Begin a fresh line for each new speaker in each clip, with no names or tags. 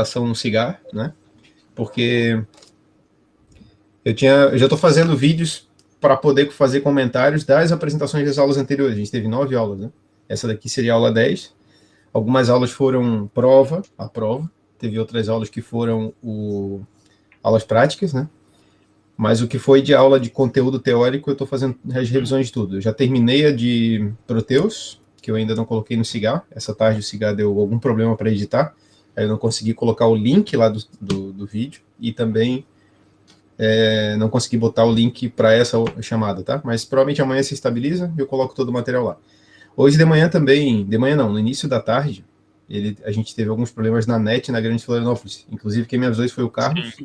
ação no Cigar, né? Porque eu já estou fazendo vídeos para poder fazer comentários das apresentações das aulas anteriores. A gente teve 9 aulas, né? Essa daqui seria a aula 10. Algumas aulas foram a prova. Teve outras aulas que foram aulas práticas, né? Mas o que foi de aula de conteúdo teórico, eu estou fazendo as revisões de tudo. Eu já terminei a de Proteus, que eu ainda não coloquei no Cigar. Essa tarde o Cigar deu algum problema para editar. Aí eu não consegui colocar o link lá do vídeo. E também não consegui botar o link para essa chamada, tá? Mas provavelmente amanhã se estabiliza e eu coloco todo o material lá. Hoje de manhã também, de manhã não, no início da tarde, a gente teve alguns problemas na net na Grande Florianópolis. Inclusive, quem me avisou isso foi o Carlos.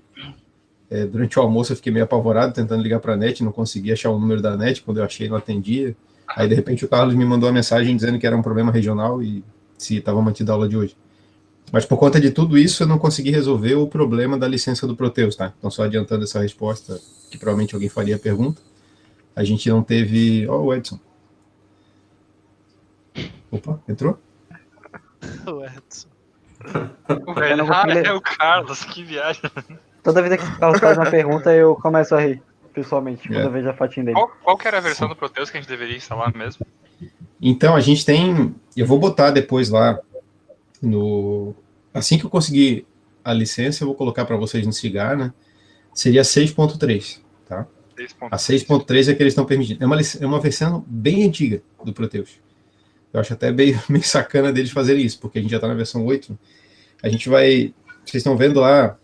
Durante o almoço eu fiquei meio apavorado tentando ligar para a net, não consegui achar o número da net, quando eu achei não atendia. Aí de repente o Carlos me mandou uma mensagem dizendo que era um problema regional e se estava mantida a aula de hoje. Mas por conta de tudo isso eu não consegui resolver o problema da licença do Proteus, tá? Então só adiantando essa resposta, que provavelmente alguém faria a pergunta, a gente não teve... Ó, o Edson. Opa, entrou?
O Edson.
O velho, é o Carlos, que viagem.
Toda vez que o Carlos faz uma pergunta, eu começo a rir, pessoalmente, quando eu vejo a fotinha dele.
Qual que era a versão do Proteus que a gente deveria instalar mesmo?
Então, a gente tem... Eu vou botar depois lá assim que eu conseguir a licença, eu vou colocar para vocês no Cigar, né? Seria 6.3, tá? 6.3. A 6.3 é que eles estão permitindo. É uma versão bem antiga do Proteus. Eu acho até meio sacana deles fazerem isso, porque a gente já está na versão 8. A gente vai... Vocês estão vendo lá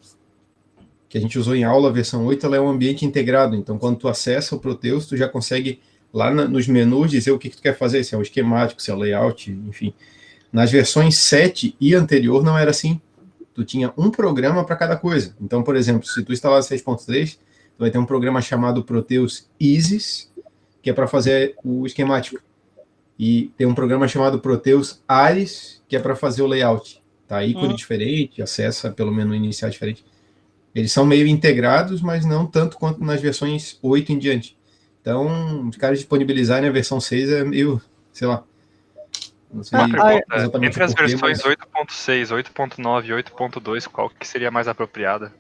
que a gente usou em aula, a versão 8, ela é um ambiente integrado. Então, quando tu acessa o Proteus, tu já consegue, lá nos menus, dizer o que tu quer fazer, se é um esquemático, se é um layout, enfim. Nas versões 7 e anterior não era assim. Tu tinha um programa para cada coisa. Então, por exemplo, se tu instalar 6.3, tu vai ter um programa chamado Proteus Isis, que é para fazer o esquemático. E tem um programa chamado Proteus Ares, que é para fazer o layout. Tá? Ícone diferente, acessa pelo menu inicial diferente. Eles são meio integrados, mas não tanto quanto nas versões 8 em diante. Então, os caras disponibilizarem a versão 6 é meio, sei lá. Não sei exatamente
entre as versões 8.6, 8.9 e 8.2, qual que seria mais apropriada?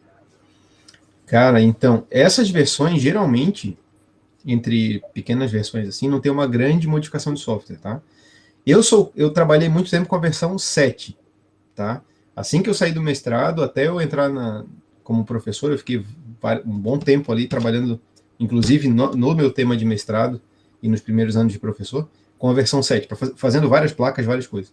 Cara, então, essas versões, geralmente, entre pequenas versões assim, não tem uma grande modificação de software, tá? Eu trabalhei muito tempo com a versão 7, tá? Assim que eu saí do mestrado, até eu entrar como professor, eu fiquei um bom tempo ali trabalhando, inclusive no meu tema de mestrado e nos primeiros anos de professor, com a versão 7, fazendo várias placas, várias coisas.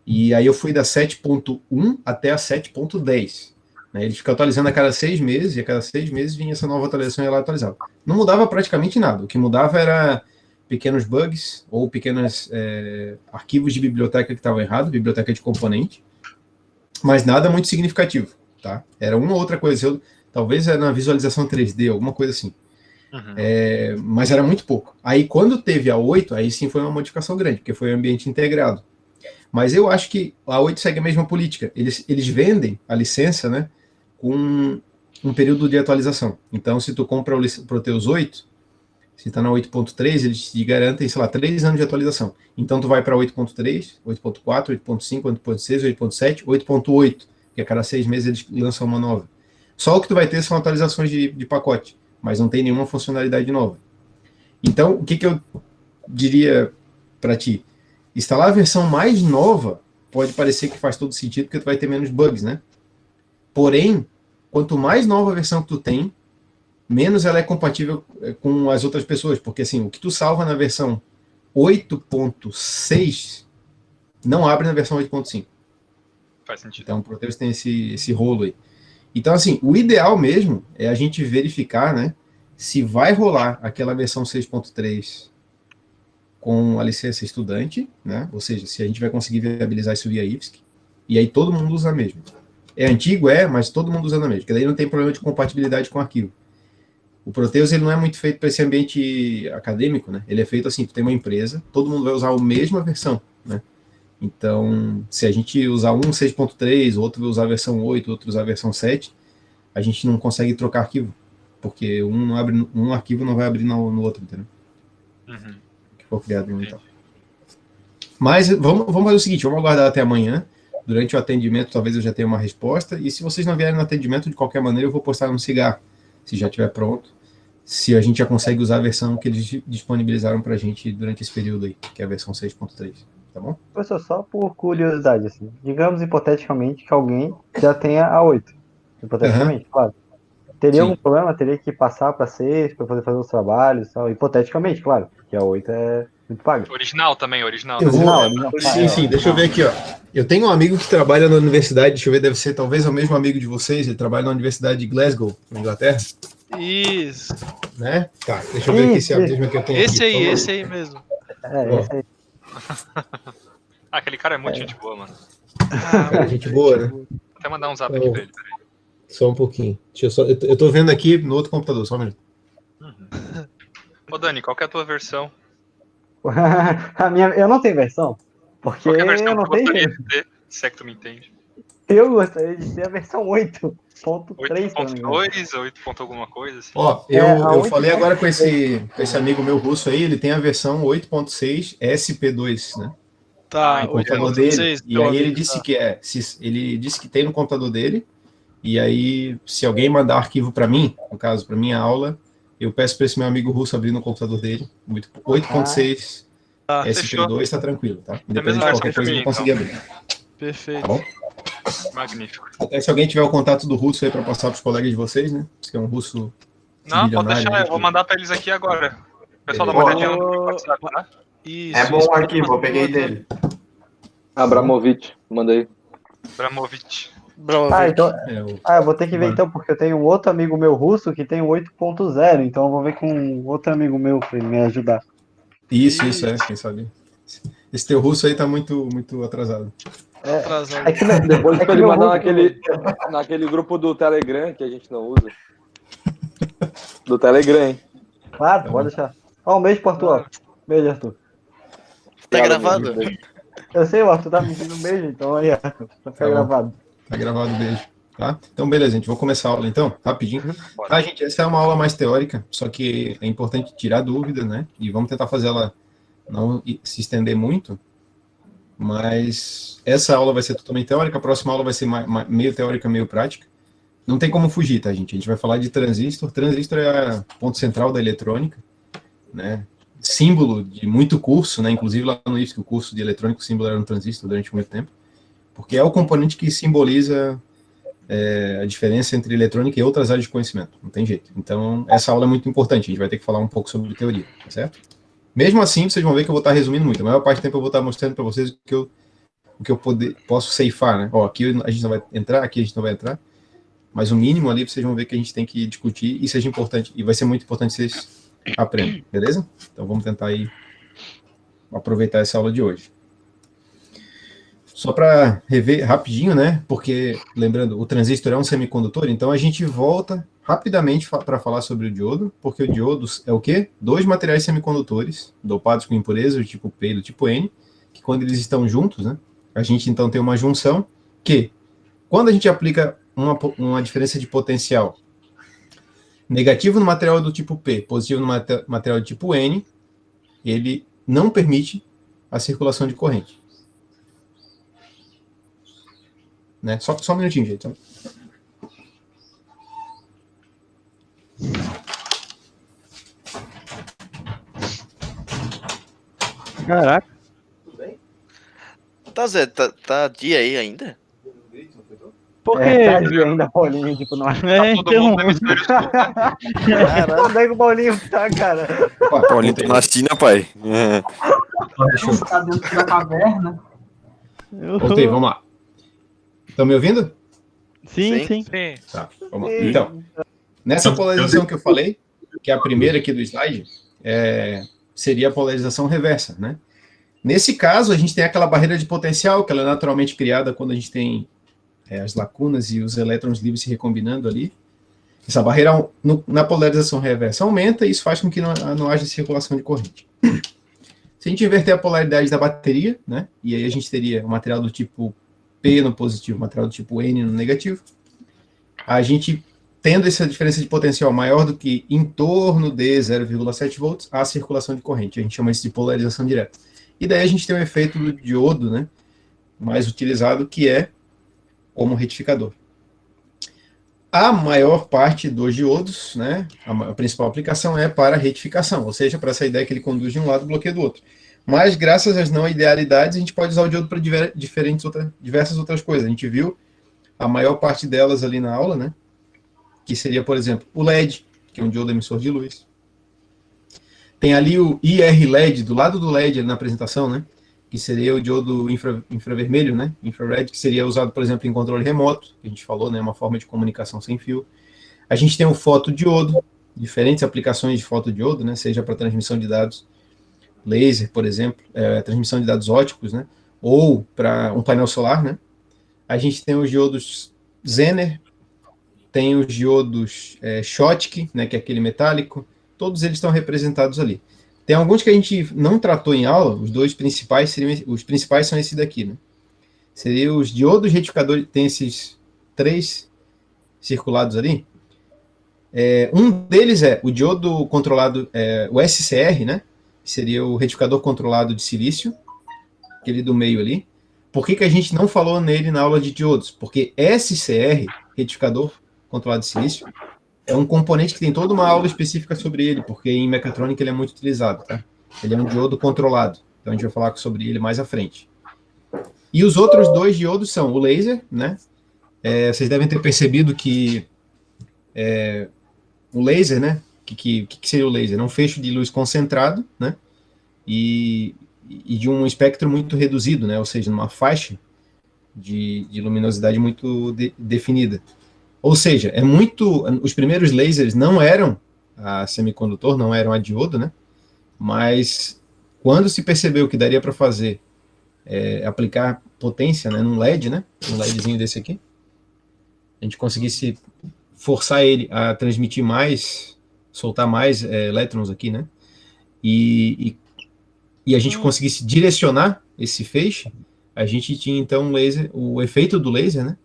E aí eu fui da 7.1 até a 7.10. Né? Eles ficam atualizando a cada 6 meses, e a cada 6 meses vinha essa nova atualização e ela atualizava. Não mudava praticamente nada. O que mudava era pequenos bugs ou pequenos arquivos de biblioteca que estavam errados, biblioteca de componente, mas nada muito significativo. Tá? Era uma ou outra coisa, talvez era na visualização 3D, alguma coisa assim. Mas era muito pouco. Aí quando teve a 8, aí sim foi uma modificação grande, porque foi um ambiente integrado. Mas eu acho que a 8 segue a mesma política. Eles vendem a licença, né, com um período de atualização. Então, se tu compra o Proteus 8, se está na 8.3, eles te garantem, sei lá, 3 anos de atualização. Então, tu vai para 8.3, 8.4, 8.5, 8.6, 8.7, 8.8, que a cada 6 meses eles lançam uma nova. Só o que tu vai ter são atualizações de pacote, mas não tem nenhuma funcionalidade nova. Então, o que eu diria para ti? Instalar a versão mais nova pode parecer que faz todo sentido, porque tu vai ter menos bugs, né? Porém, quanto mais nova a versão que tu tem, menos ela é compatível com as outras pessoas, porque assim, o que tu salva na versão 8.6 não abre na versão 8.5.
Faz sentido.
Então, o Proteus tem esse rolo aí. Então, assim, o ideal mesmo é a gente verificar, né, se vai rolar aquela versão 6.3 com a licença estudante, né, ou seja, se a gente vai conseguir viabilizar isso via IFSC, e aí todo mundo usa a mesma. É antigo, mas todo mundo usa a mesma, porque daí não tem problema de compatibilidade com o arquivo. O Proteus ele não é muito feito para esse ambiente acadêmico, né? Ele é feito assim, tu tem uma empresa, todo mundo vai usar a mesma versão, né? Então, se a gente usar um 6.3, outro vai usar a versão 8, outro usar a versão 7, a gente não consegue trocar arquivo, porque um arquivo não vai abrir no outro, entendeu? Que for criado no então. Mas vamos fazer o seguinte, vamos aguardar até amanhã, durante o atendimento talvez eu já tenha uma resposta, e se vocês não vierem no atendimento, de qualquer maneira eu vou postar no Cigar, se já estiver pronto, se a gente já consegue usar a versão que eles disponibilizaram para a gente durante esse período aí, que é a versão 6.3, tá bom?
Professor, só por curiosidade, assim, digamos hipoteticamente que alguém já tenha a 8. Hipoteticamente, claro. Teria
Sim.
algum problema? Teria que passar para 6 para poder fazer os trabalhos e tal? Hipoteticamente, claro, porque a 8 é muito paga.
Original também, original.
Eu
né?
vou...
Original.
Sim, deixa eu ver aqui, ó. Eu tenho um amigo que trabalha na universidade, deixa eu ver, deve ser talvez o mesmo amigo de vocês, ele trabalha na Universidade de Glasgow, na Inglaterra,
Isso.
né? Tá, deixa eu ver aqui se é a
Isso.
mesma que eu tenho
Esse
aqui.
aí,
por
esse
favor.
aí mesmo.
Ó.
Esse aí.
Ah, aquele cara é muito gente boa, mano.
Cara, gente boa, né?
Vou até mandar um zap aqui pra ele.
Só um pouquinho. Eu tô vendo aqui no outro computador, só um minuto.
Ô, Dani, qual que é a tua versão?
Eu não tenho versão, porque
Qual que é a versão
eu não
que tu gostaria
tenho.
de ter, se é que tu me entende?
Eu gostaria de ter a versão 8.3, se eu não me engano.
8.2, 8. alguma coisa, assim.
Ó,
a
eu
8.3.
falei agora com esse amigo meu russo aí, ele tem a versão 8.6 SP2, né?
Tá,
No computador dele.
8.6,
E
meu
aí ele
amigo,
disse
tá.
que ele disse que tem no computador dele. E aí, se alguém mandar arquivo para mim, no caso, para minha aula, eu peço para esse meu amigo russo abrir no computador dele. 8.6
Fechou.
SP2 tá tranquilo, tá?
É a
Independente
mesma
de qualquer
versão
coisa, eu
que
vou
a
conseguir
minha,
abrir.
Perfeito.
Tá bom?
Magnífico.
Até se alguém tiver o contato do russo aí para passar para os colegas de vocês, né? Que é um russo
Não, pode
bilionário.
deixar,
Aí,
eu vou mandar pra eles aqui agora. O pessoal dá
Beleza.
uma olhadinha no WhatsApp, tá?
Isso,
É bom
isso,
o arquivo,
pode
eu peguei
mandar.
dele.
Abramovich, mandei.
Abramovich.
Bravo,
Então,
o-
eu vou ter que ver então, porque eu tenho um outro amigo meu russo que tem o 8.0, então eu vou ver com outro amigo meu pra ele me ajudar.
Isso, quem sabe. Esse teu russo aí tá muito atrasado.
atrasado.
É que, meu-
Depois
é
pra
que
ele
meu
mandar
russo-
naquele grupo do Telegram que a gente não usa. Do Telegram, hein?
Claro,
Tá
pode
bom.
deixar. Ó, um beijo pro Arthur.
Claro.
Beijo, Arthur.
Tá
Obrigado,
gravado?
amigo. Beijo.
Eu sei, o Arthur tá me pedindo um beijo, então aí, Arthur, vai ficar
Tá bom.
gravado.
Tá gravado o beijo. Tá? Então, beleza, gente. Vou começar a aula então, rapidinho.
Bora.
Tá, gente? Essa é uma aula mais teórica, só que é importante tirar dúvida, né? E vamos tentar fazer ela não se estender muito. Mas essa aula vai ser totalmente teórica, a próxima aula vai ser meio teórica, meio prática. Não tem como fugir, tá, gente? A gente vai falar de transistor. Transistor é o ponto central da eletrônica, né? Símbolo de muito curso, né? Inclusive lá no IFSC, o curso de eletrônica, o símbolo era um transistor durante muito tempo, porque é o componente que simboliza a diferença entre eletrônica e outras áreas de conhecimento. Não tem jeito. Então, essa aula é muito importante. A gente vai ter que falar um pouco sobre teoria, tá certo? Mesmo assim, vocês vão ver que eu vou estar resumindo muito. A maior parte do tempo eu vou estar mostrando para vocês o que eu posso ceifar, né? Ó, aqui a gente não vai entrar, aqui a gente não vai entrar, mas o mínimo ali vocês vão ver que a gente tem que discutir e seja importante, e vai ser muito importante vocês aprendam, beleza? Então vamos tentar aí aproveitar essa aula de hoje. Só para rever rapidinho, né? Porque, lembrando, o transistor é um semicondutor, então a gente volta rapidamente para falar sobre o diodo, porque o diodo é o quê? Dois materiais semicondutores, dopados com impureza, do tipo P e do tipo N, que quando eles estão juntos, né? A gente então tem uma junção que, quando a gente aplica uma diferença de potencial negativo no material do tipo P, positivo no material do tipo N, ele não permite a circulação de corrente. Né? Só um minutinho, gente.
Caraca.
Tudo bem?
Tá, Zé, tá dia aí ainda?
Por que? É, tadinho ainda, Paulinho, tipo, não é.
Tá todo mundo no hemisfério sul, tá?
Onde é que o Paulinho tá, cara?
Paulinho tá na China, pai.
Tá dentro da caverna.
Voltei, vamos lá. Estão me ouvindo?
Sim.
Sim.
Tá, vamos lá. Então, nessa polarização que eu falei, que é a primeira aqui do slide, seria a polarização reversa, né? Nesse caso, a gente tem aquela barreira de potencial, que ela é naturalmente criada quando a gente tem as lacunas e os elétrons livres se recombinando ali. Essa barreira, na polarização reversa, aumenta e isso faz com que não haja circulação de corrente. Se a gente inverter a polaridade da bateria, né, e aí a gente teria o material do tipo P no positivo, o material do tipo N no negativo, a gente, tendo essa diferença de potencial maior do que em torno de 0,7 volts, há circulação de corrente. A gente chama isso de polarização direta. E daí a gente tem o efeito do diodo, né, mais utilizado, que é como retificador. A maior parte dos diodos, né, a principal aplicação é para retificação, ou seja, para essa ideia que ele conduz de um lado e bloqueia do outro. Mas, graças às não idealidades, a gente pode usar o diodo para diversas outras coisas. A gente viu a maior parte delas ali na aula, né, que seria, por exemplo, o LED, que é um diodo emissor de luz. Tem ali o IR LED, do lado do LED ali na apresentação, né, que seria o diodo infravermelho, né, infrared, que seria usado, por exemplo, em controle remoto, que a gente falou, né, uma forma de comunicação sem fio. A gente tem o fotodiodo, diferentes aplicações de fotodiodo, né, seja para transmissão de dados laser, por exemplo, transmissão de dados óticos, né, ou para um painel solar, né. A gente tem os diodos Zener, tem os diodos Schottky, né, que é aquele metálico, todos eles estão representados ali. Tem alguns que a gente não tratou em aula, os principais são esses daqui, né? Seriam os diodos retificadores, tem esses 3 circulados ali. Um deles é o diodo controlado, o SCR, né? Que seria o retificador controlado de silício, aquele do meio ali. Por que a gente não falou nele na aula de diodos? Porque SCR, retificador controlado de silício, é um componente que tem toda uma aula específica sobre ele, porque em mecatrônica ele é muito utilizado, tá? Ele é um diodo controlado, então a gente vai falar sobre ele mais à frente. E os outros 2 diodos são o laser, né? Vocês devem ter percebido que o laser, né? O que seria o laser? É um feixe de luz concentrado, né? E de um espectro muito reduzido, né? Ou seja, numa faixa de luminosidade muito definida. Ou seja, os primeiros lasers não eram a semicondutor, não eram a diodo, né? Mas quando se percebeu que daria para fazer, aplicar potência, né, num LED, né? Um LEDzinho desse aqui, a gente conseguisse forçar ele a transmitir mais, soltar mais elétrons aqui, né? E a gente conseguisse direcionar esse feixe, a gente tinha então o efeito do laser, né?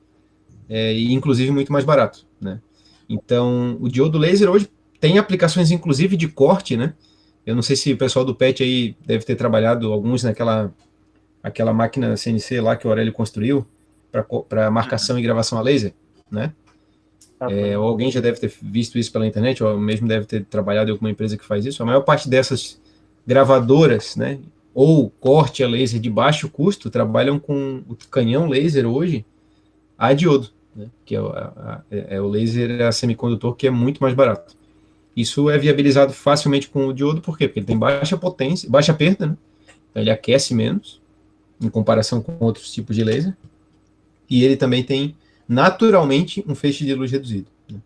E inclusive muito mais barato, né? Então, o diodo laser hoje tem aplicações inclusive de corte, né? Eu não sei se o pessoal do PET aí deve ter trabalhado alguns naquela máquina CNC lá que o Aurélio construiu para marcação e gravação a laser, né? Ou alguém já deve ter visto isso pela internet, ou mesmo deve ter trabalhado em alguma empresa que faz isso. A maior parte dessas gravadoras, né, ou corte a laser de baixo custo, trabalham com o canhão laser hoje a diodo, né, que é o laser a semicondutor, que é muito mais barato. Isso é viabilizado facilmente com o diodo, por quê? Porque ele tem baixa potência, baixa perda, né? Então ele aquece menos, em comparação com outros tipos de laser, e ele também tem, naturalmente, um feixe de luz reduzido, né?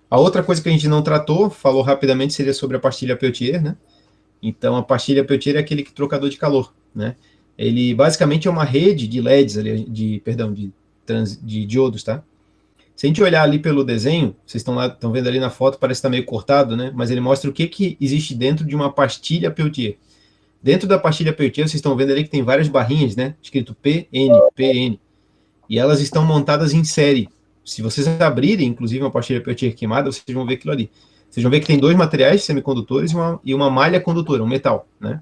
A outra coisa que a gente não tratou, falou rapidamente, seria sobre a pastilha Peltier, né? Então, a pastilha Peltier é aquele trocador de calor, né? Ele, basicamente, é uma rede de LEDs, de diodos, tá? Se a gente olhar ali pelo desenho, vocês estão vendo ali na foto, parece que está meio cortado, né? Mas ele mostra o que existe dentro de uma pastilha Peltier. Dentro da pastilha Peltier, vocês estão vendo ali que tem várias barrinhas, né? Escrito PN, PN. E elas estão montadas em série. Se vocês abrirem, inclusive, uma pastilha Peltier queimada, vocês vão ver aquilo ali. Vocês vão ver que tem 2 materiais semicondutores e uma malha condutora, um metal, né?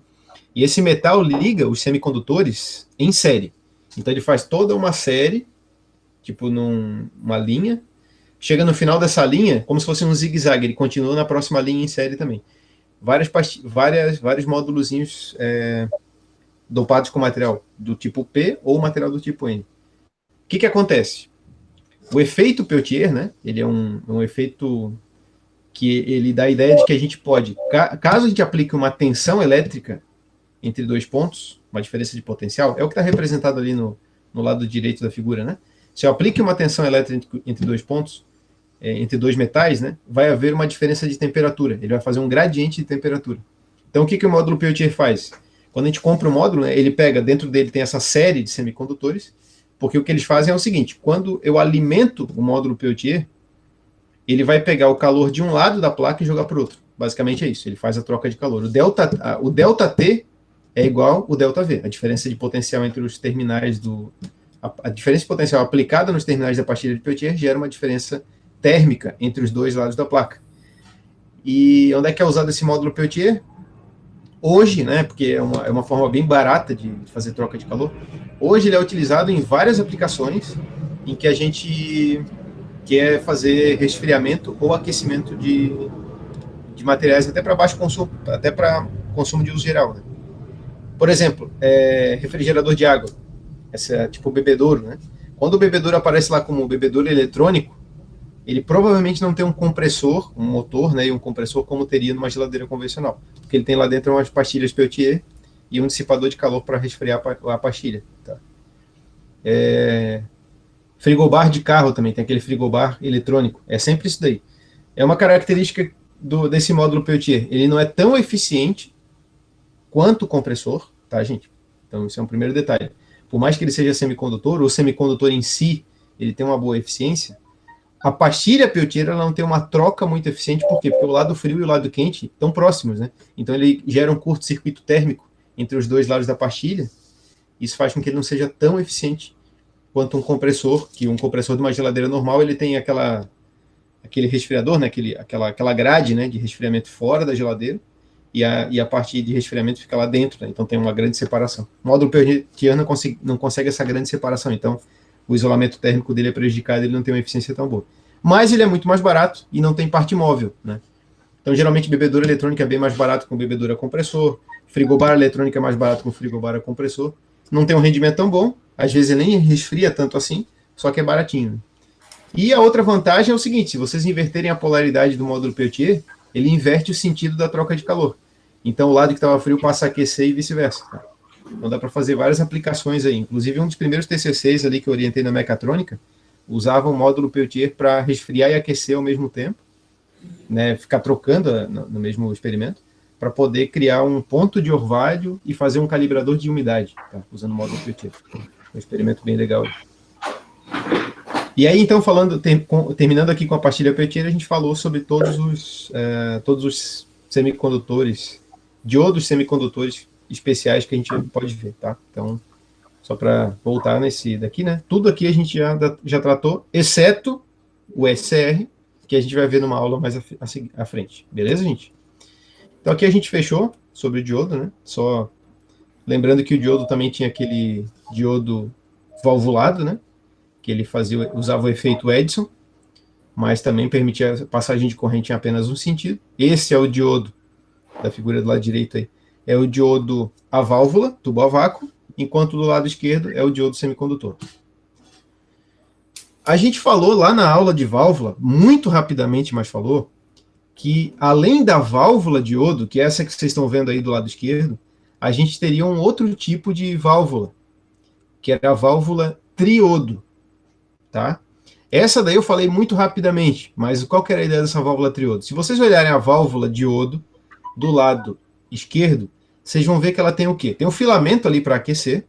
E esse metal liga os semicondutores em série. Então ele faz toda uma série, tipo numa linha, chega no final dessa linha, como se fosse um zigue-zague, ele continua na próxima linha em série também. Vários módulozinhos dopados com material do tipo P ou material do tipo N. O que acontece? O efeito Peltier, né, ele é um efeito que ele dá a ideia de que a gente pode, caso a gente aplique uma tensão elétrica entre 2 pontos, uma diferença de potencial, é o que está representado ali no lado direito da figura, né? Se eu aplique uma tensão elétrica entre 2 pontos, entre 2 metais, né, vai haver uma diferença de temperatura. Ele vai fazer um gradiente de temperatura. Então, o que o módulo Peltier faz? Quando a gente compra o módulo, né, ele pega, dentro dele tem essa série de semicondutores, porque o que eles fazem é o seguinte: quando eu alimento o módulo Peltier, ele vai pegar o calor de um lado da placa e jogar para o outro. Basicamente é isso, ele faz a troca de calor. O delta T é igual ao delta V, a diferença de potencial entre os terminais a diferença de potencial aplicada nos terminais da pastilha de Peltier gera uma diferença térmica entre os 2 lados da placa. E onde é que é usado esse módulo Peltier? Hoje, né, porque é uma forma bem barata de fazer troca de calor, hoje ele é utilizado em várias aplicações em que a gente quer fazer resfriamento ou aquecimento de materiais até para baixo consumo, até para consumo de uso geral, né? Por exemplo, refrigerador de água, essa é tipo bebedouro, né? Quando o bebedouro aparece lá como bebedouro eletrônico, ele provavelmente não tem um compressor, um motor, né, e um compressor como teria numa geladeira convencional, porque ele tem lá dentro umas pastilhas Peltier e um dissipador de calor para resfriar a pastilha. Tá? Frigobar de carro também, tem aquele frigobar eletrônico, é sempre isso daí. É uma característica desse módulo Peltier, ele não é tão eficiente quanto o compressor, tá, gente? Então, isso é um primeiro detalhe. Por mais que ele seja semicondutor, o semicondutor em si, ele tem uma boa eficiência, a pastilha Peltier ela não tem uma troca muito eficiente, por quê? Porque o lado frio e o lado quente estão próximos, né? Então, ele gera um curto-circuito térmico entre os dois lados da pastilha, isso faz com que ele não seja tão eficiente quanto um compressor, que um compressor de uma geladeira normal, ele tem aquele resfriador, né? Aquela grade, né, de resfriamento fora da geladeira, e a parte de resfriamento fica lá dentro, né? Então tem uma grande separação. O módulo Peltier não consegue essa grande separação, então o isolamento térmico dele é prejudicado, ele não tem uma eficiência tão boa. Mas ele é muito mais barato e não tem parte móvel, né? Então geralmente bebedoura eletrônica é bem mais barato com bebedoura compressor, frigobar eletrônica é mais barato com frigobar compressor, não tem um rendimento tão bom, às vezes ele nem resfria tanto assim, só que é baratinho, né? E a outra vantagem é o seguinte, se vocês inverterem a polaridade do módulo Peltier, ele inverte o sentido da troca de calor. Então o lado que estava frio passa a aquecer e vice-versa. Tá? Então dá para fazer várias aplicações aí. Inclusive um dos primeiros TCCs ali que eu orientei na mecatrônica usava o módulo Peltier para resfriar e aquecer ao mesmo tempo, né? Ficar trocando no mesmo experimento, para poder criar um ponto de orvalho e fazer um calibrador de umidade, tá? Usando o módulo Peltier. Um experimento bem legal. E aí, então, terminando aqui com a pastilha Peltier, a gente falou sobre todos os semicondutores, diodos semicondutores especiais que a gente pode ver, tá? Então, só para voltar nesse daqui, né? Tudo aqui a gente já tratou, exceto o SCR, que a gente vai ver numa aula mais à frente. Beleza, gente? Então, aqui a gente fechou sobre o diodo, né? Só lembrando que o diodo também tinha aquele diodo valvulado, né? Que ele usava o efeito Edison, mas também permitia passagem de corrente em apenas um sentido. Esse é o diodo, da figura do lado direito aí, é o diodo a válvula, tubo a vácuo, enquanto do lado esquerdo é o diodo semicondutor. A gente falou lá na aula de válvula, muito rapidamente, mas falou, que além da válvula diodo, que é essa que vocês estão vendo aí do lado esquerdo, a gente teria um outro tipo de válvula, que era a válvula triodo. Tá? Essa daí eu falei muito rapidamente, mas qual que era a ideia dessa válvula triodo? Se vocês olharem a válvula diodo do lado esquerdo, vocês vão ver que ela tem o quê? Tem um filamento ali para aquecer.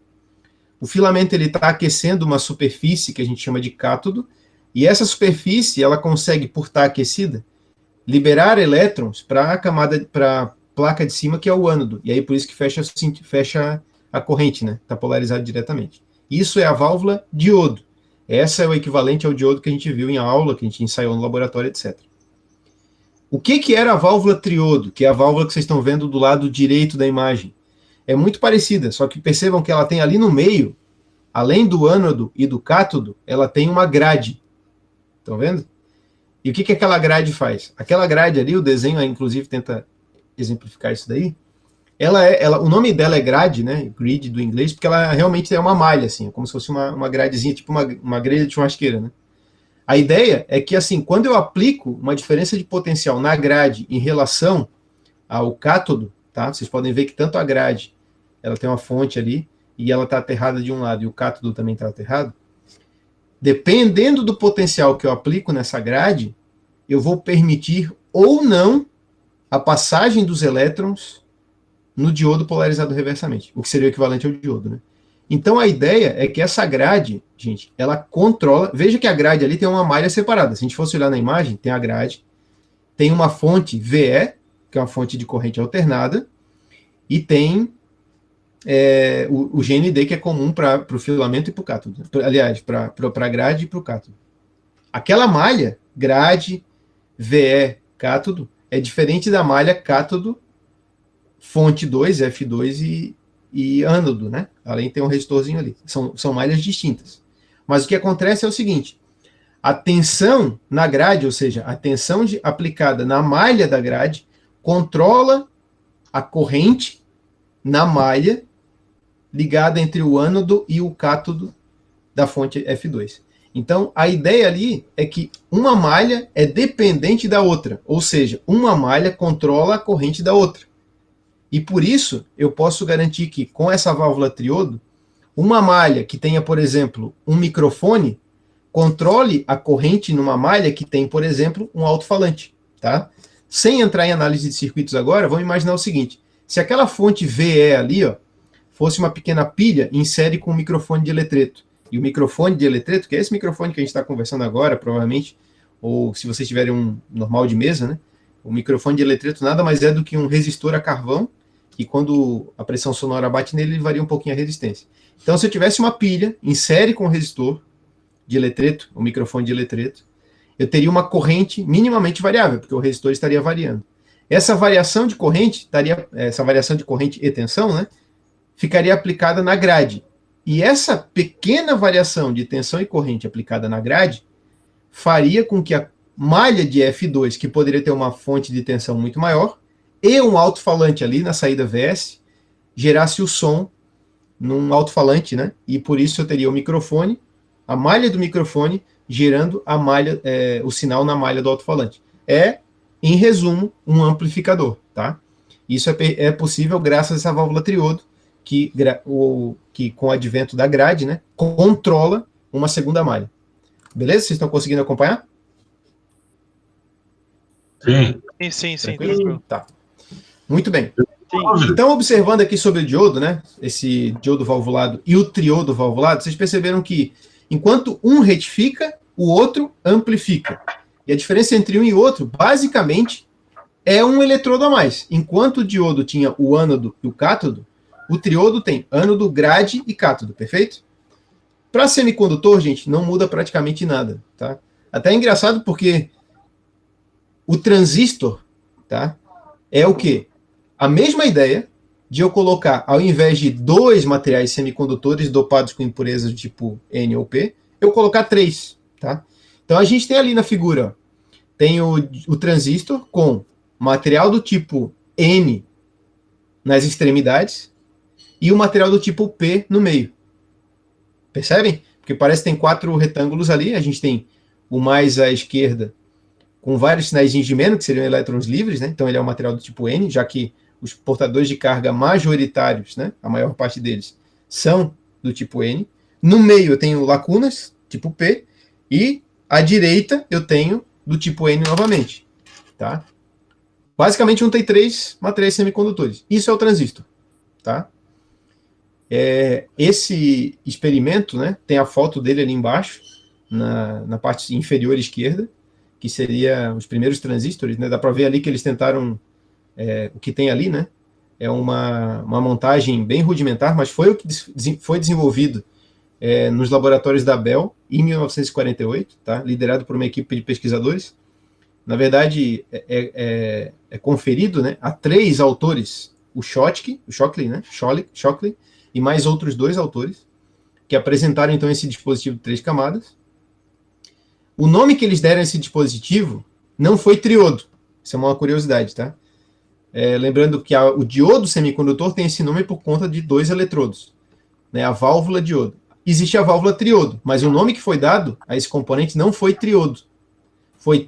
O filamento ele está aquecendo uma superfície que a gente chama de cátodo, e essa superfície ela consegue, por estar aquecida, liberar elétrons para a camada, para a placa de cima, que é o ânodo. E aí por isso que fecha a corrente, né? Está polarizado diretamente. Isso é a válvula diodo. Essa é o equivalente ao diodo que a gente viu em aula, que a gente ensaiou no laboratório, etc. O que era a válvula triodo, que é a válvula que vocês estão vendo do lado direito da imagem? É muito parecida, só que percebam que ela tem ali no meio, além do ânodo e do cátodo, ela tem uma grade. Estão vendo? E o que aquela grade faz? Aquela grade ali, o desenho inclusive tenta exemplificar isso daí, o nome dela é grade, né? Grid do inglês, porque ela realmente é uma malha, assim, como se fosse uma gradezinha, tipo uma grelha de churrasqueira, né? A ideia é que, assim, quando eu aplico uma diferença de potencial na grade em relação ao cátodo, tá? Vocês podem ver que tanto a grade, ela tem uma fonte ali, e ela está aterrada de um lado, e o cátodo também está aterrado. Dependendo do potencial que eu aplico nessa grade, eu vou permitir ou não a passagem dos elétrons no diodo polarizado reversamente, o que seria o equivalente ao diodo, né? Então a ideia é que essa grade, gente, ela controla, veja que a grade ali tem uma malha separada, se a gente fosse olhar na imagem, tem a grade, tem uma fonte VE, que é uma fonte de corrente alternada, e tem o GND, que é comum para o filamento e para o cátodo, aliás, para a grade e para o cátodo. Aquela malha, grade, VE, cátodo, é diferente da malha cátodo fonte 2, F2 e ânodo, né? Além de ter um resistorzinho ali. São malhas distintas. Mas o que acontece é o seguinte, a tensão na grade, ou seja, a tensão aplicada na malha da grade, controla a corrente na malha ligada entre o ânodo e o cátodo da fonte F2. Então, a ideia ali é que uma malha é dependente da outra, ou seja, uma malha controla a corrente da outra. E por isso, eu posso garantir que com essa válvula triodo, uma malha que tenha, por exemplo, um microfone, controle a corrente numa malha que tem, por exemplo, um alto-falante, tá? Sem entrar em análise de circuitos agora, vamos imaginar o seguinte, se aquela fonte VE ali, ó, fosse uma pequena pilha em série com um microfone de eletreto, e o microfone de eletreto, que é esse microfone que a gente está conversando agora, provavelmente, ou se vocês tiverem um normal de mesa, né? O microfone de eletreto nada mais é do que um resistor a carvão, e quando a pressão sonora bate nele, ele varia um pouquinho a resistência. Então, se eu tivesse uma pilha em série com um resistor de eletreto, o microfone de eletreto, eu teria uma corrente minimamente variável, porque o resistor estaria variando. Essa variação de corrente, e tensão, né, ficaria aplicada na grade. E essa pequena variação de tensão e corrente aplicada na grade faria com que a malha de F2, que poderia ter uma fonte de tensão muito maior, e um alto-falante ali na saída VS, gerasse o som num alto-falante, né? E por isso eu teria o microfone, a malha do microfone, gerando a malha, o sinal na malha do alto-falante. Em resumo, um amplificador, tá? Isso é possível graças a essa válvula triodo, que com o advento da grade, né, controla uma segunda malha. Beleza? Vocês estão conseguindo acompanhar?
Sim.
Tranquilo? Tá. Muito bem. Então, observando aqui sobre o diodo, né, esse diodo valvulado e o triodo valvulado, vocês perceberam que enquanto um retifica, o outro amplifica. E a diferença entre um e outro, basicamente, é um eletrodo a mais. Enquanto o diodo tinha o ânodo e o cátodo, o triodo tem ânodo, grade e cátodo, perfeito? Para semicondutor, gente, não muda praticamente nada, tá? Até é engraçado porque o transistor, tá, é o quê? A mesma ideia de eu colocar, ao invés de 2 materiais semicondutores dopados com impurezas do tipo N ou P, eu colocar 3, tá? Então a gente tem ali na figura, ó, tem o transistor com material do tipo N nas extremidades e o material do tipo P no meio. Percebem? Porque parece que tem 4 retângulos ali, a gente tem o mais à esquerda com vários sinais de menos, que seriam elétrons livres, né? Então ele é um material do tipo N, já que os portadores de carga majoritários, né, a maior parte deles, são do tipo N. No meio eu tenho lacunas, tipo P, e à direita eu tenho do tipo N novamente. Tá? Basicamente um tem 3 materiais semicondutores. Isso é o transistor. Tá? Esse experimento, né, tem a foto dele ali embaixo, na parte inferior esquerda, que seria os primeiros transistores. Né? Dá para ver ali que eles tentaram... o que tem ali, né, é uma montagem bem rudimentar, mas foi o que foi desenvolvido nos laboratórios da Bell em 1948, tá, liderado por uma equipe de pesquisadores. Na verdade, é conferido, né, a 3 autores, o Shockley, né, Shockley, e mais outros 2 autores, que apresentaram então esse dispositivo de 3 camadas. O nome que eles deram a esse dispositivo não foi triodo, isso é uma curiosidade, tá? Lembrando que o diodo semicondutor tem esse nome por conta de 2 eletrodos, né, a válvula diodo. Existe a válvula triodo, mas o nome que foi dado a esse componente não foi triodo, foi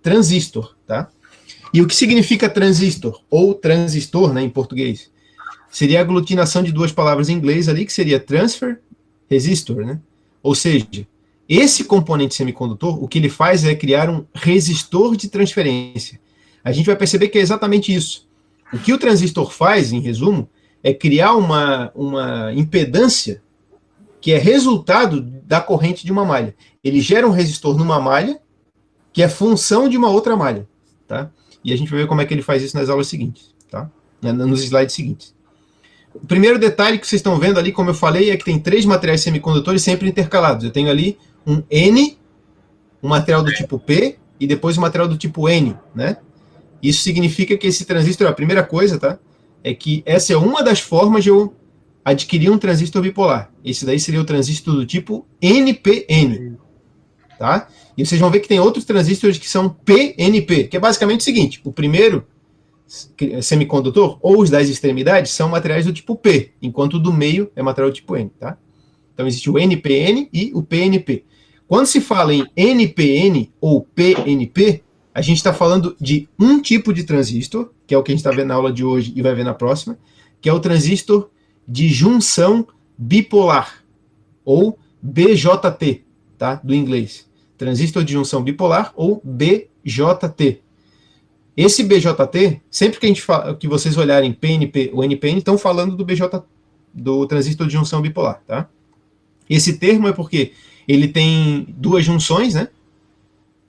transistor. Tá? E o que significa transistor, ou transistor, né, em português? Seria a aglutinação de 2 palavras em inglês ali, que seria transfer, resistor. Né? Ou seja, esse componente semicondutor, o que ele faz é criar um resistor de transferência. A gente vai perceber que é exatamente isso. O que o transistor faz, em resumo, é criar uma impedância que é resultado da corrente de uma malha. Ele gera um resistor numa malha que é função de uma outra malha. Tá? E a gente vai ver como é que ele faz isso nas aulas seguintes, tá? Nos slides seguintes. O primeiro detalhe que vocês estão vendo ali, como eu falei, é que tem 3 materiais semicondutores sempre intercalados. Eu tenho ali um N, um material do tipo P e depois um material do tipo N, né? Isso significa que esse transistor, a primeira coisa, tá? é que essa é uma das formas de eu adquirir um transistor bipolar. Esse daí seria o transistor do tipo NPN, tá? E vocês vão ver que tem outros transistores que são PNP, que é basicamente o seguinte: o primeiro semicondutor, ou os das extremidades, são materiais do tipo P, enquanto o do meio é material do tipo N, tá? Então existe o NPN e o PNP. Quando se fala em NPN ou PNP, a gente está falando de um tipo de transistor, que é o que a gente está vendo na aula de hoje e vai ver na próxima, que é o transistor de junção bipolar, ou BJT, tá? Do inglês. Transistor de junção bipolar, ou BJT. Esse BJT, sempre que, que vocês olharem PNP ou NPN, estão falando do transistor de junção bipolar, tá? Esse termo é porque ele tem duas junções, né?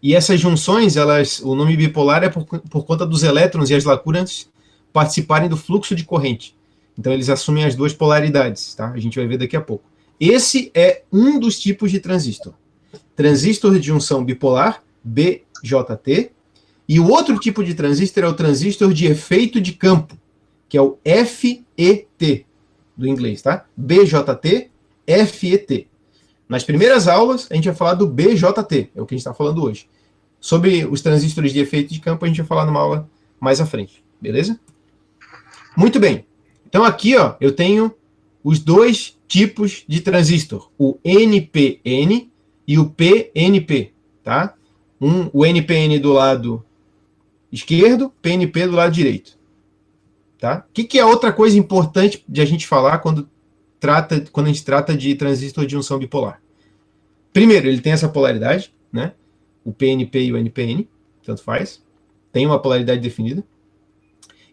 E essas junções, o nome bipolar é por conta dos elétrons e as lacunas participarem do fluxo de corrente. Então eles assumem as duas polaridades, tá? A gente vai ver daqui a pouco. Esse é um dos tipos de transistor. Transistor de junção bipolar, BJT, e o outro tipo de transistor é o transistor de efeito de campo, que é o FET, do inglês, tá? BJT, FET. Nas primeiras aulas, a gente vai falar do BJT, é o que a gente está falando hoje. Sobre os transistores de efeito de campo, a gente vai falar numa aula mais à frente, beleza? Muito bem. Então aqui, ó, eu tenho os dois tipos de transistor, o NPN e o PNP, tá? O NPN do lado esquerdo, PNP do lado direito, tá? O que é outra coisa importante de a gente falar quando a gente trata de transistor de junção bipolar? Primeiro, ele tem essa polaridade, né? O PNP e o NPN, tanto faz. Tem uma polaridade definida.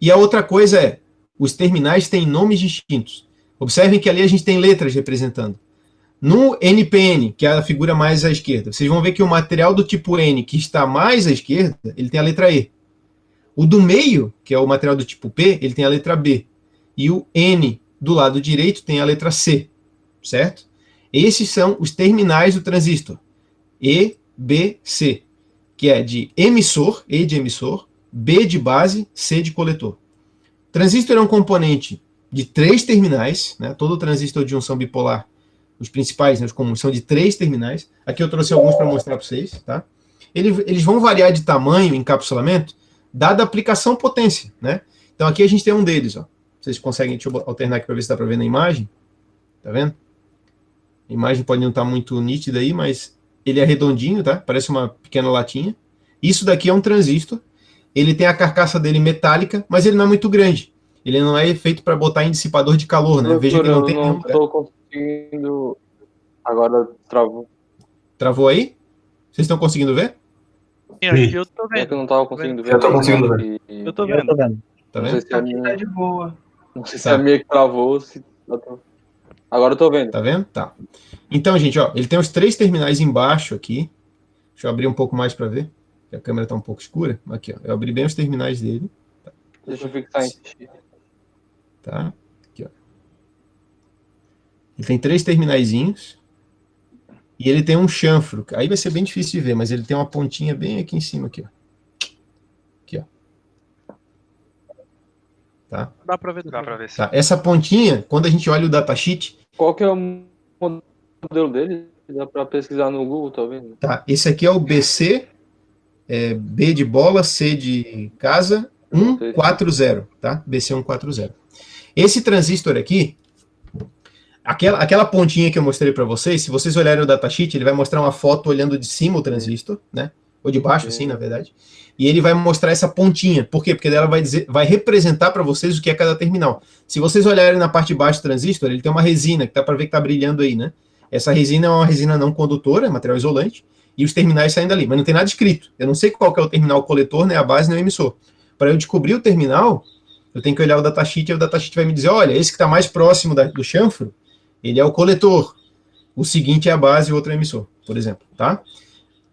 E a outra coisa é, os terminais têm nomes distintos. Observem que ali a gente tem letras representando. No NPN, que é a figura mais à esquerda, vocês vão ver que o material do tipo N, que está mais à esquerda, ele tem a letra E. O do meio, que é o material do tipo P, ele tem a letra B. E o N do lado direito tem a letra C, certo? Esses são os terminais do transistor. E, B, C, que é de emissor, E de emissor, B de base, C de coletor. Transistor é um componente de 3 terminais, né? Todo transistor de junção bipolar, os principais, né, os comuns, são de 3 terminais. Aqui eu trouxe alguns para mostrar para vocês, tá? Eles vão variar de tamanho, encapsulamento, dada a aplicação potência, né? Então aqui a gente tem um deles, ó. Vocês conseguem, deixa eu alternar aqui para ver se dá para ver na imagem. Tá vendo? A imagem pode não estar muito nítida aí, mas ele é redondinho, tá? Parece uma pequena latinha. Isso daqui é um transistor. Ele tem a carcaça dele metálica, mas ele não é muito grande. Ele não é feito para botar em dissipador de calor, né? Veja que não tem nenhum.
Não estou conseguindo. Agora travou.
Travou aí? Vocês estão conseguindo ver?
Sim, aqui eu tô
É que eu
vendo.
não estava conseguindo ver.
Eu tô conseguindo ver.
Eu tô
Eu
vendo.
tô vendo.
Tá
Não
vendo?
sei se a
Aqui tá
minha,
de boa.
não sei se a minha que travou ou se. Agora eu tô vendo.
Tá vendo? Tá. Então, gente, ó, ele tem os 3 terminais embaixo aqui. Deixa eu abrir um pouco mais para ver. A câmera tá um pouco escura. Aqui, ó. Eu abri bem os terminais dele.
Deixa eu fixar em ti.
Tá? Aqui, ó. Ele tem 3 terminaizinhos. E ele tem um chanfro. Aí vai ser bem difícil de ver, mas ele tem uma pontinha bem aqui em cima, aqui, ó. Aqui, ó. Tá?
Dá pra ver.
Dá pra ver se.
Tá. Essa pontinha, quando a gente olha o datasheet,
Qual que é o modelo dele? Dá pra pesquisar no Google, talvez?
tá? Esse aqui é o BC, B de bola, C de casa, 140, tá? BC 140. Esse transistor aqui, aquela pontinha que eu mostrei para vocês, se vocês olharem o datasheet, ele vai mostrar uma foto olhando de cima o transistor, né? Ou de baixo, assim, na verdade. E ele vai mostrar essa pontinha. Por quê? Porque ela vai representar para vocês o que é cada terminal. Se vocês olharem na parte de baixo do transistor, ele tem uma resina, que dá para ver que tá brilhando aí, né? Essa resina é uma resina não condutora, material isolante, e os terminais saem dali, mas não tem nada escrito. Eu não sei qual que é o terminal coletor, nem a base, nem o emissor. Para eu descobrir o terminal, eu tenho que olhar o datasheet, e o datasheet vai me dizer, olha, esse que está mais próximo do chanfro, ele é o coletor. O seguinte é a base e o outro é o emissor, por exemplo, tá?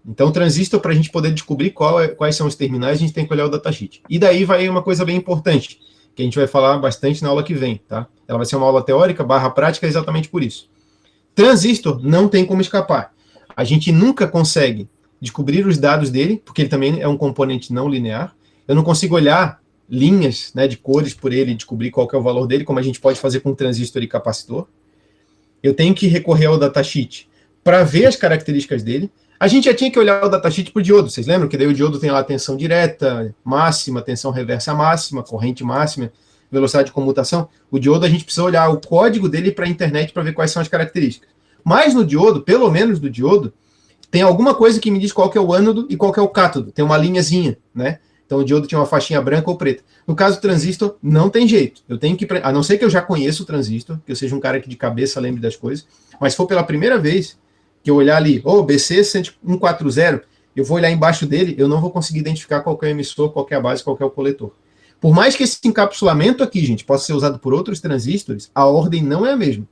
Então, o transistor, para a gente poder descobrir quais são os terminais, a gente tem que olhar o datasheet. E daí vai uma coisa bem importante, que a gente vai falar bastante na aula que vem, tá? Ela vai ser uma aula teórica / prática exatamente por isso. Transistor não tem como escapar. A gente nunca consegue descobrir os dados dele, porque ele também é um componente não linear. Eu não consigo olhar linhas, né, de cores por ele, descobrir qual que é o valor dele, como a gente pode fazer com transistor e capacitor. Eu tenho que recorrer ao datasheet para ver as características dele. A gente já tinha que olhar o datasheet para o diodo, vocês lembram? Que daí o diodo tem lá tensão direta, máxima, tensão reversa máxima, corrente máxima, velocidade de comutação. O diodo a gente precisa olhar o código dele para a internet para ver quais são as características. Mas no diodo, pelo menos no diodo, tem alguma coisa que me diz qual que é o ânodo e qual que é o cátodo. Tem uma linhazinha, né? Então o diodo tinha uma faixinha branca ou preta. No caso do transistor, não tem jeito. Eu tenho que, a não ser que eu já conheça o transistor, que eu seja um cara que de cabeça lembre das coisas, mas se for pela primeira vez que eu olhar ali, BC 140, eu vou olhar embaixo dele, eu não vou conseguir identificar qual que é o emissor, qual que é a base, qual que é o coletor. Por mais que esse encapsulamento aqui, gente, possa ser usado por outros transistores, a ordem não é a mesma.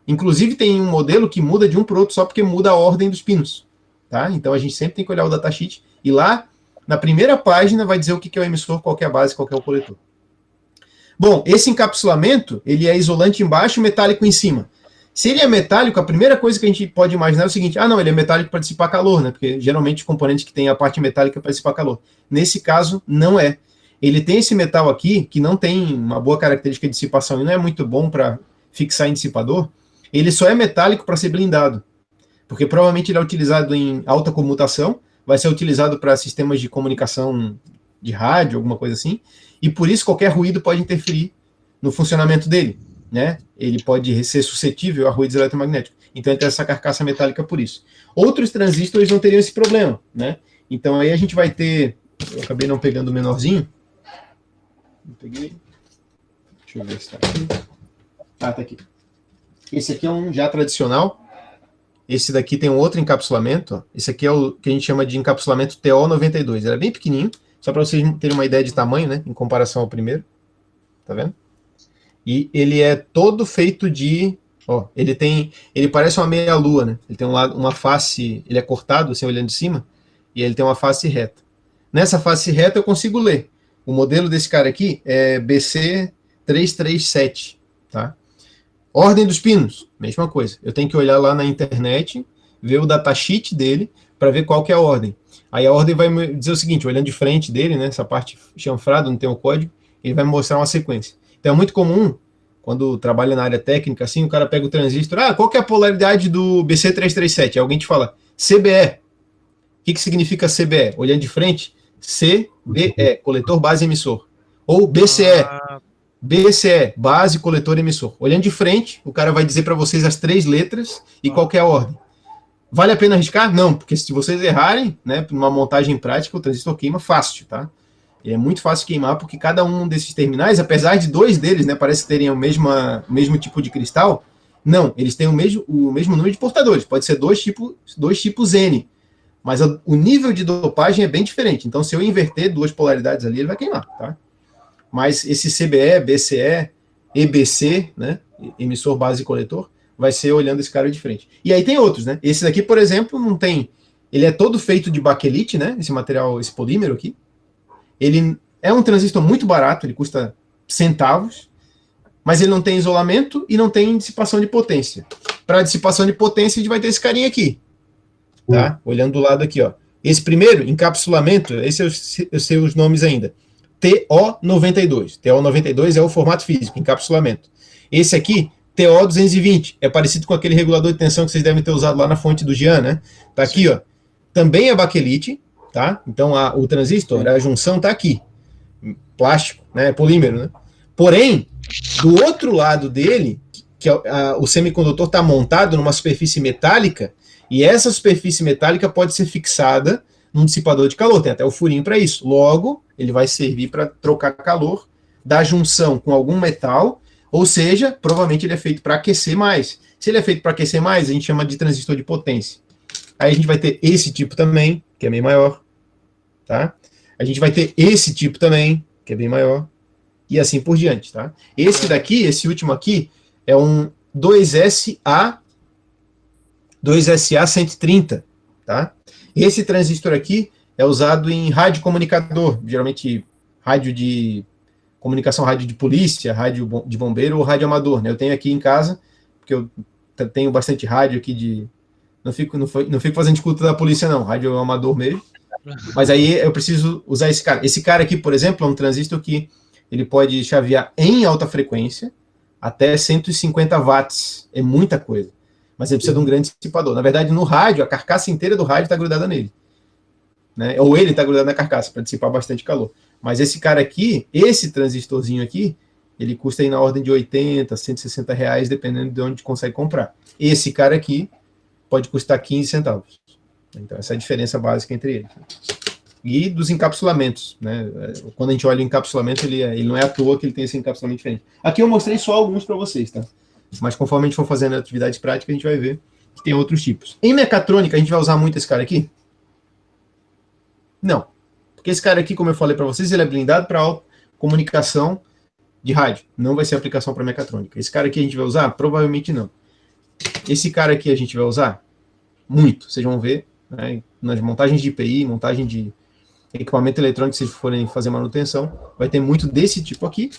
Inclusive tem um modelo que muda de um para o outro só porque muda a ordem dos pinos. Tá? Então a gente sempre tem que olhar o datasheet e lá na primeira página vai dizer o que é o emissor, qual que é a base, qual que é o coletor. Bom, esse encapsulamento, ele é isolante embaixo e metálico em cima. Se ele é metálico, a primeira coisa que a gente pode imaginar é o seguinte, não, ele é metálico para dissipar calor, né? Porque geralmente os componentes que tem a parte metálica para dissipar calor. Nesse caso, não é. Ele tem esse metal aqui, que não tem uma boa característica de dissipação e não é muito bom para fixar em dissipador, ele só é metálico para ser blindado. Porque provavelmente ele é utilizado em alta comutação, vai ser utilizado para sistemas de comunicação de rádio, alguma coisa assim, e por isso qualquer ruído pode interferir no funcionamento dele, né? Ele pode ser suscetível a ruídos eletromagnéticos. Então ele tem essa carcaça metálica por isso. Outros transistores não teriam esse problema, né? Então aí a gente vai ter... Eu acabei não pegando o menorzinho. Não peguei. Deixa eu ver se está aqui. Tá aqui. Esse aqui é um já tradicional. Esse daqui tem um outro encapsulamento. Ó. Esse aqui é o que a gente chama de encapsulamento TO92. Ele é bem pequenininho, só para vocês terem uma ideia de tamanho, né? Em comparação ao primeiro. Tá vendo? E ele é todo feito de... Ó, ele parece uma meia-lua, né? Ele tem uma face... Ele é cortado, assim, olhando de cima. E ele tem uma face reta. Nessa face reta eu consigo ler. O modelo desse cara aqui é BC337, tá? Ordem dos pinos, mesma coisa. Eu tenho que olhar lá na internet, ver o datasheet dele, para ver qual que é a ordem. Aí a ordem vai me dizer o seguinte, olhando de frente dele, né, essa parte chanfrada, não tem o código, ele vai me mostrar uma sequência. Então é muito comum, quando trabalha na área técnica, assim, o cara pega o transistor, qual que é a polaridade do BC337? Aí alguém te fala, CBE. O que significa CBE? Olhando de frente, CBE, coletor, base, emissor. Ou BCE, BCE, base, coletor, emissor. Olhando de frente, o cara vai dizer para vocês as 3 letras e qual que é a ordem. Vale a pena arriscar? Não, porque se vocês errarem, né, numa montagem prática, o transistor queima fácil, tá? Ele é muito fácil queimar, porque cada um desses terminais, apesar de 2 deles, né, parece terem o mesmo tipo de cristal, não, eles têm o mesmo número de portadores. Pode ser dois tipos N. Mas o nível de dopagem é bem diferente. Então, se eu inverter 2 polaridades ali, ele vai queimar, tá? Mas esse CBE, BCE, EBC, né, emissor, base e coletor, vai ser olhando esse cara de frente. E aí tem outros, né? Esse daqui, por exemplo, não tem... Ele é todo feito de baquelite, né? Esse material, esse polímero aqui. Ele é um transistor muito barato, ele custa centavos, mas ele não tem isolamento e não tem dissipação de potência. Para dissipação de potência, a gente vai ter esse carinha aqui. Tá? Olhando do lado aqui, ó. Esse primeiro, encapsulamento, esse eu sei os nomes ainda. TO92. TO92 é o formato físico, encapsulamento. Esse aqui, TO220, é parecido com aquele regulador de tensão que vocês devem ter usado lá na fonte do Jean, né? Tá aqui, ó. Também é baquelite, tá? Então o transistor, a junção tá aqui. Plástico, né? Polímero, né? Porém, do outro lado dele, que o semicondutor está montado numa superfície metálica, e essa superfície metálica pode ser fixada num dissipador de calor, tem até o furinho para isso. Logo, ele vai servir para trocar calor da junção com algum metal, ou seja, provavelmente ele é feito para aquecer mais. Se ele é feito para aquecer mais, a gente chama de transistor de potência. Aí a gente vai ter esse tipo também, que é bem maior, tá? A gente vai ter esse tipo também, que é bem maior, e assim por diante, tá? Esse daqui, esse último aqui, é um 2SA 130, tá? Esse transistor aqui é usado em rádio comunicador, geralmente rádio de comunicação, rádio de polícia, rádio de bombeiro ou rádio amador, né? Eu tenho aqui em casa, porque eu tenho bastante rádio aqui de... Não fico fazendo escuta da polícia, não, rádio amador mesmo. Mas aí eu preciso usar esse cara. Esse cara aqui, por exemplo, é um transistor que ele pode chavear em alta frequência até 150 watts. É muita coisa. Mas ele precisa de um grande dissipador. Na verdade, no rádio, a carcaça inteira do rádio está grudada nele. Né? Ou ele está grudado na carcaça para dissipar bastante calor. Mas esse cara aqui, esse transistorzinho aqui, ele custa aí na ordem de 80, 160 reais, dependendo de onde consegue comprar. Esse cara aqui pode custar 15 centavos. Então, essa é a diferença básica entre eles. E dos encapsulamentos. Né? Quando a gente olha o encapsulamento, ele não é à toa que ele tem esse encapsulamento diferente. Aqui eu mostrei só alguns para vocês, tá? Mas conforme a gente for fazendo atividades práticas, a gente vai ver que tem outros tipos. Em mecatrônica, a gente vai usar muito esse cara aqui? Não. Porque esse cara aqui, como eu falei para vocês, ele é blindado para comunicação de rádio. Não vai ser aplicação para mecatrônica. Esse cara aqui a gente vai usar? Provavelmente não. Esse cara aqui a gente vai usar? Muito. Vocês vão ver, né, nas montagens de IPI, montagem de equipamento eletrônico, se vocês forem fazer manutenção, vai ter muito desse tipo aqui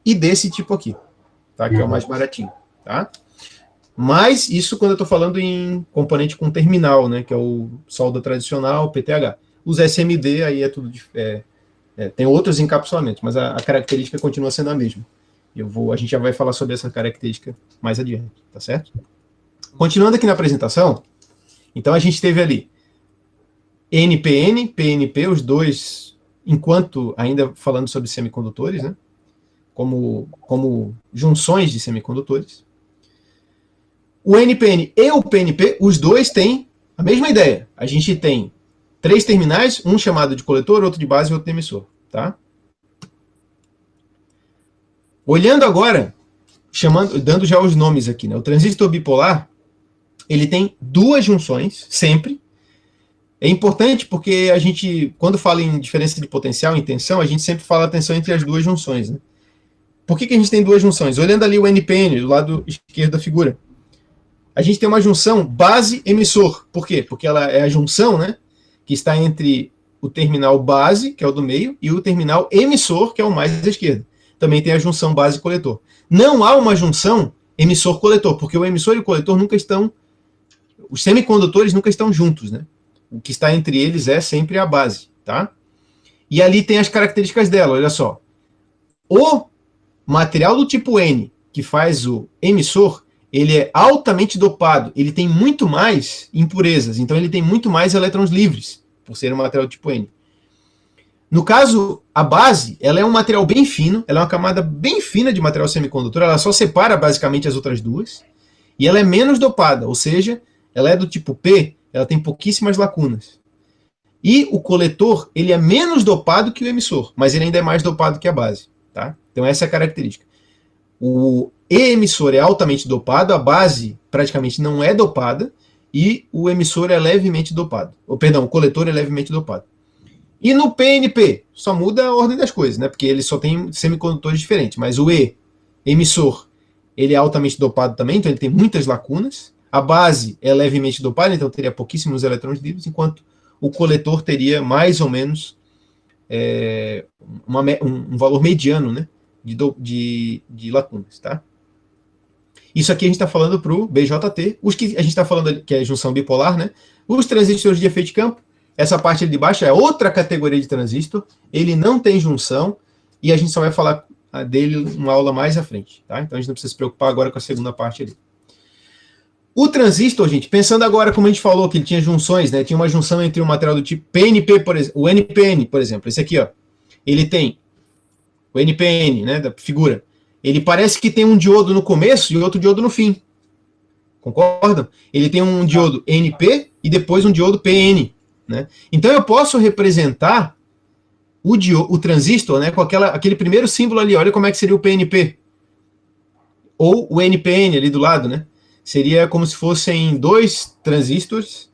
e desse tipo aqui, tá? Que é o mais baratinho, tá? Mas isso quando eu estou falando em componente com terminal, né? Que é o solda tradicional, PTH. Os SMD aí é tudo... tem outros encapsulamentos, mas a característica continua sendo a mesma. A gente já vai falar sobre essa característica mais adiante, tá certo? Continuando aqui na apresentação, então a gente teve ali NPN, PNP, os dois, enquanto ainda falando sobre semicondutores, né? Como junções de semicondutores. O NPN e o PNP, os dois têm a mesma ideia. A gente tem 3 terminais, um chamado de coletor, outro de base e outro de emissor, tá? Olhando agora, dando já os nomes aqui, né? O transistor bipolar, ele tem 2 junções, sempre. É importante porque a gente, quando fala em diferença de potencial e tensão, a gente sempre fala a tensão entre as 2 junções, né? Por que a gente tem 2 junções? Olhando ali o NPN, do lado esquerdo da figura, a gente tem uma junção base-emissor. Por quê? Porque ela é a junção, né, que está entre o terminal base, que é o do meio, e o terminal emissor, que é o mais à esquerda. Também tem a junção base-coletor. Não há uma junção emissor-coletor, porque o emissor e o coletor nunca estão... Os semicondutores nunca estão juntos, né? O que está entre eles é sempre a base, tá? E ali tem as características dela, olha só. O material do tipo N, que faz o emissor, ele é altamente dopado, ele tem muito mais impurezas, então ele tem muito mais elétrons livres, por ser um material do tipo N. No caso, a base, ela é um material bem fino, ela é uma camada bem fina de material semicondutor, ela só separa basicamente as outras duas, e ela é menos dopada, ou seja, ela é do tipo P, ela tem pouquíssimas lacunas. E o coletor, ele é menos dopado que o emissor, mas ele ainda é mais dopado que a base, tá? Então essa é a característica. O emissor é altamente dopado, a base praticamente não é dopada, e o emissor é levemente dopado. Perdão, o coletor é levemente dopado. E no PNP, só muda a ordem das coisas, né? Porque ele só tem semicondutores diferentes, mas o emissor, ele é altamente dopado também, então ele tem muitas lacunas. A base é levemente dopada, então teria pouquíssimos elétrons livres, enquanto o coletor teria mais ou menos um valor mediano, né, de lacunas, tá? Isso aqui a gente está falando para o BJT. Os que a gente está falando, que é a junção bipolar, né? Os transistores de efeito de campo, essa parte ali de baixo é outra categoria de transistor, ele não tem junção, e a gente só vai falar dele uma aula mais à frente, tá? Então a gente não precisa se preocupar agora com a segunda parte ali. O transistor, gente, pensando agora como a gente falou que ele tinha junções, né? Tinha uma junção entre um material do tipo PNP, por exemplo, o NPN, por exemplo, esse aqui, ó, ele tem o NPN, né, da figura. Ele parece que tem um diodo no começo e outro diodo no fim. Concordam? Ele tem um diodo NP e depois um diodo PN, né? Então eu posso representar o transistor, né, com aquele primeiro símbolo ali. Olha como é que seria o PNP. Ou o NPN ali do lado, né? Seria como se fossem 2 transistores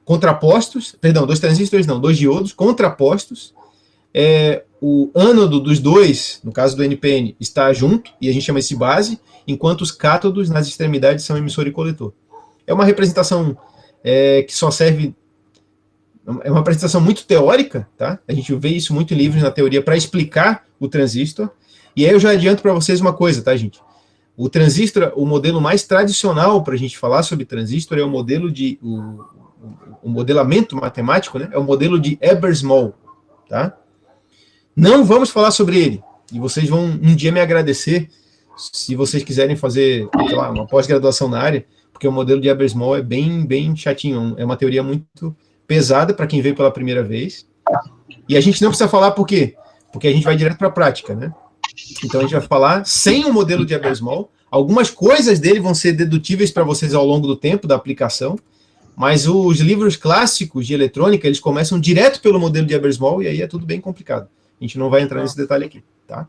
contrapostos, perdão, 2 transistores não, 2 diodos contrapostos. O ânodo dos 2, no caso do NPN, está junto, e a gente chama isso de base, enquanto os cátodos nas extremidades são emissor e coletor. É uma representação que só serve... É uma apresentação muito teórica, tá? A gente vê isso muito em livros na teoria para explicar o transistor. E aí eu já adianto para vocês uma coisa, tá, gente? O transistor, o modelo mais tradicional para a gente falar sobre transistor é o modelo de... O modelamento matemático, né? É o modelo de Eber-Small, tá? Não vamos falar sobre ele. E vocês vão um dia me agradecer se vocês quiserem fazer, sei lá, uma pós-graduação na área, porque o modelo de Haber-Small é bem chatinho. É uma teoria muito pesada para quem veio pela primeira vez. E a gente não precisa falar por quê? Porque a gente vai direto para a prática, né? Então a gente vai falar sem o modelo de Haber-Small. Algumas coisas dele vão ser dedutíveis para vocês ao longo do tempo da aplicação, mas os livros clássicos de eletrônica, eles começam direto pelo modelo de Haber-Small e aí é tudo bem complicado. A gente não vai entrar nesse detalhe aqui, tá?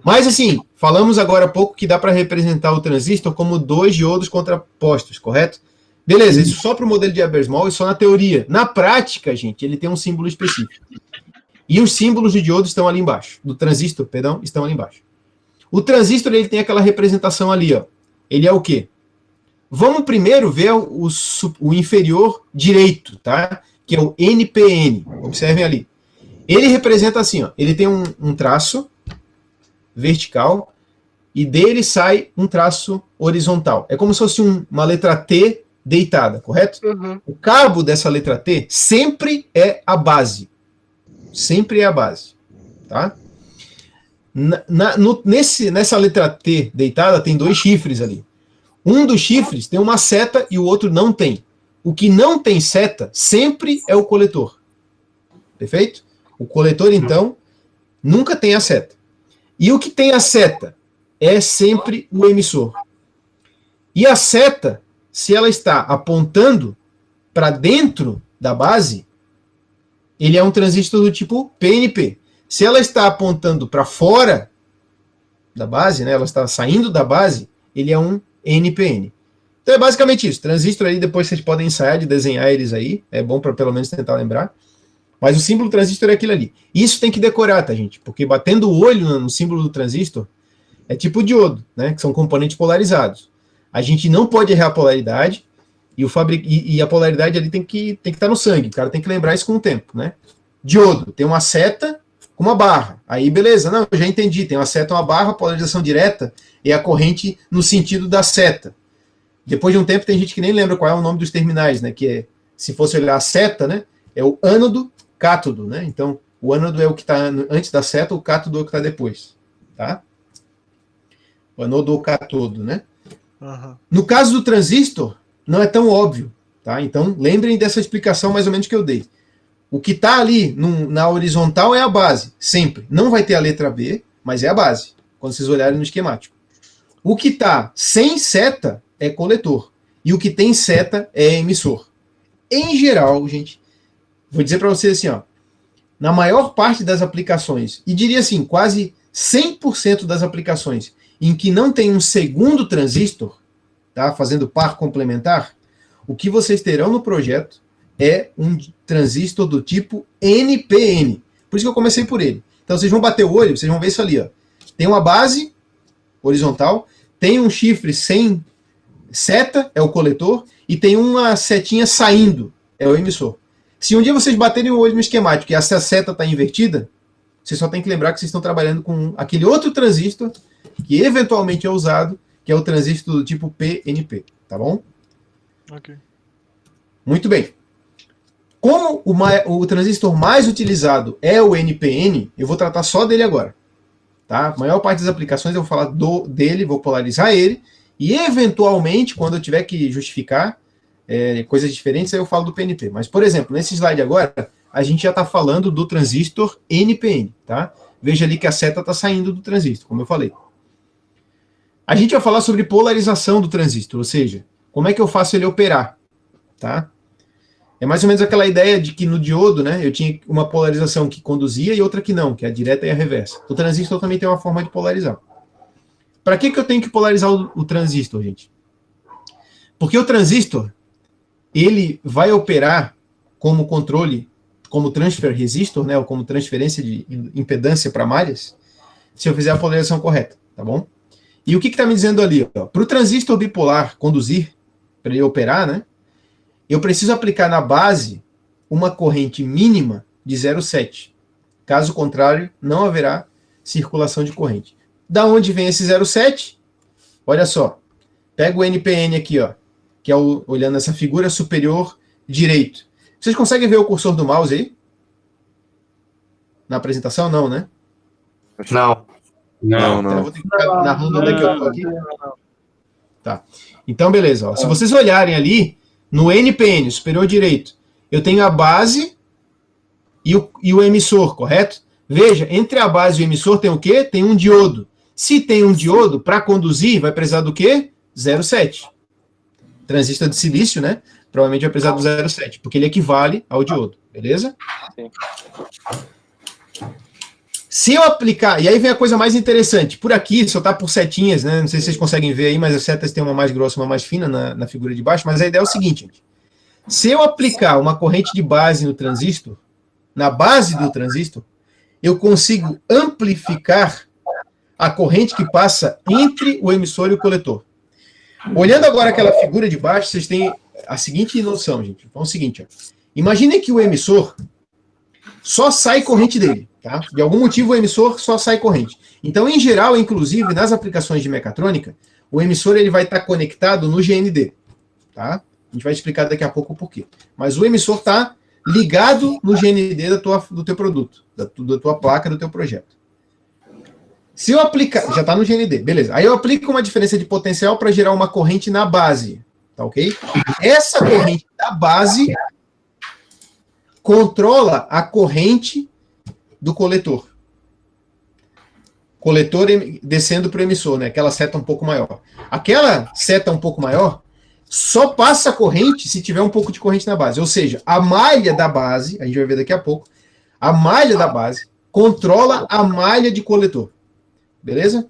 Mas assim, falamos agora há pouco que dá para representar o transistor como 2 diodos contrapostos, correto? Beleza, isso só para o modelo de Haber-Small e só na teoria. Na prática, gente, ele tem um símbolo específico. E os símbolos de diodo estão ali embaixo. Do transistor, perdão, estão ali embaixo. O transistor, ele tem aquela representação ali, ó. Ele é o quê? Vamos primeiro ver o inferior direito, tá? Que é o NPN. Observem ali. Ele representa assim, ó. Ele tem um traço vertical e dele sai um traço horizontal. É como se fosse uma letra T deitada, correto?
Uhum.
O cabo dessa letra T sempre é a base. Sempre é a base, tá? Nessa letra T deitada tem 2 chifres ali. Um dos chifres tem uma seta e o outro não tem. O que não tem seta sempre é o coletor. Perfeito? O coletor, então, nunca tem a seta. E o que tem a seta é sempre o emissor. E a seta, se ela está apontando para dentro da base, ele é um transistor do tipo PNP. Se ela está apontando para fora da base, né, ela está saindo da base, ele é um NPN. Então é basicamente isso. Transistor aí, depois vocês podem ensaiar de desenhar eles aí. É bom para pelo menos tentar lembrar. Mas o símbolo do transistor é aquilo ali. Isso tem que decorar, tá, gente? Porque batendo o olho no símbolo do transistor é tipo diodo, né? Que são componentes polarizados. A gente não pode errar a polaridade e a polaridade ali tem que estar no sangue. O cara tem que lembrar isso com o tempo, né? Diodo tem uma seta com uma barra. Aí, beleza. Não, eu já entendi. Tem uma seta, uma barra, polarização direta é a corrente no sentido da seta. Depois de um tempo tem gente que nem lembra qual é o nome dos terminais, né? Que é, se fosse olhar a seta, né? É o ânodo, cátodo, né? Então, o ânodo é o que está antes da seta, o cátodo é o que está depois, tá? O anodo ou cátodo, né?
Uhum.
No caso do transistor, não é tão óbvio, tá? Então, lembrem dessa explicação mais ou menos que eu dei. O que está ali na horizontal é a base, sempre. Não vai ter a letra B, mas é a base, quando vocês olharem no esquemático. O que está sem seta é coletor. E o que tem seta é emissor. Em geral, gente, vou dizer para vocês assim, ó, na maior parte das aplicações, e diria assim, quase 100% das aplicações em que não tem um segundo transistor, tá, fazendo par complementar, o que vocês terão no projeto é um transistor do tipo NPN. Por isso que eu comecei por ele. Então vocês vão bater o olho, vocês vão ver isso ali, ó. Tem uma base horizontal, tem um chifre sem seta, é o coletor, e tem uma setinha saindo, é o emissor. Se um dia vocês baterem o olho no esquemático e essa seta está invertida, vocês só tem que lembrar que vocês estão trabalhando com aquele outro transistor que eventualmente é usado, que é o transistor do tipo PNP, tá bom?
Ok.
Muito bem. Como o transistor mais utilizado é o NPN, eu vou tratar só dele agora. Tá? A maior parte das aplicações eu vou falar dele, vou polarizar ele, e eventualmente, quando eu tiver que justificar coisas diferentes, aí eu falo do PNP. Mas, por exemplo, nesse slide agora, a gente já está falando do transistor NPN. Tá? Veja ali que a seta está saindo do transistor, como eu falei. A gente vai falar sobre polarização do transistor, ou seja, como é que eu faço ele operar. Tá? É mais ou menos aquela ideia de que no diodo, né, eu tinha uma polarização que conduzia e outra que não, que é a direta e a reversa. O transistor também tem uma forma de polarizar. Para que eu tenho que polarizar o transistor, gente? Porque o transistor, ele vai operar como controle, como transfer resistor, né, ou como transferência de impedância para malhas, se eu fizer a polarização correta, tá bom? E o que está me dizendo ali? Para o transistor bipolar conduzir, para ele operar, né, eu preciso aplicar na base uma corrente mínima de 0,7. Caso contrário, não haverá circulação de corrente. Da onde vem esse 0,7? Olha só. Pega o NPN aqui, ó, que é olhando essa figura superior direito. Vocês conseguem ver o cursor do mouse aí? na apresentação? Não, né?
Não.
Não,
Então eu
não.
vou ter que ficar narrando onde é que eu tô aqui. Tá. Então, beleza. Ó. Se vocês olharem ali, no NPN, superior direito, eu tenho a base e o emissor, correto? Veja, entre a base e o emissor tem o quê? Tem um diodo. Se tem um diodo, para conduzir, vai precisar do quê? 0,7. Transistor de silício, né? Provavelmente vai precisar do 0,7, porque ele equivale ao diodo, beleza?
Sim.
Se eu aplicar, e aí vem a coisa mais interessante, por aqui só tá por setinhas, né? Não sei se vocês conseguem ver aí, mas as setas têm uma mais grossa, uma mais fina na figura de baixo, mas a ideia é o seguinte, gente. Se eu aplicar uma corrente de base no transistor, na base do transistor, eu consigo amplificar a corrente que passa entre o emissor e o coletor. Olhando agora aquela figura de baixo, vocês têm a seguinte noção, gente. Então é o seguinte, ó. Imaginem que o emissor só sai corrente dele, tá? De algum motivo o emissor só sai corrente. Então, em geral, inclusive, nas aplicações de mecatrônica, o emissor ele vai estar conectado no GND, tá? A gente vai explicar daqui a pouco o porquê. Mas o emissor está ligado no GND do teu produto, da tua placa, do teu projeto. Se eu aplicar... Já está no GND, beleza. Aí eu aplico uma diferença de potencial para gerar uma corrente na base, tá ok? Essa corrente da base controla a corrente do coletor. Coletor descendo para o emissor, né? Aquela seta um pouco maior. Aquela seta um pouco maior só passa a corrente se tiver um pouco de corrente na base. Ou seja, a malha da base, a gente vai ver daqui a pouco, a malha da base controla a malha de coletor. Beleza?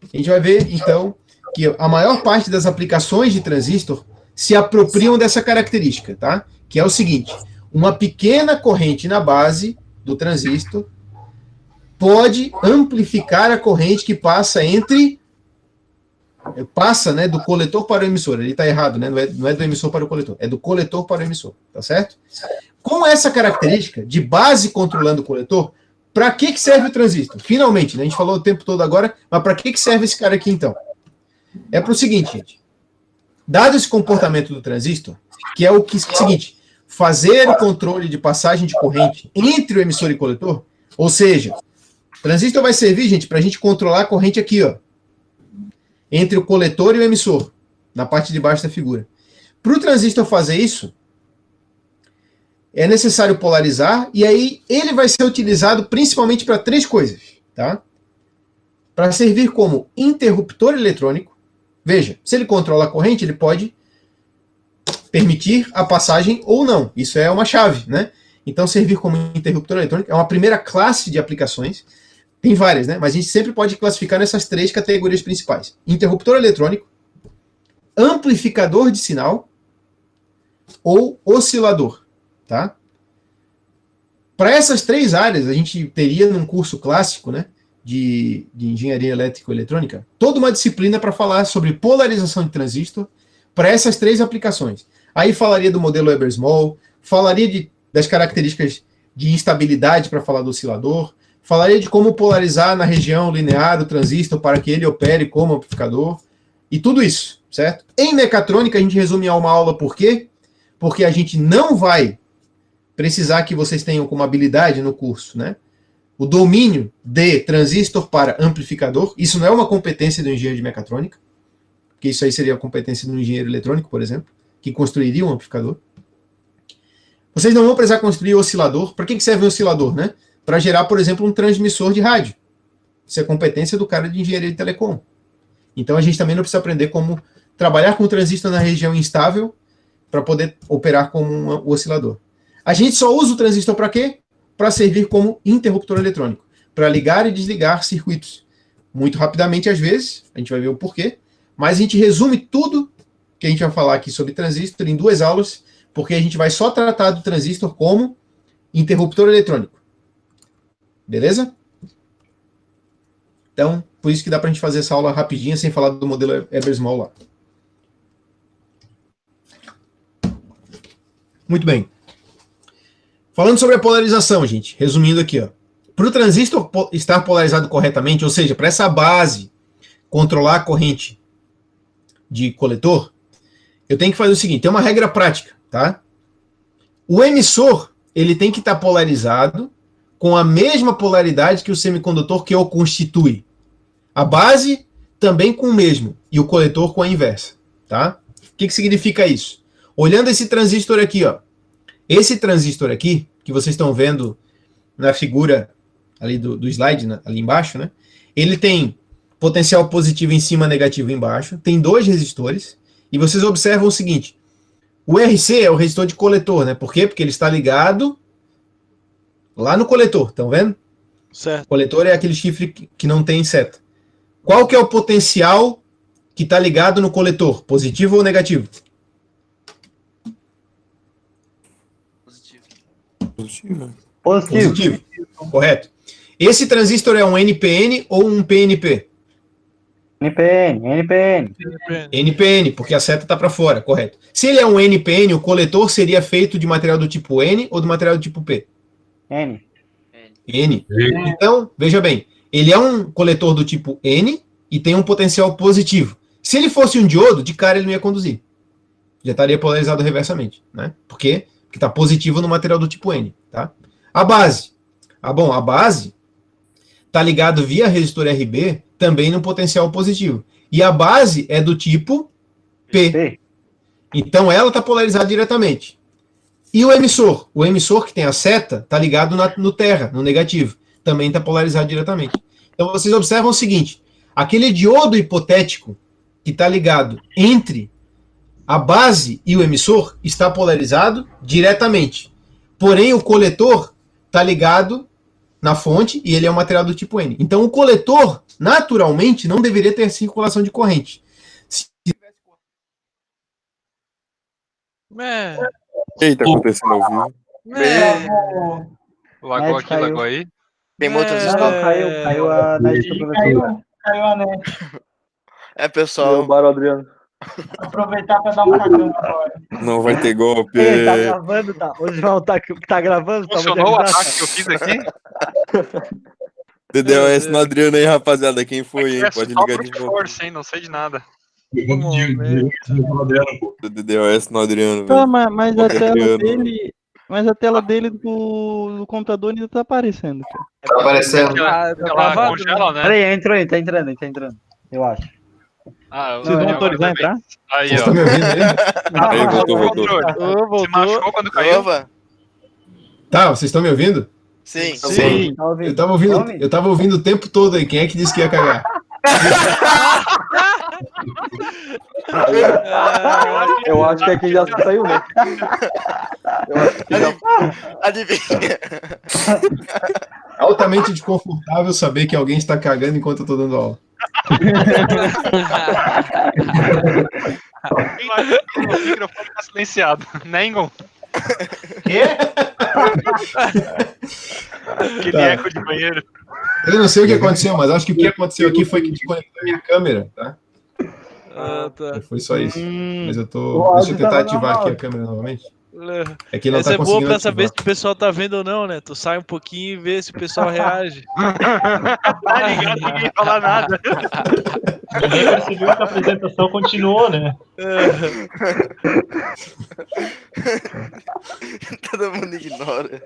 A gente vai ver, então, que a maior parte das aplicações de transistor se apropriam dessa característica, tá? Que é o seguinte, uma pequena corrente na base do transistor pode amplificar a corrente que passa né, do coletor para o emissor. Ele está errado, né? Não é do emissor para o coletor, é do coletor para o emissor, tá certo? Com essa característica de base controlando o coletor, para que serve o transistor? Finalmente, né? A gente falou o tempo todo agora, mas para que serve esse cara aqui, então? É para o seguinte, gente. Dado esse comportamento do transistor, que é o seguinte, fazer o controle de passagem de corrente entre o emissor e o coletor, ou seja, o transistor vai servir, gente, para a gente controlar a corrente aqui, ó, entre o coletor e o emissor, na parte de baixo da figura. Para o transistor fazer isso, é necessário polarizar, e aí ele vai ser utilizado principalmente para três coisas, tá? Para servir como interruptor eletrônico. Veja, se ele controla a corrente, ele pode permitir a passagem ou não. Isso é uma chave, né? Então, servir como interruptor eletrônico é uma primeira classe de aplicações. Tem várias, né? Mas a gente sempre pode classificar nessas três categorias principais. Interruptor eletrônico, amplificador de sinal ou oscilador, tá? Para essas três áreas, a gente teria num curso clássico, né, de engenharia elétrica e eletrônica, toda uma disciplina para falar sobre polarização de transistor para essas três aplicações. Aí falaria do modelo Weber-Small, falaria das características de instabilidade para falar do oscilador, falaria de como polarizar na região linear o transistor para que ele opere como amplificador, e tudo isso, certo? Em mecatrônica, a gente resume a uma aula por quê? Porque a gente não vai precisar que vocês tenham como habilidade no curso, né? O domínio de transistor para amplificador. Isso não é uma competência do engenheiro de mecatrônica, porque isso aí seria a competência do engenheiro eletrônico, por exemplo, que construiria um amplificador. Vocês não vão precisar construir oscilador. Para que serve um oscilador, né? Para gerar, por exemplo, um transmissor de rádio. Isso é competência do cara de engenharia de telecom. Então a gente também não precisa aprender como trabalhar com transistor na região instável para poder operar como um oscilador. A gente só usa o transistor para quê? Para servir como interruptor eletrônico, para ligar e desligar circuitos. Muito rapidamente, às vezes, a gente vai ver o porquê, mas a gente resume tudo que a gente vai falar aqui sobre transistor em 2 aulas, porque a gente vai só tratar do transistor como interruptor eletrônico. Beleza? Então, por isso que dá para a gente fazer essa aula rapidinha, sem falar do modelo Weber-Small lá. Muito bem. Falando sobre a polarização, gente, resumindo aqui, ó. Para o transistor estar polarizado corretamente, ou seja, para essa base controlar a corrente de coletor, eu tenho que fazer o seguinte, tem uma regra prática, tá? O emissor, ele tem que estar polarizado com a mesma polaridade que o semicondutor que o constitui. A base também com o mesmo, e o coletor com a inversa. Tá? O que significa isso? Olhando esse transistor aqui, ó. Esse transistor aqui, que vocês estão vendo na figura ali do slide, ali embaixo, né? Ele tem potencial positivo em cima, negativo embaixo, tem 2 resistores, e vocês observam o seguinte, o RC é o resistor de coletor, né? Por quê? Porque ele está ligado lá no coletor, estão vendo?
Certo.
O coletor é aquele chifre que não tem seta. Qual que é o potencial que está ligado no coletor? Positivo ou negativo?
Positivo.
Positivo.
Correto. Esse transistor é um NPN ou um PNP?
NPN.
NPN, porque a seta está para fora, correto. Se ele é um NPN, o coletor seria feito de material do tipo N ou do material do tipo P?
N.
N. Então, veja bem, ele é um coletor do tipo N e tem um potencial positivo. Se ele fosse um diodo, de cara ele não ia conduzir. Já estaria polarizado reversamente, né? Por quê? Porque está positivo no material do tipo N, tá? A base. A base está ligado via resistor RB também no potencial positivo. E a base é do tipo P. Então ela está polarizada diretamente. E o emissor? O emissor que tem a seta está ligado no terra, no negativo. Também está polarizado diretamente. Então vocês observam o seguinte, aquele diodo hipotético que está ligado entre a base e o emissor está polarizado diretamente. Porém, o coletor está ligado na fonte e ele é um material do tipo N. Então, o coletor, naturalmente, não deveria ter circulação de corrente.
É.
O que tá acontecendo ao vivo?
Lagou aqui, lagou aí.
Tem muitas
Não,
histórias.
caiu a net do professor.
Caiu a net.
É, pessoal.
Roubaram o Adriano.
Aproveitar pra dar um cagão agora.
Não vai ter golpe.
Ei, tá gravando, tá? O João tá gravando?
Funcionou o ataque que eu fiz aqui?
DDoS no Adriano aí, rapaziada. Quem foi, hein?
É
Pode
só
ligar de
brute
volta.
force, hein? Não sei de nada.
DDoS no Adriano,
Tá,
velho.
mas a tela dele. Mas a tela dele do computador ainda tá aparecendo, cara.
Tá aparecendo.
Ela congela, né?
Peraí, entrou aí, tá entrando. Eu acho.
Ah,
Vocês vão autorizar a entrar?
Aí,
Vocês
ó.
estão me ouvindo aí?
Aí, voltou.
Se machucou quando caiu?
Opa.
Tá, vocês estão me ouvindo?
Sim.
Sim.
Tá ouvindo?
Eu tava ouvindo o tempo todo aí. Quem é que disse que ia cagar?
Eu acho que aqui já saiu, né? Eu acho que já...
Adivinha.
Altamente desconfortável saber que alguém está cagando enquanto eu tô dando aula.
O microfone tá silenciado. Nengon.
Quê?
Aquele
Tá.
eco de banheiro.
Eu não sei o que aconteceu, mas acho que o que aconteceu aqui foi que desconectou a minha câmera, tá?
Ah, tá.
Foi só isso. Mas eu
O
tô.
áudio
Deixa eu tentar
tava
ativar
normal.
aqui a câmera novamente. É que não
Essa
tá
é boa
conseguindo
pra saber
ativar.
se o pessoal tá vendo ou não, né? Tu sai um pouquinho e vê se o pessoal reage.
Tá ligado, ninguém fala nada.
Ninguém percebeu que a apresentação continuou, né?
Todo mundo ignora.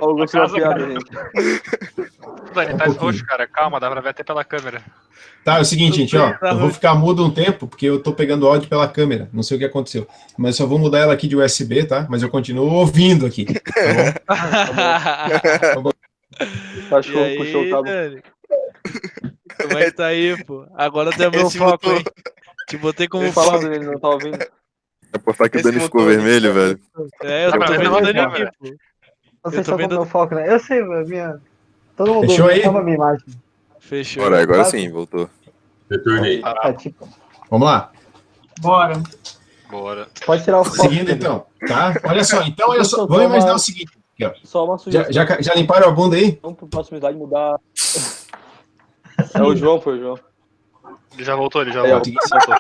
Ó, eu gostei da piada, gente.
Dani, tá roxo, cara. Calma, dá pra ver até pela câmera.
Tá, é o seguinte, gente, ó. Eu vou ficar mudo um tempo, porque eu tô pegando áudio pela câmera. Não sei o que aconteceu. Mas só vou mudar ela aqui de USB, tá? Mas eu continuo ouvindo aqui. Tá bom?
Tá
E
show,
aí,
puxou o cabo.
Dani? Como é que tá aí, pô? Agora tem o meu
Esse
foco,
motor.
hein? Te botei como
Ele
foco.
falando, ele não tá ouvindo.
Vai postar que o
Esse
Dani ficou
motor-
vermelho, velho.
É, eu
Tá
tô
vendo
vendo
na
o Dani
câmera?
aqui, pô.
Vocês
tô
estão
vendo-
com meu foco, né? Eu sei, minha. Todo mundo
Fechou aí?
chama a minha imagem.
Fechou.
Bora, agora sim, voltou.
Retornei.
É tipo,
Vamos lá.
Bora.
Bora.
pode tirar o foco.
Seguindo então, tá? Olha só, então, olha só. Vamos imaginar o seguinte. Aqui, ó.
Só uma sugestão.
Já limparam a bunda aí?
Vamos pro próximo slide mudar. É o João, foi o João.
Ele já voltou, ele já
Aí, ó.
voltou. Voltou.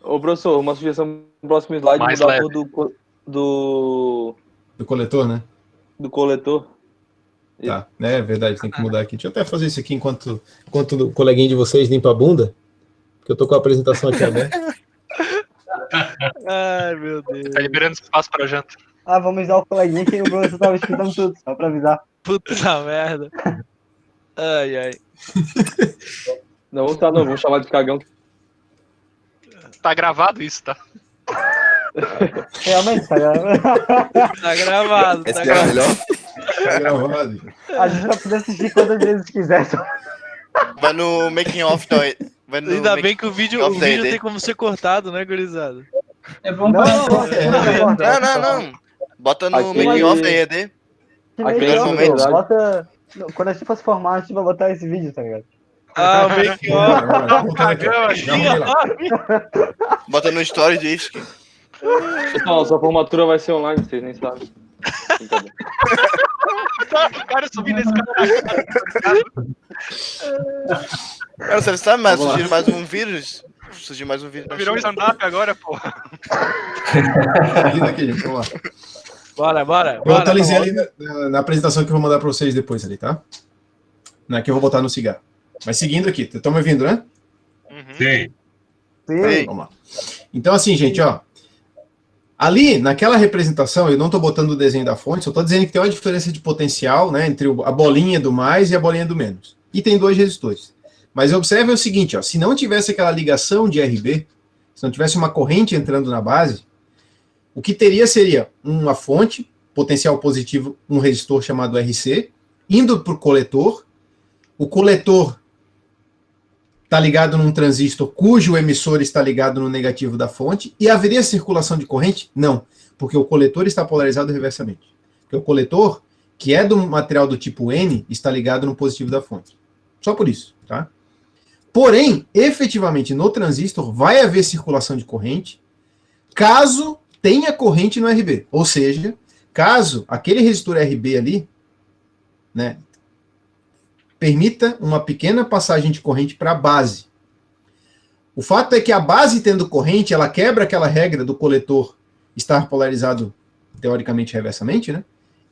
Ô, professor, uma sugestão pro próximo slide
Mais
mudar a
leve.
cor do
Do coletor, né?
coletor.
Tá, é verdade, tem que mudar aqui. Deixa eu até fazer isso aqui enquanto o coleguinha de vocês limpa a bunda, porque eu tô com a apresentação aqui aberta.
Ai, meu Deus.
Tá liberando espaço pra janta.
Ah, vamos dar o coleguinha que o professor tava escutando tudo, só pra avisar.
Puta merda. Ai, ai.
Não, tá não, vamos chamar de cagão.
Tá gravado isso, tá?
Realmente, tá gravando.
Tá gravado, tá
Essa é a
gravado.
melhor.
Tá gravado.
A gente vai poder assistir quantas vezes quiser.
Vai no making off vai no
Ainda
making
bem que o vídeo
of the ED.
tem como ser cortado, né, gurizada?
É bom
Não,
pra
não,
Não. Bota no
Aquele-
making off da ED.
Aquele
momento.
Bota. Quando a gente for se formar, a gente vai botar esse vídeo, tá ligado?
Ah, o make off.
Já arrumei lá.
Bota no story disso.
Pessoal, sua formatura vai ser online, vocês nem sabem. Brincadeira.
Cara, eu subi nesse cara.
Cara, você sabe, mas
Vamos lá.
surgiu mais um vírus. Surgiu mais um vírus. na
Virou um
China.
stand-up agora, porra.
Aqui, gente, vamos lá.
Bora.
Eu atualizei ali na apresentação que eu vou mandar para vocês depois ali, tá? Que eu vou botar no cigarro. Mas seguindo aqui, estão me ouvindo, né?
Sim.
Sim.
Vamos lá. Então, assim, gente, ó. Ali, naquela representação, eu não estou botando o desenho da fonte, só estou dizendo que tem uma diferença de potencial, né, entre a bolinha do mais e a bolinha do menos. E tem 2 resistores. Mas observe o seguinte, ó, se não tivesse aquela ligação de RB, se não tivesse uma corrente entrando na base, o que teria seria uma fonte, potencial positivo, um resistor chamado RC, indo para o coletor está ligado num transistor cujo emissor está ligado no negativo da fonte, e haveria circulação de corrente? Não, porque o coletor está polarizado reversamente. Porque o coletor, que é do material do tipo N, está ligado no positivo da fonte. Só por isso, tá? Porém, efetivamente, no transistor vai haver circulação de corrente, caso tenha corrente no RB. Ou seja, caso aquele resistor RB ali, né, permita uma pequena passagem de corrente para a base. O fato é que a base tendo corrente, ela quebra aquela regra do coletor estar polarizado teoricamente reversamente, né?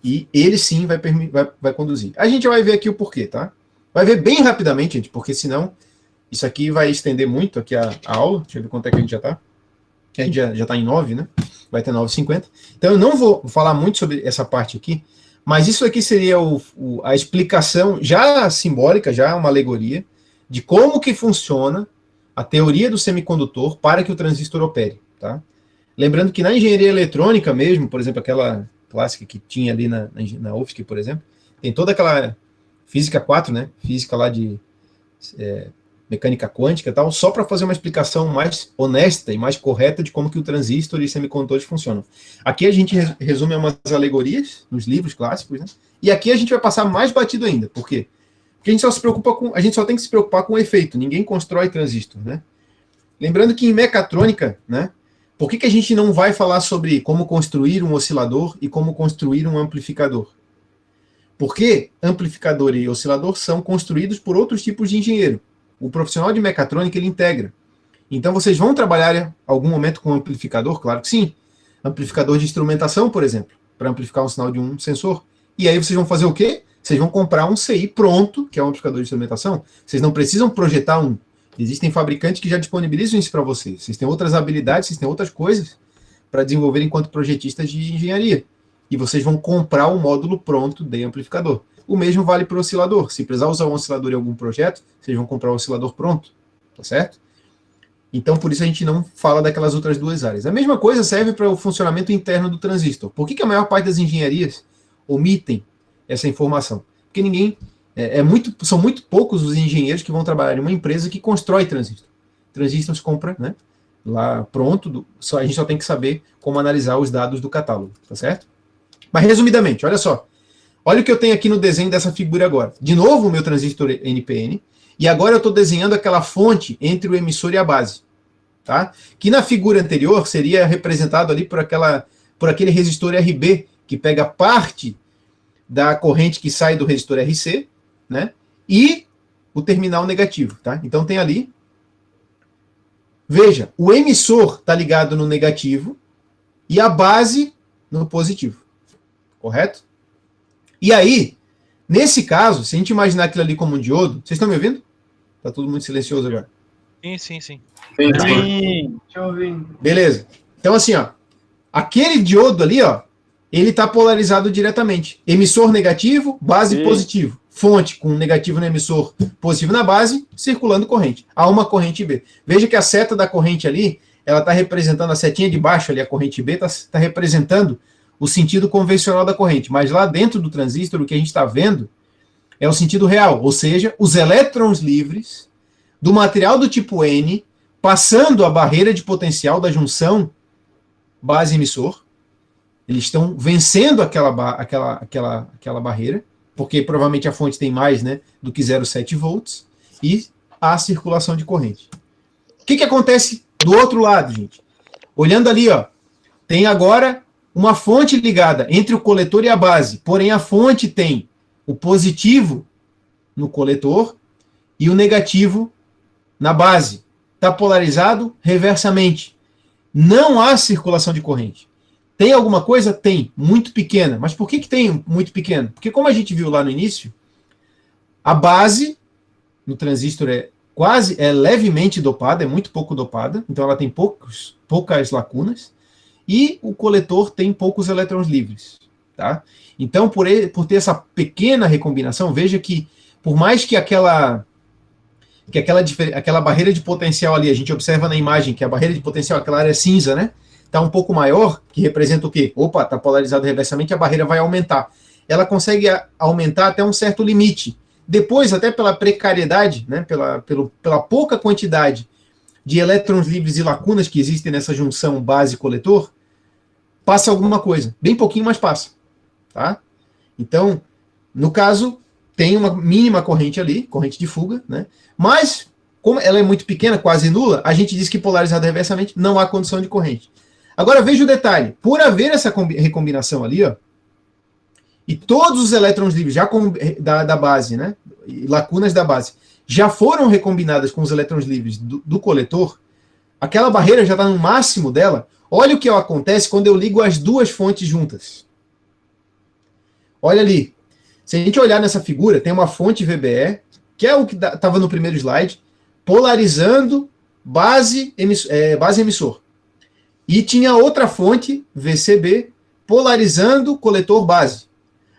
E ele sim vai conduzir. A gente vai ver aqui o porquê, tá? Vai ver bem rapidamente, gente, porque senão isso aqui vai estender muito aqui a aula. Deixa eu ver quanto é que a gente já tá. A gente já tá em 9, né? Vai ter 9h50. Então eu não vou falar muito sobre essa parte aqui, mas isso aqui seria a explicação já simbólica, já uma alegoria, de como que funciona a teoria do semicondutor para que o transistor opere, tá? Lembrando que na engenharia eletrônica mesmo, por exemplo, aquela clássica que tinha ali na UFSC, por exemplo, tem toda aquela física 4, né? Física lá de mecânica quântica e tal, só para fazer uma explicação mais honesta e mais correta de como que o transistor e semicondutores funcionam. Aqui a gente resume umas alegorias nos livros clássicos, né? E aqui a gente vai passar mais batido ainda. Por quê? Porque a gente só tem que se preocupar com o efeito. Ninguém constrói transistor, né? Lembrando que em mecatrônica, né? Por que a gente não vai falar sobre como construir um oscilador e como construir um amplificador? Porque amplificador e oscilador são construídos por outros tipos de engenheiro. O profissional de mecatrônica, ele integra. Então, vocês vão trabalhar em algum momento com amplificador? Claro que sim. Amplificador de instrumentação, por exemplo, para amplificar um sinal de um sensor. E aí vocês vão fazer o quê? Vocês vão comprar um CI pronto, que é um amplificador de instrumentação. Vocês não precisam projetar um. Existem fabricantes que já disponibilizam isso para vocês. Vocês têm outras habilidades, vocês têm outras coisas para desenvolver enquanto projetistas de engenharia. E vocês vão comprar um módulo pronto de amplificador. O mesmo vale para o oscilador. Se precisar usar um oscilador em algum projeto, vocês vão comprar um oscilador pronto. Tá certo? Então, por isso a gente não fala daquelas outras 2 áreas. A mesma coisa serve para o funcionamento interno do transistor. Por que a maior parte das engenharias omitem essa informação? Porque são muito poucos os engenheiros que vão trabalhar em uma empresa que constrói transistor. Transistor se compra, né, lá pronto, a gente só tem que saber como analisar os dados do catálogo. Tá certo? Mas, resumidamente, olha só. Olha o que eu tenho aqui no desenho dessa figura agora. De novo, o meu transistor NPN. E agora eu estou desenhando aquela fonte entre o emissor e a base. Tá? Que na figura anterior seria representado ali por aquele resistor RB, que pega parte da corrente que sai do resistor RC, né? E o terminal negativo. Tá? Então tem ali. Veja, o emissor está ligado no negativo e a base no positivo. Correto? E aí, nesse caso, se a gente imaginar aquilo ali como um diodo... Vocês estão me ouvindo? Está tudo muito silencioso agora.
Sim.
Sim, deixa eu ver.
Beleza. Então, assim, ó, aquele diodo ali, ó, ele está polarizado diretamente. Emissor negativo, base
Sim.
positivo. Fonte com negativo no emissor, positivo na base, circulando corrente. Há uma corrente B. Veja que a seta da corrente ali, ela está representando, a setinha de baixo ali, a corrente B, está representando o sentido convencional da corrente. Mas lá dentro do transistor, o que a gente está vendo é o sentido real. Ou seja, os elétrons livres do material do tipo N, passando a barreira de potencial da junção base-emissor, eles estão vencendo aquela barreira, porque provavelmente a fonte tem mais, né, do que 0,7 volts, e há circulação de corrente. O que acontece do outro lado, gente? Olhando ali, ó, tem agora uma fonte ligada entre o coletor e a base, porém a fonte tem o positivo no coletor e o negativo na base. Está polarizado reversamente. Não há circulação de corrente. Tem alguma coisa? Tem, muito pequena. Mas por que tem muito pequena? Porque como a gente viu lá no início, a base no transistor é levemente dopada, é muito pouco dopada, então ela tem poucas lacunas, e o coletor tem poucos elétrons livres. Tá? Então, por ter essa pequena recombinação, veja que, por mais que aquela barreira de potencial ali, a gente observa na imagem que a barreira de potencial, aquela área cinza, né? Está um pouco maior, que representa o quê? Opa, está polarizado reversamente, a barreira vai aumentar. Ela consegue aumentar até um certo limite. Depois, até pela precariedade, né, pela pouca quantidade de elétrons livres e lacunas que existem nessa junção base-coletor, passa alguma coisa. Bem pouquinho, mas passa. Tá? Então, no caso, tem uma mínima corrente ali, corrente de fuga, né? Mas, como ela é muito pequena, quase nula, a gente diz que polarizada reversamente não há condição de corrente. Agora veja o detalhe, por haver essa recombinação ali, ó, e todos os elétrons livres já da base, né, e lacunas da base, já foram recombinadas com os elétrons livres do coletor, aquela barreira já está no máximo dela. Olha o que acontece quando eu ligo as duas fontes juntas. Olha ali, se a gente olhar nessa figura, tem uma fonte VBE, que é o que estava no primeiro slide, polarizando base-emissor. E tinha outra fonte, VCB, polarizando coletor base.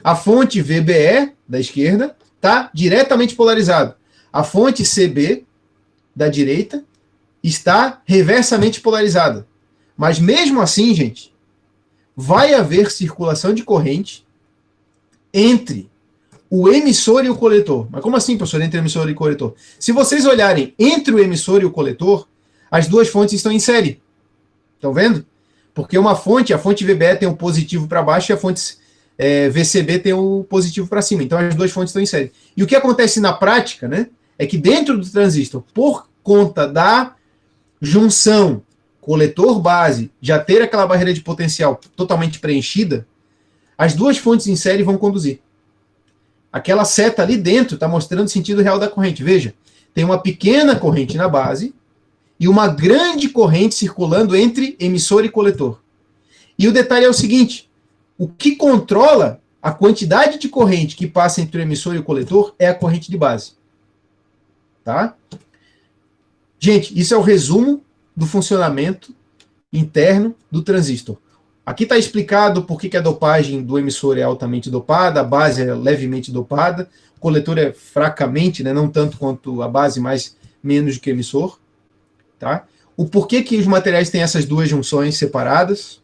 A fonte VBE, da esquerda, está diretamente polarizado. A fonte CB, da direita, está reversamente polarizada. Mas mesmo assim, gente, vai haver circulação de corrente entre o emissor e o coletor. Mas como assim, professor, entre o emissor e o coletor? Se vocês olharem entre o emissor e o coletor, as duas fontes estão em série. Estão vendo? Porque a fonte VBE tem o positivo para baixo e a fonte VCB tem o positivo para cima. Então as duas fontes estão em série. E o que acontece na prática, né, é que dentro do transistor, por conta da junção coletor-base já ter aquela barreira de potencial totalmente preenchida, as duas fontes em série vão conduzir. Aquela seta ali dentro está mostrando o sentido real da corrente. Veja, tem uma pequena corrente na base e uma grande corrente circulando entre emissor e coletor. E o detalhe é o seguinte, o que controla a quantidade de corrente que passa entre o emissor e o coletor é a corrente de base. Tá? Gente, isso é o resumo do funcionamento interno do transistor. Aqui está explicado por que a dopagem do emissor é altamente dopada, a base é levemente dopada, o coletor é fracamente, né, não tanto quanto a base, mas menos do que o emissor. Tá? O porquê que os materiais têm essas duas junções separadas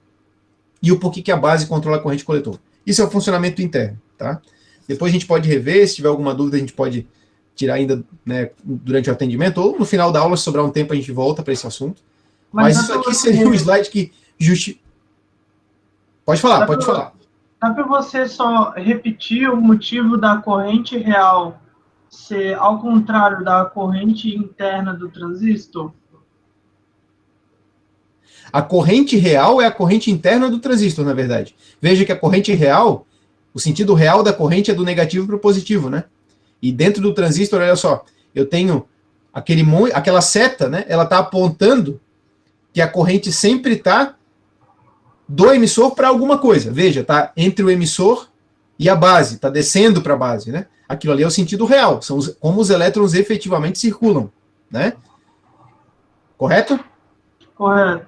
e o porquê que a base controla a corrente coletor. Isso é o funcionamento interno. Tá? Depois a gente pode rever, se tiver alguma dúvida a gente pode tirar ainda, né, durante o atendimento, ou no final da aula, se sobrar um tempo a gente volta para esse assunto. Mas isso aqui seria um slide que Pode falar, pode falar.
Dá para você só repetir o motivo da corrente real ser ao contrário da corrente interna do transistor?
A corrente real é a corrente interna do transistor, na verdade. Veja que a corrente real, o sentido real da corrente é do negativo para o positivo, né? E dentro do transistor, olha só, eu tenho aquela seta, né? Ela está apontando que a corrente sempre está do emissor para alguma coisa. Veja, está entre o emissor e a base, está descendo para a base, né? Aquilo ali é o sentido real, são como os elétrons efetivamente circulam, né? Correto?
Correto.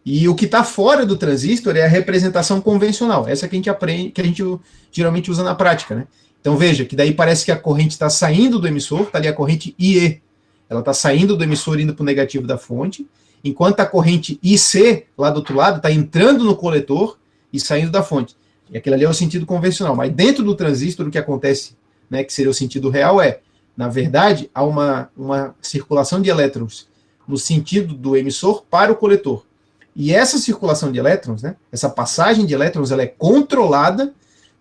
E o que está fora do transistor é a representação convencional, essa que a gente aprende, que a gente geralmente usa na prática, né? Então veja que daí parece que a corrente está saindo do emissor, está ali a corrente IE, ela está saindo do emissor indo para o negativo da fonte, enquanto a corrente IC, lá do outro lado, está entrando no coletor e saindo da fonte. E aquele ali é o sentido convencional. Mas dentro do transistor, o que acontece, né, que seria o sentido real, na verdade, há uma circulação de elétrons no sentido do emissor para o coletor. E essa circulação de elétrons, né, essa passagem de elétrons, ela é controlada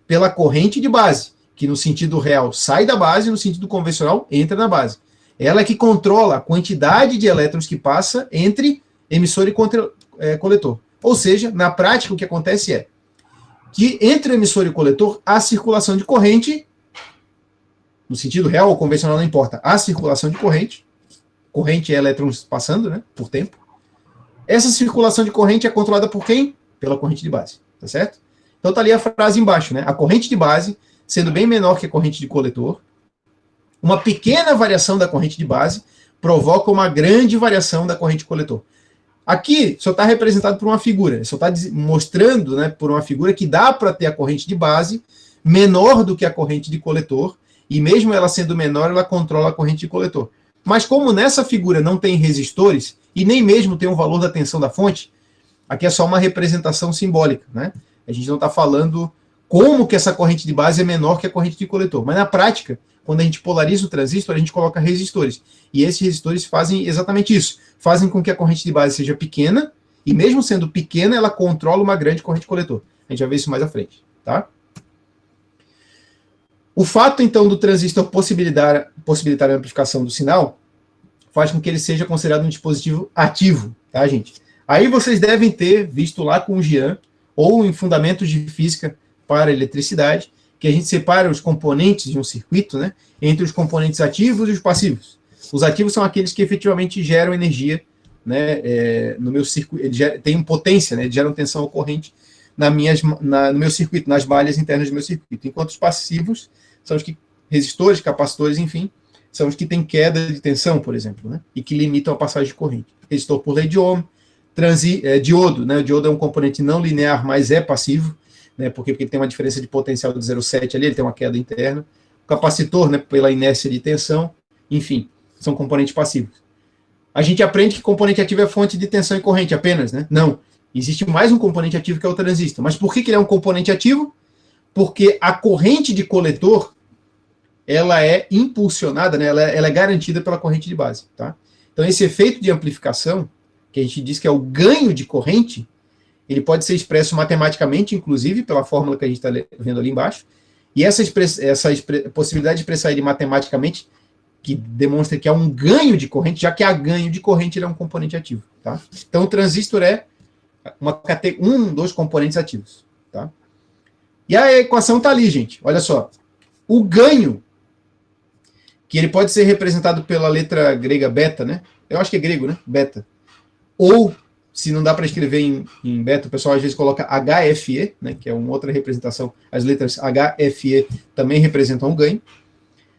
pela corrente de base, que no sentido real sai da base, no sentido convencional entra na base. Ela é que controla a quantidade de elétrons que passa entre emissor e coletor. Ou seja, na prática, o que acontece é que entre o emissor e o coletor há circulação de corrente, no sentido real ou convencional, não importa, há circulação de corrente é elétrons passando, né, por tempo. Essa circulação de corrente é controlada por quem? Pela corrente de base, tá certo? Então tá ali a frase embaixo, né? A corrente de base, sendo bem menor que a corrente de coletor, uma pequena variação da corrente de base provoca uma grande variação da corrente de coletor. Aqui só está representado por uma figura, só está mostrando, né, por uma figura que dá para ter a corrente de base menor do que a corrente de coletor, e mesmo ela sendo menor, ela controla a corrente de coletor. Mas como nessa figura não tem resistores, e nem mesmo tem o valor da tensão da fonte, aqui é só uma representação simbólica, né? A gente não está falando como que essa corrente de base é menor que a corrente de coletor. Mas na prática, quando a gente polariza o transistor, a gente coloca resistores. E esses resistores fazem exatamente isso. Fazem com que a corrente de base seja pequena, e mesmo sendo pequena, ela controla uma grande corrente coletor. A gente vai ver isso mais à frente, tá? O fato, então, do transistor possibilitar a amplificação do sinal faz com que ele seja considerado um dispositivo ativo, tá, gente? Aí vocês devem ter visto lá com o Jean, ou em Fundamentos de Física para Eletricidade, que a gente separa os componentes de um circuito, né, entre os componentes ativos e os passivos. Os ativos são aqueles que efetivamente geram energia, né, no meu circuito, eles têm potência, né, eles geram tensão ou corrente no meu circuito, nas malhas internas do meu circuito, enquanto os passivos são os que, resistores, capacitores, enfim, são os que têm queda de tensão, por exemplo, né, e que limitam a passagem de corrente. Resistor por lei de Ohm, diodo, né, o diodo é um componente não linear, mas é passivo, né, porque ele tem uma diferença de potencial de 0,7 ali, ele tem uma queda interna. O capacitor, né, pela inércia de tensão, enfim, são componentes passivos. A gente aprende que componente ativo é fonte de tensão e corrente apenas, né? Não. Existe mais um componente ativo que é o transistor. Mas por que ele é um componente ativo? Porque a corrente de coletor, ela é impulsionada, né, ela é garantida pela corrente de base, tá? Então esse efeito de amplificação, que a gente diz que é o ganho de corrente, ele pode ser expresso matematicamente, inclusive, pela fórmula que a gente está vendo ali embaixo, e essa possibilidade de expressar ele matematicamente, que demonstra que há um ganho de corrente, já que há ganho de corrente, ele é um componente ativo, tá? Então o transistor é dos componentes ativos, tá? E a equação está ali, gente, olha só. O ganho, que ele pode ser representado pela letra grega beta, né? Eu acho que é grego, né? Beta. Ou, se não dá para escrever em beta, o pessoal às vezes coloca HFE, né? Que é uma outra representação. As letras HFE também representam o ganho.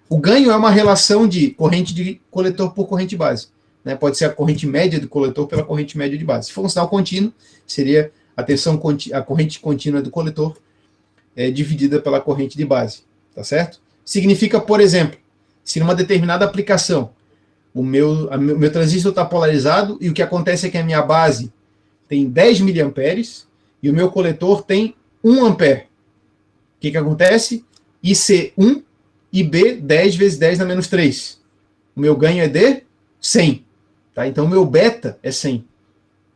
O ganho é uma relação de corrente de coletor por corrente base, né? Pode ser a corrente média do coletor pela corrente média de base. Se for um sinal contínuo, seria a corrente contínua do coletor dividida pela corrente de base, tá certo? Significa, por exemplo, se numa determinada aplicação o meu transistor está polarizado e o que acontece é que a minha base tem 10 miliamperes e o meu coletor tem 1 ampere. O que acontece? IC 1 e B 10 vezes 10 na menos 3. O meu ganho é de 100. Tá? Então o meu beta é 100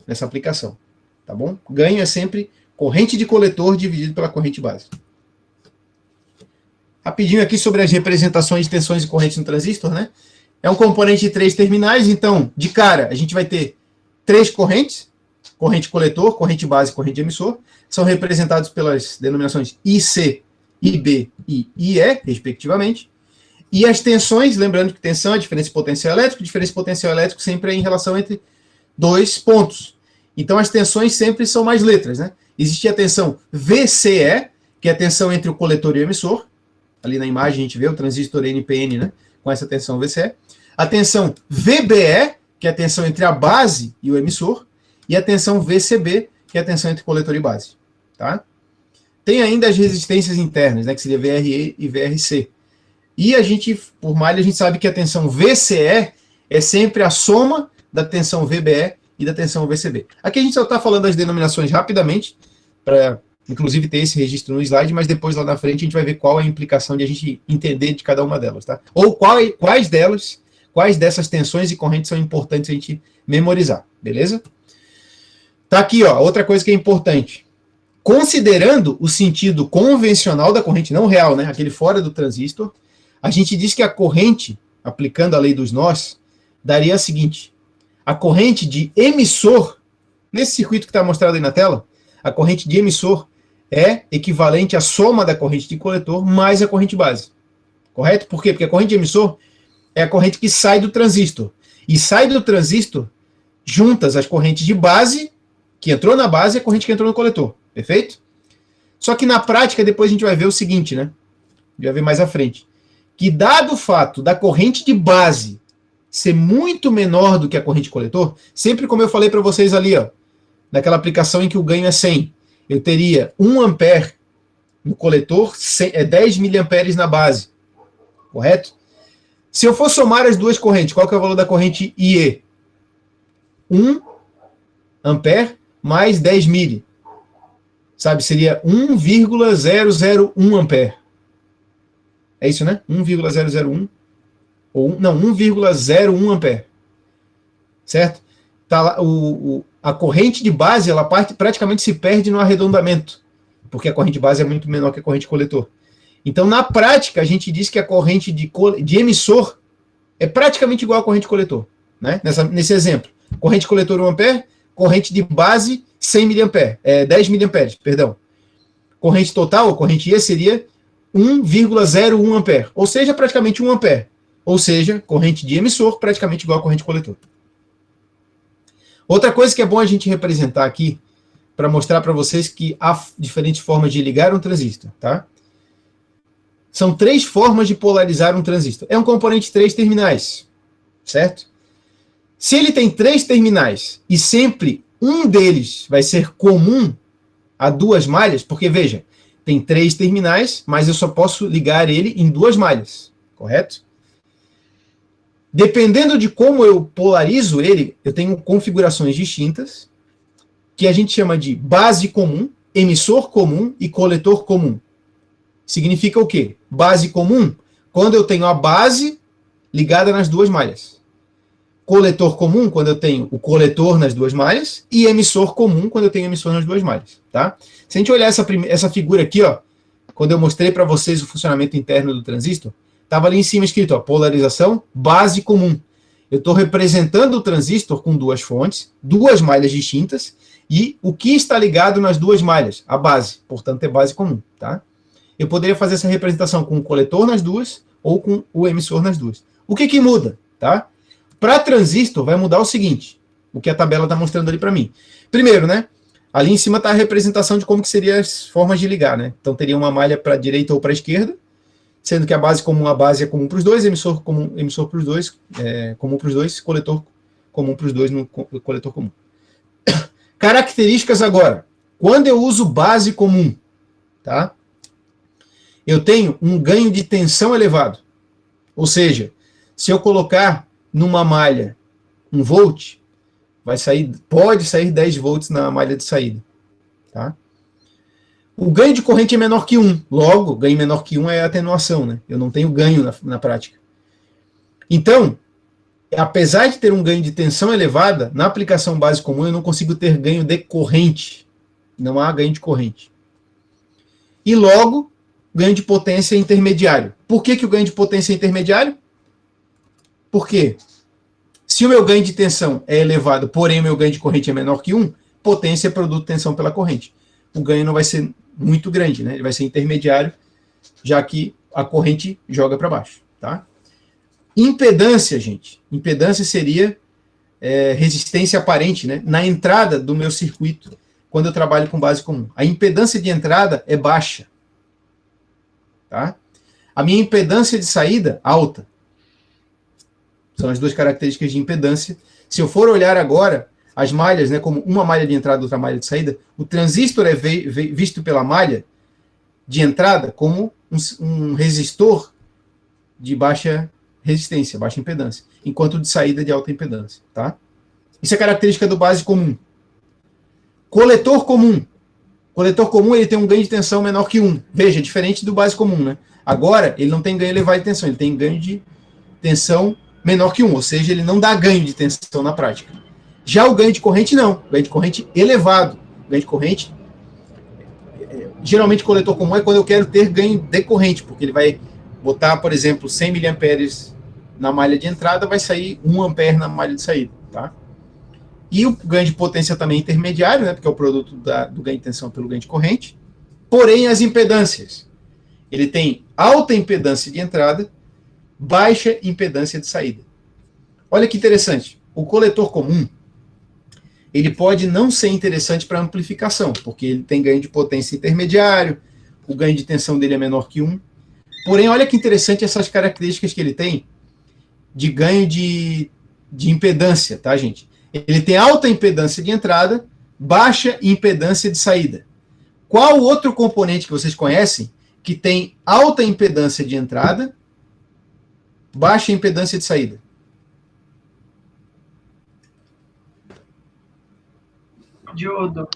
nessa aplicação. Tá bom? Ganho é sempre corrente de coletor dividido pela corrente base. Rapidinho aqui sobre as representações de tensões e correntes no transistor, né? É um componente de 3 terminais, então, de cara, a gente vai ter 3 correntes, corrente coletor, corrente base e corrente emissor, são representados pelas denominações IC, IB e IE, respectivamente, e as tensões, lembrando que tensão é diferença de potencial elétrico sempre é em relação entre 2 pontos. Então, as tensões sempre são mais letras, né? Existe a tensão VCE, que é a tensão entre o coletor e o emissor. Ali na imagem a gente vê o transistor NPN, né, com essa tensão VCE. a tensão VBE, que é a tensão entre a base e o emissor, e a tensão VCB, que é a tensão entre coletor e base. Tá? Tem ainda as resistências internas, né, que seria VRE e VRC. E a gente, por malha, a gente sabe que a tensão VCE é sempre a soma da tensão VBE e da tensão VCB. Aqui a gente só está falando das denominações rapidamente, para inclusive ter esse registro no slide, mas depois lá na frente a gente vai ver qual é a implicação de a gente entender de cada uma delas, tá? Ou quais dessas tensões e correntes são importantes a gente memorizar, beleza? Tá aqui, ó, outra coisa que é importante. Considerando o sentido convencional da corrente, não real, né, aquele fora do transistor, a gente diz que a corrente, aplicando a lei dos nós, daria a seguinte: a corrente de emissor, nesse circuito que está mostrado aí na tela, a corrente de emissor é equivalente à soma da corrente de coletor mais a corrente base. Correto? Por quê? Porque a corrente de emissor é a corrente que sai do transistor. E sai do transistor juntas as correntes de base, que entrou na base, e a corrente que entrou no coletor. Perfeito? Só que na prática, depois a gente vai ver o seguinte, né? A gente vai ver mais à frente. Que dado o fato da corrente de base ser muito menor do que a corrente coletor, sempre como eu falei para vocês ali, ó, naquela aplicação em que o ganho é 100, eu teria 1 ampere no coletor, 10 miliamperes na base. Correto? Se eu for somar as duas correntes, qual que é o valor da corrente IE? 1 ampere mais 10 mili. Sabe, seria 1,001 ampere. É isso, né? 1,001. Ou, não, 1,01 ampere. Certo? Tá lá, a corrente de base, ela praticamente se perde no arredondamento, porque a corrente de base é muito menor que a corrente coletor. Então, na prática, a gente diz que a corrente de emissor é praticamente igual à corrente coletor. Né? Nesse exemplo. Corrente coletor 1 ampere, corrente de base 100 miliampere, 10 miliamperes, perdão. Corrente total, a corrente E, seria 1,01 ampere, ou seja, praticamente 1 ampere. Ou seja, corrente de emissor praticamente igual à corrente coletor. Outra coisa que é bom a gente representar aqui, para mostrar para vocês que há diferentes formas de ligar um transistor, tá? São 3 formas de polarizar um transistor. É um componente de 3 terminais, certo? Se ele tem 3 terminais e sempre um deles vai ser comum a 2 malhas, porque, veja, tem 3 terminais, mas eu só posso ligar ele em 2 malhas, correto? Dependendo de como eu polarizo ele, eu tenho configurações distintas, que a gente chama de base comum, emissor comum e coletor comum. Significa o quê? Base comum, quando eu tenho a base ligada nas 2 malhas. Coletor comum, quando eu tenho o coletor nas 2 malhas, e emissor comum, quando eu tenho emissor nas 2 malhas. Tá? Se a gente olhar essa figura aqui, ó, quando eu mostrei para vocês o funcionamento interno do transistor, estava ali em cima escrito, ó, polarização, base comum. Eu estou representando o transistor com 2 fontes, 2 malhas distintas, e o que está ligado nas 2 malhas? A base, portanto é base comum. Tá? Eu poderia fazer essa representação com o coletor nas 2, ou com o emissor nas 2. O que muda? Tá? Para transistor, vai mudar o seguinte, o que a tabela está mostrando ali para mim. Primeiro, né? Ali em cima está a representação de como que seriam as formas de ligar, né? Então teria uma malha para a direita ou para a esquerda, sendo que a base é comum para os dois, emissor para os dois, comum para os dois, coletor comum para os dois no coletor comum. Características agora. Quando eu uso base comum, tá? Eu tenho um ganho de tensão elevado. Ou seja, se eu colocar numa malha 1 volt, pode sair 10 volts na malha de saída. Tá? O ganho de corrente é menor que 1. Logo, ganho menor que 1 é atenuação. Né? Eu não tenho ganho na prática. Então, apesar de ter um ganho de tensão elevada, na aplicação base comum eu não consigo ter ganho de corrente. Não há ganho de corrente. E logo, ganho de potência é intermediário. Por que o ganho de potência é intermediário? Porque se o meu ganho de tensão é elevado, porém o meu ganho de corrente é menor que 1, potência é produto de tensão pela corrente. O ganho não vai ser muito grande, né? Ele vai ser intermediário, já que a corrente joga para baixo. Tá? Impedância, gente. Impedância seria resistência aparente, né? Na entrada do meu circuito, quando eu trabalho com base comum. A impedância de entrada é baixa. Tá? A minha impedância de saída, alta. São as duas características de impedância. Se eu for olhar agora as malhas, né, como uma malha de entrada e outra malha de saída, o transistor é visto pela malha de entrada como um resistor de baixa resistência, baixa impedância, enquanto o de saída é de alta impedância. Tá? Isso é característica do base comum. Coletor comum. Coletor comum ele tem um ganho de tensão menor que 1. Veja, diferente do base comum. Né? Agora, ele não tem ganho elevado de tensão, ele tem ganho de tensão menor que 1, ou seja, ele não dá ganho de tensão na prática. Já o ganho de corrente, não. Ganho de corrente elevado. Ganho de corrente, geralmente coletor comum é quando eu quero ter ganho de corrente, porque ele vai botar, por exemplo, 100 mA na malha de entrada, vai sair 1 ampere na malha de saída. Tá? E o ganho de potência também é intermediário, né, porque é o produto do ganho de tensão pelo ganho de corrente. Porém, as impedâncias. Ele tem alta impedância de entrada, baixa impedância de saída. Olha que interessante. O coletor comum, ele pode não ser interessante para amplificação, porque ele tem ganho de potência intermediário, o ganho de tensão dele é menor que 1. Porém, olha que interessante essas características que ele tem de ganho de impedância, tá, gente? Ele tem alta impedância de entrada, baixa impedância de saída. Qual outro componente que vocês conhecem que tem alta impedância de entrada, baixa impedância de saída?
Diodo.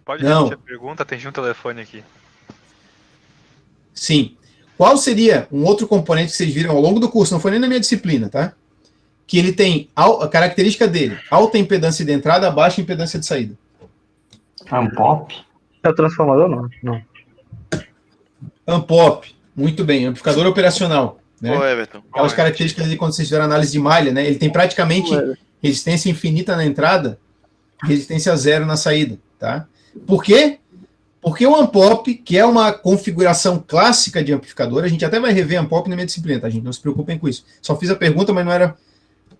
Pode
Não.
repetir a pergunta, atendi um telefone aqui.
Sim. Qual seria um outro componente que vocês viram ao longo do curso, não foi nem na minha disciplina, tá? Que ele tem a característica dele, alta impedância de entrada, baixa impedância de saída.
Ampop? É o transformador? Não.
Ampop, muito bem, amplificador operacional. Né?
Ô, Everton.
Aquelas características de quando vocês fizeram análise de malha, né? Ele tem praticamente resistência infinita na entrada, resistência zero na saída, tá? Por quê? Porque o Ampop, que é uma configuração clássica de amplificador, a gente até vai rever Ampop na minha disciplina, tá, gente? Não se preocupem com isso. Só fiz a pergunta, mas não era,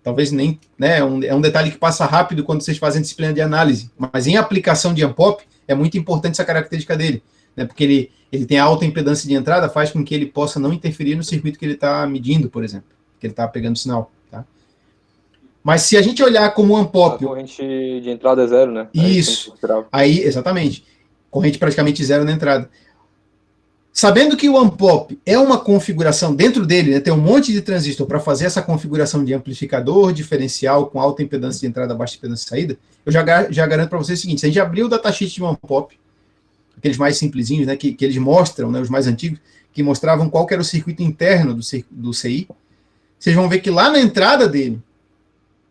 talvez nem, né? É um detalhe que passa rápido quando vocês fazem disciplina de análise. Mas em aplicação de Ampop, é muito importante essa característica dele, né? Porque ele tem alta impedância de entrada, faz com que ele possa não interferir no circuito que ele está medindo, por exemplo, que ele está pegando sinal. Tá? Mas se a gente olhar como o Ampop...
A corrente de entrada é zero, né?
Isso. Aí, exatamente. Corrente praticamente zero na entrada. Sabendo que o Ampop é uma configuração dentro dele, né, tem um monte de transistor para fazer essa configuração de amplificador diferencial com alta impedância de entrada, baixa impedância de saída, eu já garanto para vocês o seguinte: se a gente abrir o datasheet de um Ampop, aqueles mais simplesinhos, né, que eles mostram, né, os mais antigos, que mostravam qual que era o circuito interno do CI, vocês vão ver que lá na entrada dele,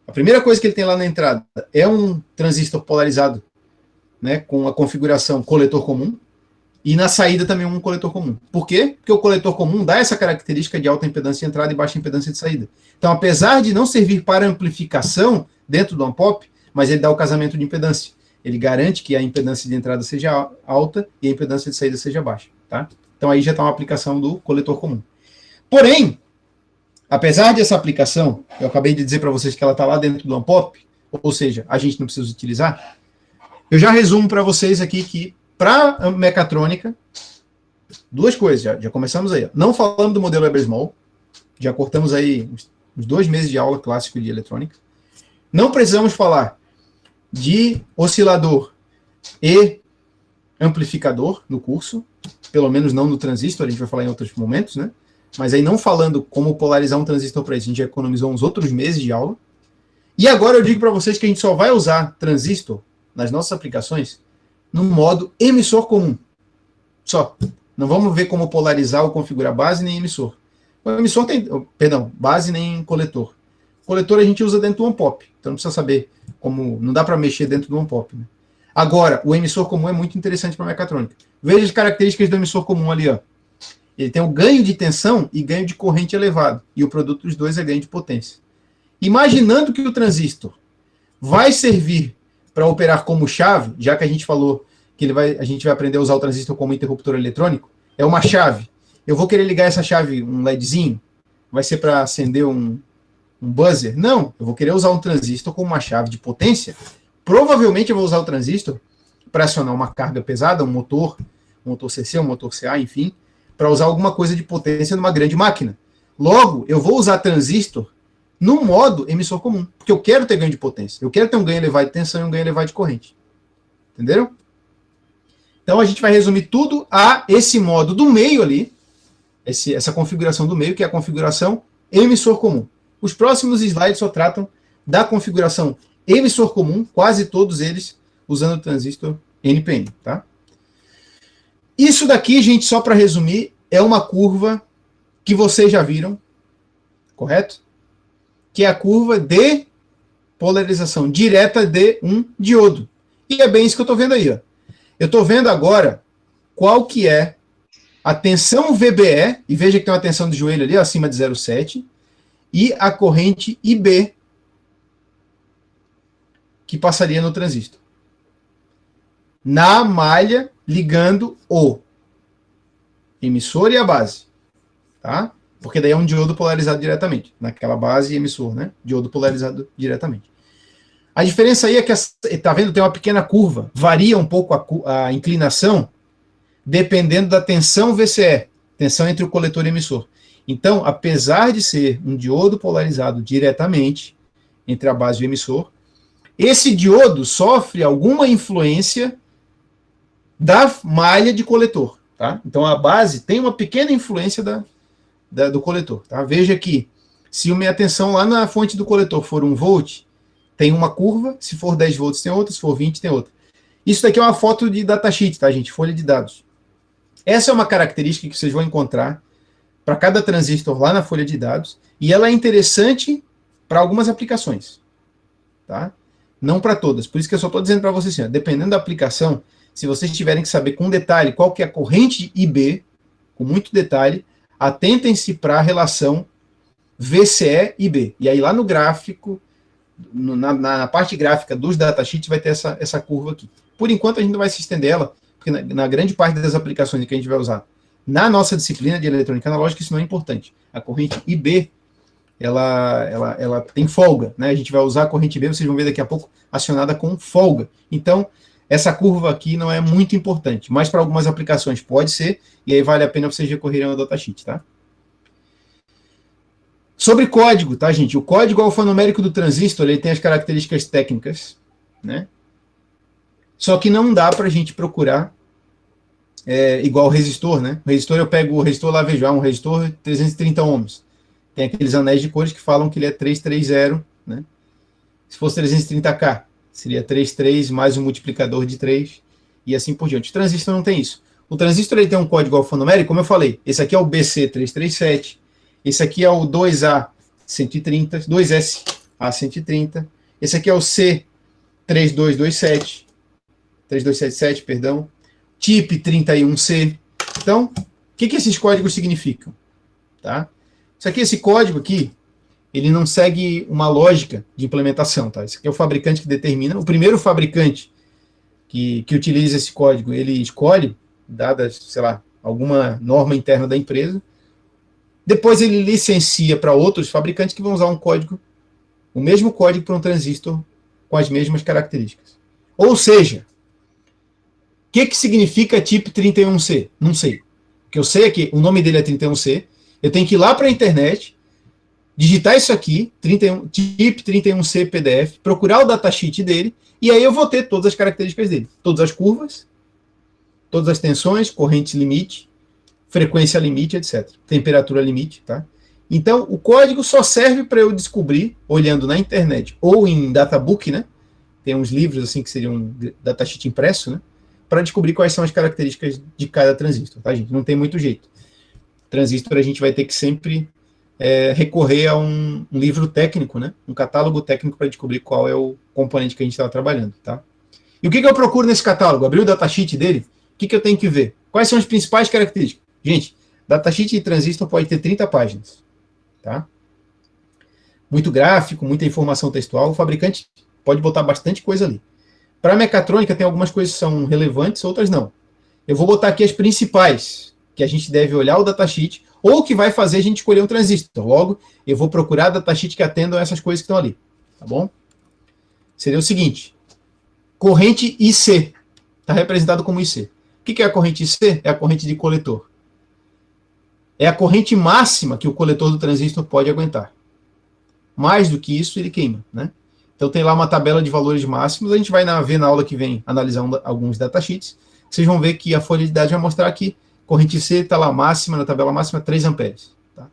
a primeira coisa que ele tem lá na entrada é um transistor polarizado, né, com a configuração coletor comum, e na saída também um coletor comum. Por quê? Porque o coletor comum dá essa característica de alta impedância de entrada e baixa impedância de saída. Então, apesar de não servir para amplificação dentro do Ampop, mas ele dá o casamento de impedância. Ele garante que a impedância de entrada seja alta e a impedância de saída seja baixa. Tá? Então, aí já está uma aplicação do coletor comum. Porém, apesar dessa aplicação, eu acabei de dizer para vocês que ela está lá dentro do Ampop, ou seja, a gente não precisa utilizar, eu já resumo para vocês aqui que, para mecatrônica, duas coisas, já começamos aí. Não falamos do modelo Weber-Small, já cortamos aí uns 2 meses de aula clássico de eletrônica. Não precisamos falar de oscilador e amplificador no curso, pelo menos não no transistor, a gente vai falar em outros momentos, né? Mas aí não falando como polarizar um transistor para isso, a gente já economizou uns outros meses de aula. E agora eu digo para vocês que a gente só vai usar transistor nas nossas aplicações no modo emissor comum. Só. Não vamos ver como polarizar ou configurar base nem emissor. O emissor tem... Perdão, base nem coletor. Coletor a gente usa dentro do Ampop. Então não precisa saber como... Não dá para mexer dentro do Ampop. Né? Agora, o emissor comum é muito interessante para a mecatrônica. Veja as características do emissor comum ali, ó. Ele tem o ganho de tensão e ganho de corrente elevado. E o produto dos dois é ganho de potência. Imaginando que o transistor vai servir para operar como chave, já que a gente falou que a gente vai aprender a usar o transistor como interruptor eletrônico, é uma chave. Eu vou querer ligar essa chave, um LEDzinho, vai ser para acender um buzzer? Não, eu vou querer usar um transistor como uma chave de potência. Provavelmente eu vou usar o transistor para acionar uma carga pesada, um motor CC, um motor CA, enfim, para usar alguma coisa de potência numa grande máquina. Logo, eu vou usar transistor no modo emissor comum, porque eu quero ter ganho de potência. Eu quero ter um ganho elevado de tensão e um ganho elevado de corrente. Entenderam? Então, a gente vai resumir tudo a esse modo do meio ali, essa configuração do meio, que é a configuração emissor comum. Os próximos slides só tratam da configuração emissor comum, quase todos eles usando o transistor NPN. Tá? Isso daqui, gente, só para resumir, é uma curva que vocês já viram, correto? Que é a curva de polarização direta de um diodo. E é bem isso que eu estou vendo aí. Ó. Eu estou vendo agora qual que é a tensão VBE, e veja que tem uma tensão de joelho ali, ó, acima de 0,7, e a corrente IB, que passaria no transistor. Na malha, ligando o emissor e a base. Tá? Porque daí é um diodo polarizado diretamente. Naquela base emissor, né? Diodo polarizado diretamente. A diferença aí é que, tá vendo, tem uma pequena curva. Varia um pouco a inclinação, dependendo da tensão VCE, tensão entre o coletor e o emissor. Então, apesar de ser um diodo polarizado diretamente entre a base e o emissor, esse diodo sofre alguma influência da malha de coletor. Tá? Então, a base tem uma pequena influência do coletor. Tá? Veja que, se a minha tensão lá na fonte do coletor for 1 volt, tem uma curva, se for 10 volts tem outra, se for 20 tem outra. Isso daqui é uma foto de datasheet, tá, gente? Folha de dados. Essa é uma característica que vocês vão encontrar para cada transistor lá na folha de dados, e ela é interessante para algumas aplicações. Tá? Não para todas. Por isso que eu só estou dizendo para vocês assim, ó, dependendo da aplicação, se vocês tiverem que saber com detalhe qual que é a corrente IB, com muito detalhe, atentem-se para a relação VCE-IB. E aí lá no gráfico, na parte gráfica dos datasheets, vai ter essa curva aqui. Por enquanto a gente não vai se estender ela, porque na grande parte das aplicações que a gente vai usar na nossa disciplina de eletrônica analógica, isso não é importante. A corrente IB, ela tem folga, né? A gente vai usar a corrente IB, vocês vão ver daqui a pouco, acionada com folga. Então, essa curva aqui não é muito importante, mas para algumas aplicações pode ser, e aí vale a pena vocês recorrerem ao datasheet, tá? Sobre código, tá, gente? O código alfanumérico do transistor, ele tem as características técnicas, né? Só que não dá para a gente procurar igual o resistor, né? O resistor, eu pego o resistor lá, vejo, um resistor 330 ohms. Tem aqueles anéis de cores que falam que ele é 330, né? Se fosse 330K, seria 33 mais um multiplicador de 3, e assim por diante. O transistor não tem isso. O transistor ele tem um código alfanumérico, como eu falei, esse aqui é o BC337, esse aqui é o 2A130, 2SA130, esse aqui é o C3227, 3277, perdão, TIP 31C. Então, o que esses códigos significam? Tá? Isso aqui, esse código aqui, ele não segue uma lógica de implementação. Tá? Esse aqui é o fabricante que determina. O primeiro fabricante que utiliza esse código, ele escolhe, dada, sei lá, alguma norma interna da empresa. Depois ele licencia para outros fabricantes que vão usar um código, o mesmo código para um transistor com as mesmas características. Ou seja, o que significa TIP 31C? Não sei. O que eu sei é que o nome dele é 31C, eu tenho que ir lá para a internet, digitar isso aqui, TIP 31C PDF, procurar o datasheet dele, e aí eu vou ter todas as características dele. Todas as curvas, todas as tensões, corrente limite, frequência limite, etc. Temperatura limite, tá? Então, o código só serve para eu descobrir, olhando na internet ou em databook, né? Tem uns livros assim que seriam um datasheet impresso, né? Para descobrir quais são as características de cada transistor, tá, gente? Não tem muito jeito. Transistor a gente vai ter que sempre recorrer a um livro técnico, né? Um catálogo técnico para descobrir qual é o componente que a gente estava trabalhando, tá? E o que eu procuro nesse catálogo? Abrir o datasheet dele, o que eu tenho que ver? Quais são as principais características? Gente, datasheet de transistor pode ter 30 páginas, tá? Muito gráfico, muita informação textual, o fabricante pode botar bastante coisa ali. Para a mecatrônica tem algumas coisas que são relevantes, outras não. Eu vou botar aqui as principais, que a gente deve olhar o datasheet, ou que vai fazer a gente escolher um transistor. Logo, eu vou procurar datasheet que atendam a essas coisas que estão ali, tá bom? Seria o seguinte, corrente IC, está representado como IC. O que é a corrente IC? É a corrente de coletor. é a corrente máxima que o coletor do transistor pode aguentar. Mais do que isso, ele queima, né? Então tem lá uma tabela de valores máximos, a gente vai ver na aula que vem, analisar alguns datasheets, vocês vão ver que a folha de dados vai mostrar que corrente C está lá máxima, na tabela máxima, 3 amperes. Tá?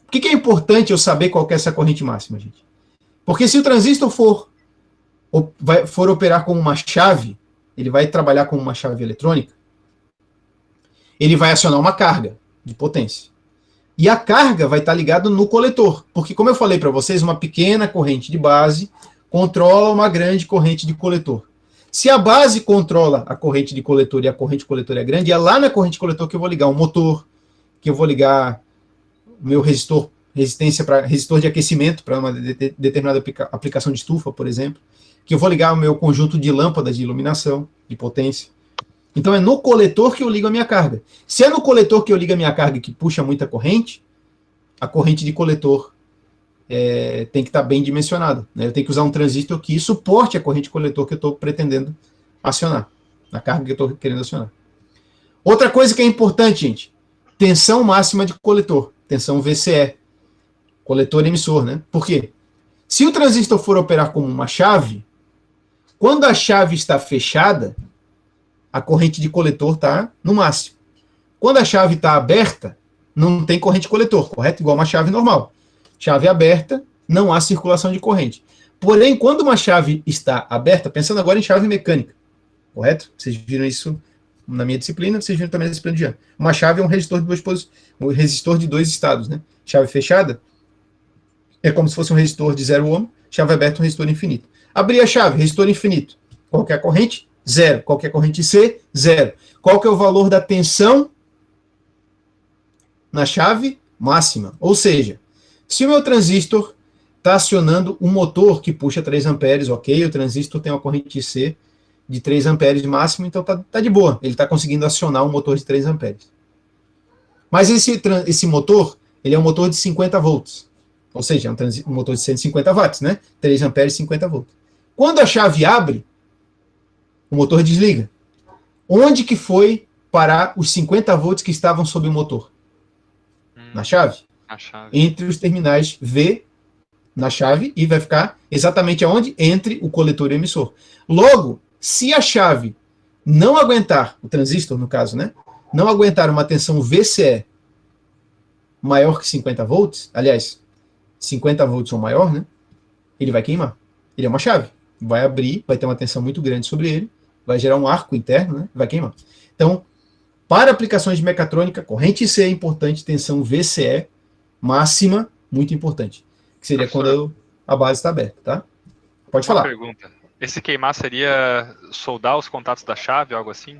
Por que é importante eu saber qual que é essa corrente máxima, gente? Porque se o transistor for operar como uma chave, ele vai trabalhar como uma chave eletrônica, ele vai acionar uma carga de potência. E a carga vai estar ligada no coletor, porque, como eu falei para vocês, uma pequena corrente de base controla uma grande corrente de coletor. Se a base controla a corrente de coletor e a corrente coletor é grande, é lá na corrente coletor que eu vou ligar um motor, que eu vou ligar o meu resistor de aquecimento para uma determinada aplicação de estufa, por exemplo, que eu vou ligar o meu conjunto de lâmpadas de iluminação, de potência. Então é no coletor que eu ligo a minha carga. Se é no coletor que eu ligo a minha carga que puxa muita corrente, a corrente de coletor tem que estar bem dimensionada, né? Eu tenho que usar um transistor que suporte a corrente coletor que eu estou pretendendo acionar, a carga que eu estou querendo acionar. Outra coisa que é importante, gente, tensão máxima de coletor, tensão VCE, coletor emissor, né? Por quê? Se o transistor for operar como uma chave, quando a chave está fechada, a corrente de coletor está no máximo. Quando a chave está aberta, não tem corrente coletor, correto? Igual uma chave normal. Chave aberta, não há circulação de corrente. Porém, quando uma chave está aberta, pensando agora em chave mecânica, correto? Vocês viram isso na minha disciplina, vocês viram também na disciplina de Jean. Uma chave é um resistor de dois estados, né? Chave fechada é como se fosse um resistor de 0 ohm, chave aberta um resistor infinito. Abrir a chave, resistor infinito. Qual que é a corrente? 0. Qual que é a corrente C? 0. Qual que é o valor da tensão na chave? Máxima. Ou seja, se o meu transistor está acionando um motor que puxa 3 amperes, ok, o transistor tem uma corrente C de 3 amperes de máximo, então tá de boa. Ele está conseguindo acionar um motor de 3 amperes. Mas esse motor, ele é um motor de 50 volts. Ou seja, é um motor de 150 watts, né? 3 amperes, 50 volts. Quando a chave abre, o motor desliga. Onde que foi parar os 50 volts que estavam sob o motor? Na chave. Entre os terminais V na chave e vai ficar exatamente aonde? Entre o coletor e o emissor. Logo, se a chave não aguentar, o transistor no caso, né? Não aguentar uma tensão VCE maior que 50 volts, aliás, 50 volts ou maior, né? Ele vai queimar. Ele é uma chave. Vai abrir, vai ter uma tensão muito grande sobre ele, vai gerar um arco interno, né? Vai queimar. Então, para aplicações de mecatrônica, corrente C é importante, tensão VCE máxima, muito importante. Que seria quando a base está aberta, tá? Pode falar.
Uma pergunta. Esse queimar seria soldar os contatos da chave, algo assim?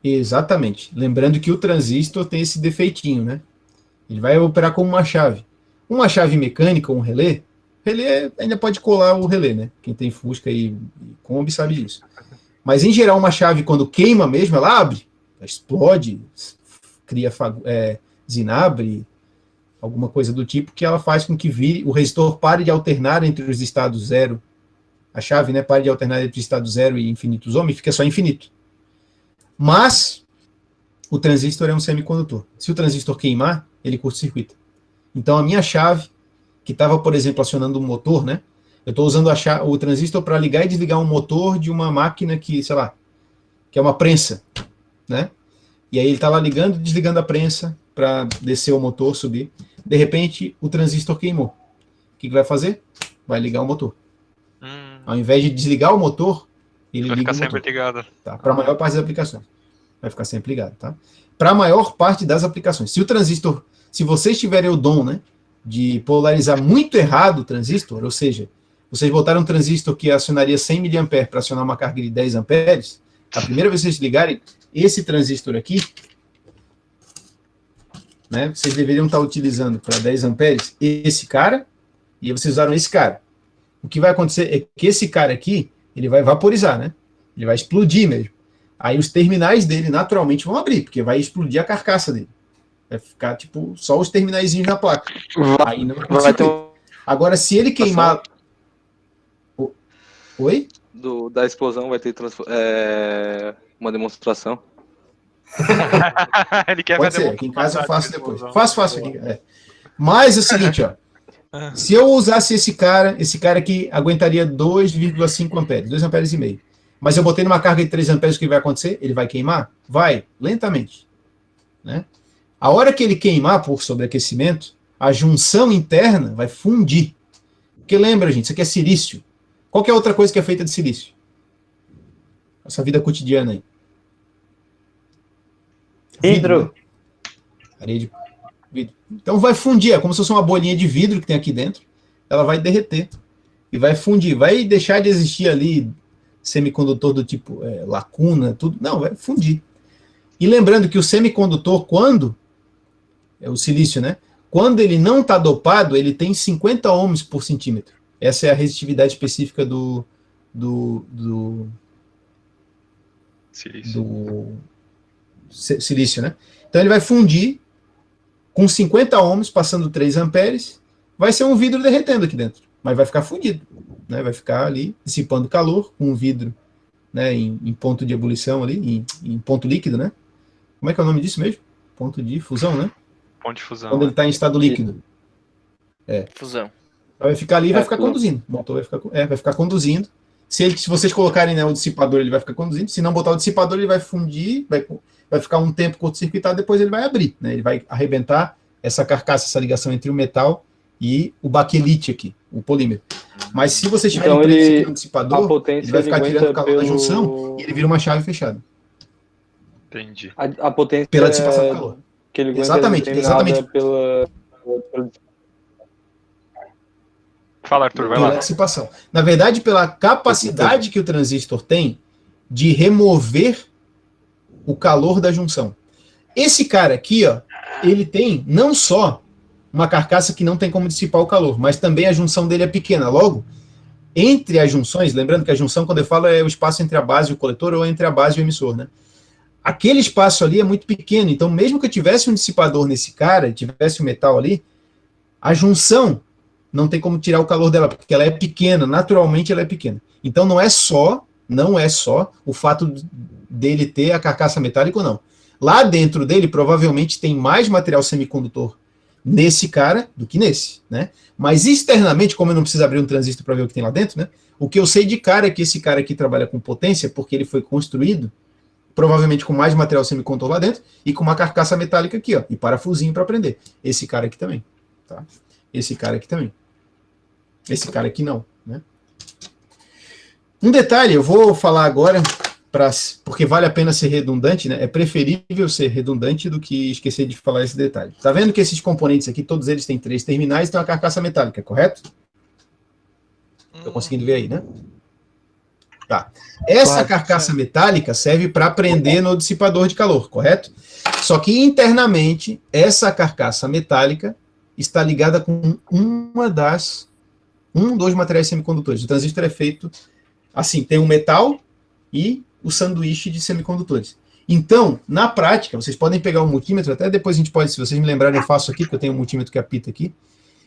Exatamente. Lembrando que o transistor tem esse defeitinho, né? Ele vai operar como uma chave. Uma chave mecânica, um relé ainda pode colar o relé, né? Quem tem Fusca e Kombi sabe disso. Mas, em geral, uma chave, quando queima mesmo, ela abre, ela explode, cria zinabre, alguma coisa do tipo, que ela faz com que o resistor pare de alternar entre os estados 0, a chave, né, pare de alternar entre os estados 0 e infinitos ohm, e fica só infinito. Mas o transistor é um semicondutor. Se o transistor queimar, ele curto-circuita. Então, a minha chave, que estava, por exemplo, acionando um motor, né? Eu estou usando o transistor para ligar e desligar um motor de uma máquina que, sei lá, que é uma prensa, né? E aí ele está lá ligando e desligando a prensa para descer o motor, subir. De repente, o transistor queimou. O que vai fazer? Vai ligar o motor. Ao invés de desligar o motor, ele liga o motor. Vai ficar sempre ligado. Tá? Para a maior parte das aplicações. Vai ficar sempre ligado, tá? Para a maior parte das aplicações. Se o transistor, se vocês tiverem o dom, né, de polarizar muito errado o transistor, ou seja, vocês botaram um transistor que acionaria 100 mA para acionar uma carga de 10 amperes, a primeira vez que vocês ligarem esse transistor aqui, né, vocês deveriam estar utilizando para 10 amperes esse cara, e vocês usaram esse cara. O que vai acontecer é que esse cara aqui, ele vai vaporizar, né? Ele vai explodir mesmo. Aí os terminais dele naturalmente vão abrir, porque vai explodir a carcaça dele. Vai ficar, tipo, só os terminaizinhos na placa. Aí não vai ter... Agora, se ele queimar... Oi?
Da explosão vai ter uma demonstração.
Ele quer
Pode
fazer
ser, aqui em casa eu faço depois.
explosão.
Faço aqui. Mas é o seguinte, ó. Se eu usasse esse cara aqui aguentaria 2,5 amperes, 2 amperes e meio. Mas eu botei numa carga de 3 amperes, o que vai acontecer? Ele vai queimar? Vai, lentamente. Né? A hora que ele queimar por sobreaquecimento, a junção interna vai fundir. Porque lembra, gente, isso aqui é silício. Qual que é outra coisa que é feita de silício? Essa vida cotidiana aí.
Vidro.
Né? Areia de vidro. Então vai fundir, é como se fosse uma bolinha de vidro que tem aqui dentro. Ela vai derreter. E vai fundir. Vai deixar de existir ali semicondutor do tipo lacuna, tudo. Não, vai fundir. E lembrando que o semicondutor, quando... É o silício, né? Quando ele não está dopado, ele tem 50 ohms por centímetro. Essa é a resistividade específica do silício, né? Então ele vai fundir com 50 ohms, passando 3 amperes, vai ser um vidro derretendo aqui dentro, mas vai ficar fundido, né? Vai ficar ali dissipando calor com um vidro, né, em ponto de ebulição ali, em ponto líquido, né? Como é que é o nome disso mesmo? Ponto de fusão, né?
Ponto de fusão.
Quando ele está em estado líquido.
Fusão.
Vai ficar ali e vai ficar conduzindo. O motor vai ficar conduzindo. Se vocês colocarem, né, o dissipador, ele vai ficar conduzindo. Se não botar o dissipador, ele vai fundir, vai ficar um tempo curto-circuitado, depois ele vai abrir, né? Ele vai arrebentar essa carcaça, essa ligação entre o metal e o baquelite aqui, o polímero. Mas se vocês tiverem
Então,
preso aqui no dissipador, ele vai ficar tirando o calor da
pelo-
junção e ele vira uma chave fechada.
Entendi.
A potência
Pela dissipação do calor.
que ele aguenta
Exatamente,
é determinada
exatamente.
pela
Fala, Arthur, vai
Pela
lá.
dissipação. Na verdade, pela capacidade que o transistor tem de remover o calor da junção. Esse cara aqui, ó, ele tem não só uma carcaça que não tem como dissipar o calor, mas também a junção dele é pequena. Logo, entre as junções, lembrando que a junção, quando eu falo, é o espaço entre a base e o coletor ou entre a base e o emissor, né? Aquele espaço ali é muito pequeno, então mesmo que eu tivesse um dissipador nesse cara, tivesse o metal ali, a junção não tem como tirar o calor dela, porque ela é pequena, naturalmente ela é pequena. Então não é só o fato dele ter a carcaça metálica ou não. Lá dentro dele, provavelmente tem mais material semicondutor nesse cara do que nesse, né? Mas externamente, como eu não preciso abrir um transistor para ver o que tem lá dentro, né? O que eu sei de cara é que esse cara aqui trabalha com potência, porque ele foi construído provavelmente com mais material semicondutor lá dentro e com uma carcaça metálica aqui, ó, e parafusinho para prender. Esse cara aqui também, tá? Esse cara aqui também. Esse cara aqui não, né? Um detalhe, eu vou falar agora, porque vale a pena ser redundante, né? É preferível ser redundante do que esquecer de falar esse detalhe. Tá vendo que esses componentes aqui, todos eles têm 3 terminais e tem uma carcaça metálica, correto? Tô conseguindo ver aí, né? Tá. Essa carcaça metálica serve para prender no dissipador de calor, correto? Só que internamente, essa carcaça metálica está ligada com um dos materiais semicondutores. O transistor é feito assim, tem o metal e o sanduíche de semicondutores. Então, na prática, vocês podem pegar um multímetro, até depois a gente pode, se vocês me lembrarem, eu faço aqui, porque eu tenho um multímetro que apita aqui.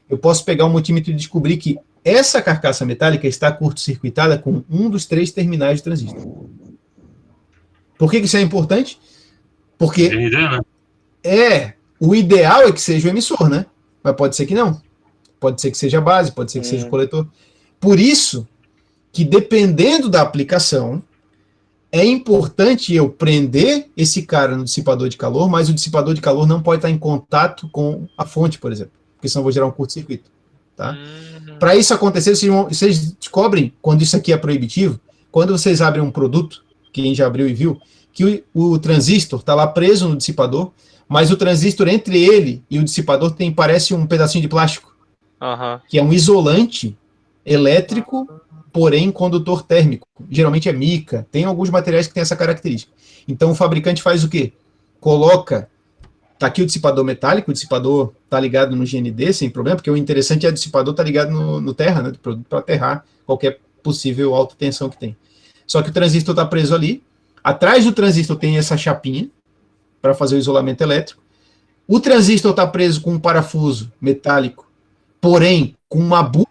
Eu posso pegar um multímetro e descobrir que essa carcaça metálica está curto-circuitada com um dos 3 terminais de transistor. Por que isso é importante? Porque o ideal é que seja o emissor, né? Mas pode ser que não. Pode ser que seja a base, pode ser que seja o coletor. Por isso que, dependendo da aplicação, é importante eu prender esse cara no dissipador de calor, mas o dissipador de calor não pode estar em contato com a fonte, por exemplo, porque senão eu vou gerar um curto-circuito. Tá? Para isso acontecer, vocês descobrem, quando isso aqui é proibitivo, quando vocês abrem um produto, quem já abriu e viu, que o transistor está lá preso no dissipador, mas o transistor entre ele e o dissipador parece um pedacinho de plástico, que é um isolante elétrico, porém condutor térmico. Geralmente é mica, tem alguns materiais que têm essa característica. Então o fabricante faz o quê? Coloca, tá aqui o dissipador metálico, o dissipador tá ligado no GND sem problema, porque o interessante é o dissipador tá ligado no terra, né, do produto, para aterrar qualquer possível alta tensão que tem. Só que o transistor tá preso ali, atrás do transistor tem essa chapinha para fazer o isolamento elétrico. O transistor tá preso com um parafuso metálico, porém com uma bucha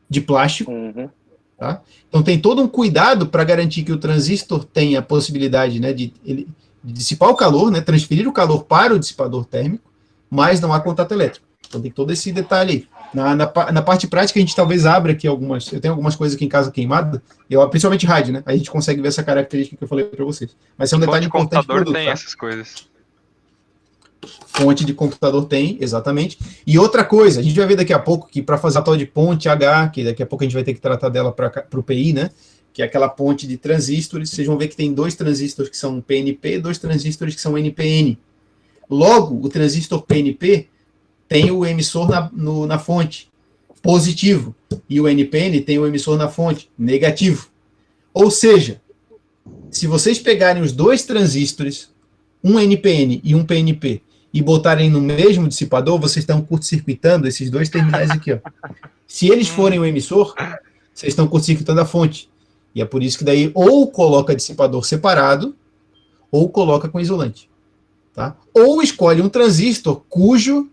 de plástico. Tá? Então tem todo um cuidado para garantir que o transistor tenha a possibilidade, né, de de dissipar o calor, né, transferir o calor para o dissipador térmico, mas não há contato elétrico. Então tem todo esse detalhe aí. Na parte prática, a gente talvez abra aqui algumas. Eu tenho algumas coisas aqui em casa queimadas, principalmente rádio, né? Aí a gente consegue ver essa característica que eu falei para vocês. Mas é um detalhe importante.
O computador tem
tá?
essas coisas.
Fonte de computador tem, exatamente. E outra coisa, a gente vai ver daqui a pouco que para fazer a tal de ponte H, que daqui a pouco a gente vai ter que tratar dela para o PI, né? Que é aquela ponte de transistores. Vocês vão ver que tem 2 transistores que são PNP e 2 transistores que são NPN. Logo, o transistor PNP tem o emissor na fonte, positivo, e o NPN tem o emissor na fonte, negativo. Ou seja, se vocês pegarem os 2 transistores, um NPN e um PNP, e botarem no mesmo dissipador, vocês estão curto-circuitando esses 2 terminais aqui. Ó. Se eles forem o emissor, vocês estão curto-circuitando a fonte. E é por isso que daí ou coloca dissipador separado, ou coloca com isolante. Tá? Ou escolhe um transistor cujo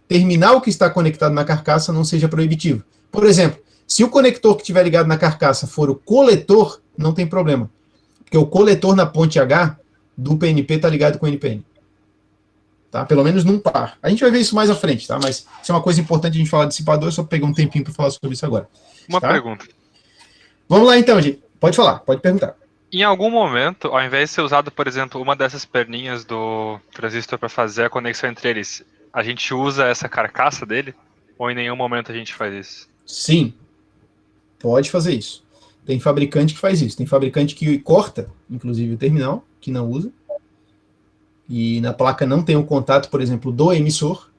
terminal que está conectado na carcaça não seja proibitivo. Por exemplo, se o conector que estiver ligado na carcaça for o coletor, não tem problema. Porque o coletor na ponte H do PNP está ligado com o NPN. Tá? Pelo menos num par. A gente vai ver isso mais à frente, tá? Mas isso é uma coisa importante a gente falar de dissipador, eu só peguei um tempinho para falar sobre isso agora.
Uma
tá?
pergunta.
Vamos lá então, gente. Pode falar, pode perguntar.
Em algum momento, ao invés de ser usado, por exemplo, uma dessas perninhas do transistor para fazer a conexão entre eles, a gente usa essa carcaça dele? Ou em nenhum momento a gente faz isso?
Sim, pode fazer isso. Tem fabricante que faz isso. Tem fabricante que corta, inclusive, o terminal, que não usa. E na placa não tem o contato, por exemplo, do emissor,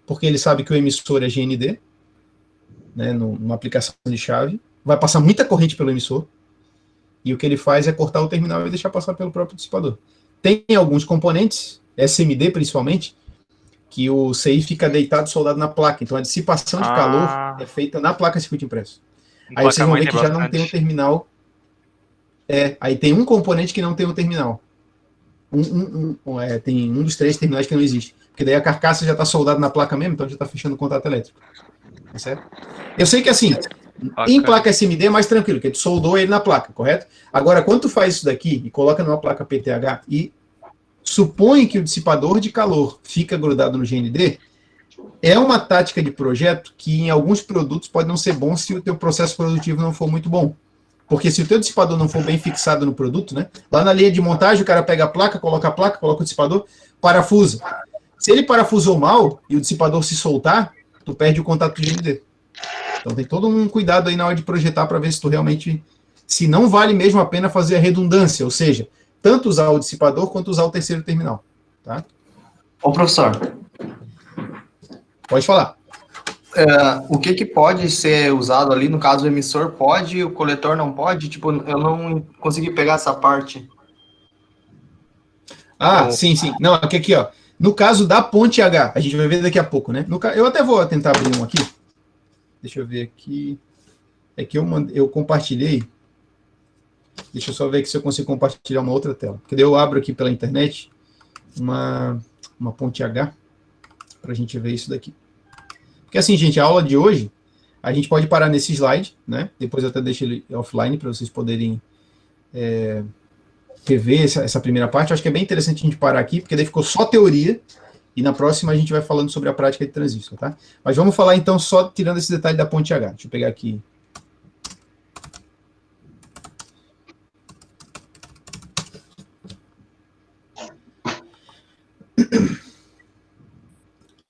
porque ele sabe que o emissor é GND, né, numa aplicação de chave. Vai passar muita corrente pelo emissor. E o que ele faz é cortar o terminal e deixar passar pelo próprio dissipador. Tem alguns componentes, SMD principalmente, que o CI fica deitado soldado na placa. Então a dissipação de calor é feita na placa circuito impresso. Aí vocês vão ver que já não tem o terminal. Aí tem um componente que não tem o terminal. Tem um dos 3 terminais que não existe. Porque daí a carcaça já está soldada na placa mesmo, então já está fechando o contato elétrico. Tá certo? Eu sei que assim, em placa SMD é mais tranquilo, porque tu soldou ele na placa, correto? Agora, quando tu faz isso daqui e coloca numa placa PTH e supõe que o dissipador de calor fica grudado no GND, é uma tática de projeto que em alguns produtos pode não ser bom se o teu processo produtivo não for muito bom. Porque se o teu dissipador não for bem fixado no produto, né? Lá na linha de montagem, o cara pega a placa, coloca o dissipador, parafusa. Se ele parafusou mal e o dissipador se soltar, tu perde o contato do GND. Então tem todo um cuidado aí na hora de projetar para ver se tu realmente... Se não vale mesmo a pena fazer a redundância, ou seja, tanto usar o dissipador quanto usar o terceiro terminal. Tá?
Ô, professor.
Pode falar.
O que pode ser usado ali? No caso, o emissor pode, o coletor não pode? Tipo, eu não consegui pegar essa parte.
Sim. Não, aqui, ó. No caso da ponte H, a gente vai ver daqui a pouco, né? Eu até vou tentar abrir um aqui. Deixa eu ver aqui. É que eu compartilhei. Deixa eu só ver aqui se eu consigo compartilhar uma outra tela. Porque daí eu abro aqui pela internet uma ponte H para a gente ver isso daqui. Porque assim, gente, a aula de hoje, a gente pode parar nesse slide, né? Depois eu até deixo ele offline para vocês poderem rever essa primeira parte. Eu acho que é bem interessante a gente parar aqui, porque daí ficou só teoria, e na próxima a gente vai falando sobre a prática de transistor, tá? Mas vamos falar então só tirando esse detalhe da ponte H. Deixa eu pegar aqui.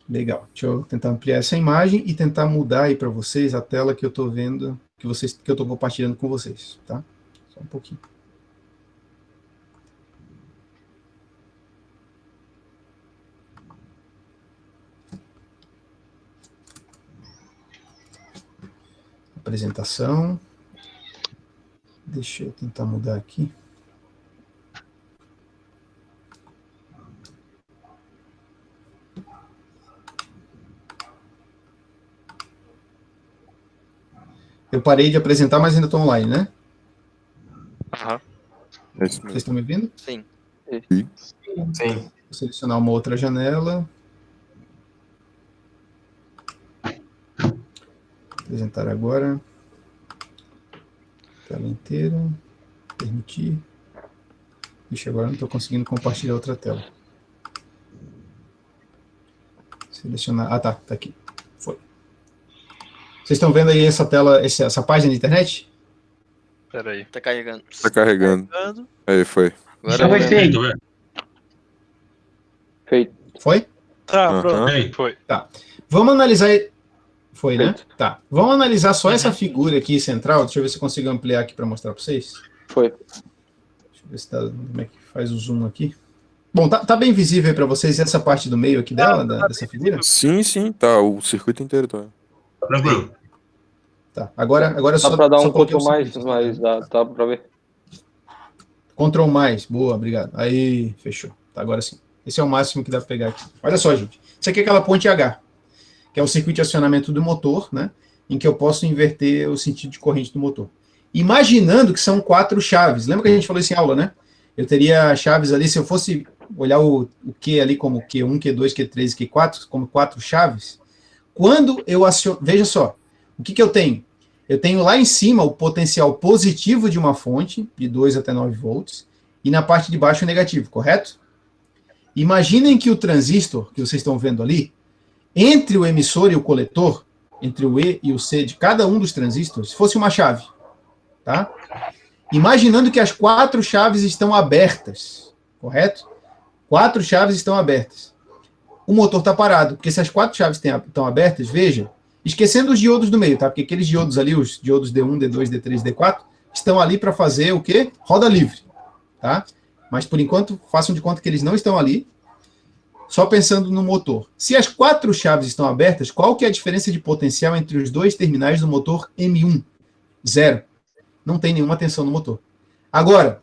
Legal. Deixa eu tentar ampliar essa imagem e tentar mudar aí para vocês a tela que eu estou vendo, que eu estou compartilhando com vocês, tá? Só um pouquinho. Apresentação. Deixa eu tentar mudar aqui. Eu parei de apresentar, mas ainda estou online, né?
Aham.
Vocês estão me ouvindo?
Sim.
Sim.
Vou selecionar uma outra janela. Apresentar agora. Tela inteira. Permitir. Ixi, agora não estou conseguindo compartilhar outra tela. Selecionar. Ah, tá aqui. Foi. Vocês estão vendo aí essa tela, essa página de internet?
Peraí.
Tá carregando.
Tá carregando. Aí, foi.
Agora
Já foi feito.
Feito.
Foi?
Tá, pronto.
Foi.
Tá. Vamos analisar. Foi, né? Tá. Vamos analisar só essa figura aqui central. Deixa eu ver se eu consigo ampliar aqui para mostrar para vocês.
Foi.
Deixa eu ver se tá, como é que faz o zoom aqui. Bom, tá bem visível aí para vocês essa parte do meio aqui dela, dessa figura?
Sim, tá. O circuito inteiro tá.
Tranquilo.
Tá. Agora
Dá
só.
pra dar
só
um
coloquei
pouco
o
mais,
circuito.
mas dá pra ver.
Ctrl mais. Boa, obrigado. Aí, fechou. Tá, agora sim. Esse é o máximo que dá para pegar aqui. Olha só, gente. Isso aqui é aquela ponte H, que é o circuito de acionamento do motor, né? Em que eu posso inverter o sentido de corrente do motor. Imaginando que são 4 chaves. Lembra que a gente falou isso em aula, né? Eu teria chaves ali, se eu fosse olhar o Q ali como Q1, Q2, Q3 e Q4, como 4 chaves, quando eu aciono... Veja só, o que eu tenho? Eu tenho lá em cima o potencial positivo de uma fonte, de 2 até 9 volts, e na parte de baixo o negativo, correto? Imaginem que o transistor, que vocês estão vendo ali, entre o emissor e o coletor, entre o E e o C de cada um dos transistores, fosse uma chave. Tá? Imaginando que as 4 chaves estão abertas, correto? 4 chaves estão abertas. O motor está parado, porque se as 4 chaves estão abertas, veja, esquecendo os diodos do meio, tá? Porque aqueles diodos ali, os diodos D1, D2, D3, D4, estão ali para fazer o quê? Roda livre, tá? Mas, por enquanto, façam de conta que eles não estão ali, só pensando no motor. Se as 4 chaves estão abertas, qual que é a diferença de potencial entre os 2 terminais do motor M1? 0. Não tem nenhuma tensão no motor. Agora,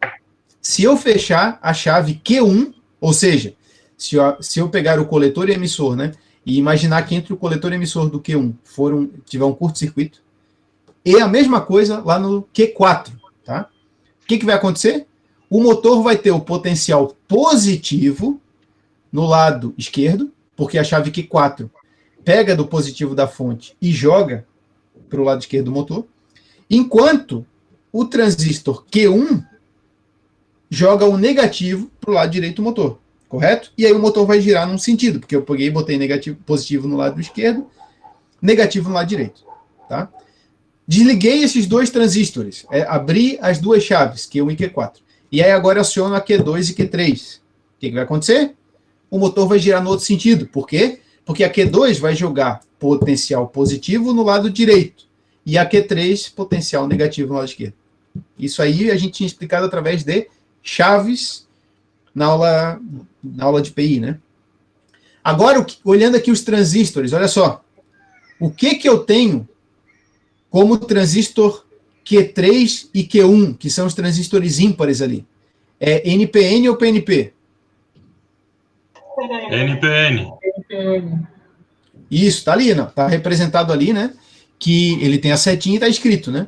se eu fechar a chave Q1, ou seja, se eu pegar o coletor e emissor, né, e imaginar que entre o coletor e emissor do Q1 tiver um curto-circuito, e a mesma coisa lá no Q4, tá? O que vai acontecer? O motor vai ter o potencial positivo no lado esquerdo, porque a chave Q4 pega do positivo da fonte e joga para o lado esquerdo do motor, enquanto o transistor Q1 joga o negativo para o lado direito do motor, correto? E aí o motor vai girar num sentido, porque eu peguei e botei positivo no lado esquerdo, negativo no lado direito, tá? Desliguei esses 2 transistores, abri as 2 chaves, Q1 e Q4, e aí agora aciono a Q2 e Q3. O que vai acontecer? O motor vai girar no outro sentido. Por quê? Porque a Q2 vai jogar potencial positivo no lado direito e a Q3 potencial negativo no lado esquerdo. Isso aí a gente tinha explicado através de chaves na aula de PI, né? Agora, olhando aqui os transistores, olha só. O que eu tenho como transistor Q3 e Q1, que são os transistores ímpares ali? É NPN ou PNP?
NPN.
Isso, tá ali, não? Tá representado ali, né? Que ele tem a setinha e tá escrito, né?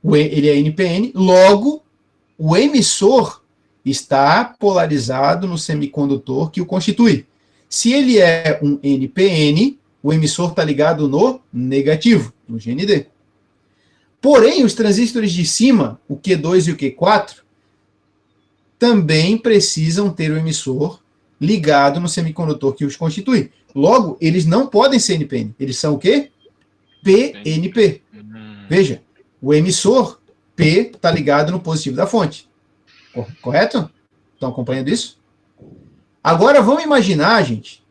Ele é NPN, logo, o emissor está polarizado no semicondutor que o constitui. Se ele é um NPN, o emissor está ligado no negativo, no GND. Porém, os transistores de cima, o Q2 e o Q4, também precisam ter o emissor ligado no semicondutor que os constitui. Logo, eles não podem ser NPN. Eles são o quê? PNP. Veja, o emissor P está ligado no positivo da fonte. Correto? Estão acompanhando isso? Agora, vamos imaginar, gente,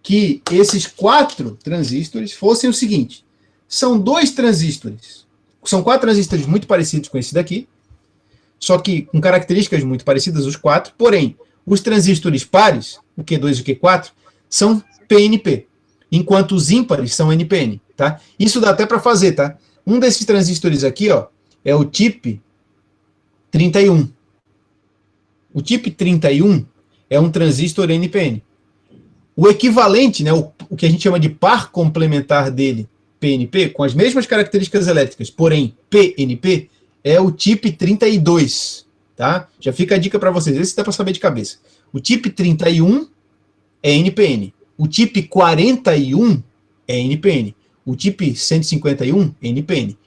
que esses 4 transistores fossem o seguinte. São 2 transistores. São 4 transistores muito parecidos com esse daqui, só que com características muito parecidas, os 4, porém, os transistores pares, o Q2 e o Q4, são PNP, enquanto os ímpares são NPN, tá? Isso dá até para fazer, tá? Um desses transistores aqui, ó, é o TIP 31. O TIP 31 é um transistor NPN. O equivalente, né, o que a gente chama de par complementar dele, PNP, com as mesmas características elétricas, porém PNP, é o TIP 32, tá? Já fica a dica para vocês, esse dá para saber de cabeça. O TIP 31 é NPN. O TIP 41 é NPN. O TIP 151 é NPN.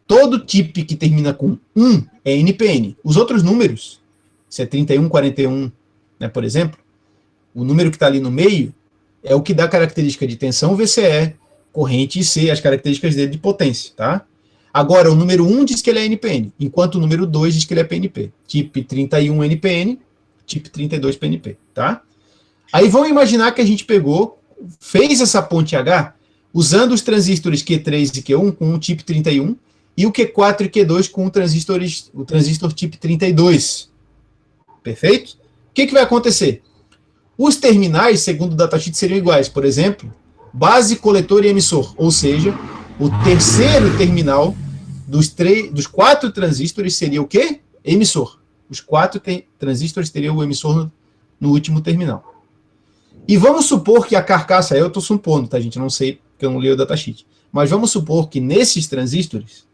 Todo TIP que termina com 1 é NPN. Os outros números se é 31, 41, né, por exemplo, o número que está ali no meio é o que dá característica de tensão VCE, corrente IC, as características dele de potência, tá? Agora, o número 1 diz que ele é NPN, enquanto o número 2 diz que ele é PNP. Tipo 31 NPN, tipo 32 PNP, tá? Aí vamos imaginar que a gente fez essa ponte H usando os transistores Q3 e Q1 com o tipo 31 e o Q4 e Q2 com o transistor tipo 32. Perfeito? O que vai acontecer? Os terminais, segundo o datasheet, seriam iguais. Por exemplo, base, coletor e emissor. Ou seja, o terceiro terminal dos 4 transistores seria o quê? Emissor. Os 4 transistores teriam o emissor no último terminal. E vamos supor que a carcaça, eu estou supondo, tá, gente? Eu não sei, porque eu não li o datasheet. Mas vamos supor que nesses transistores,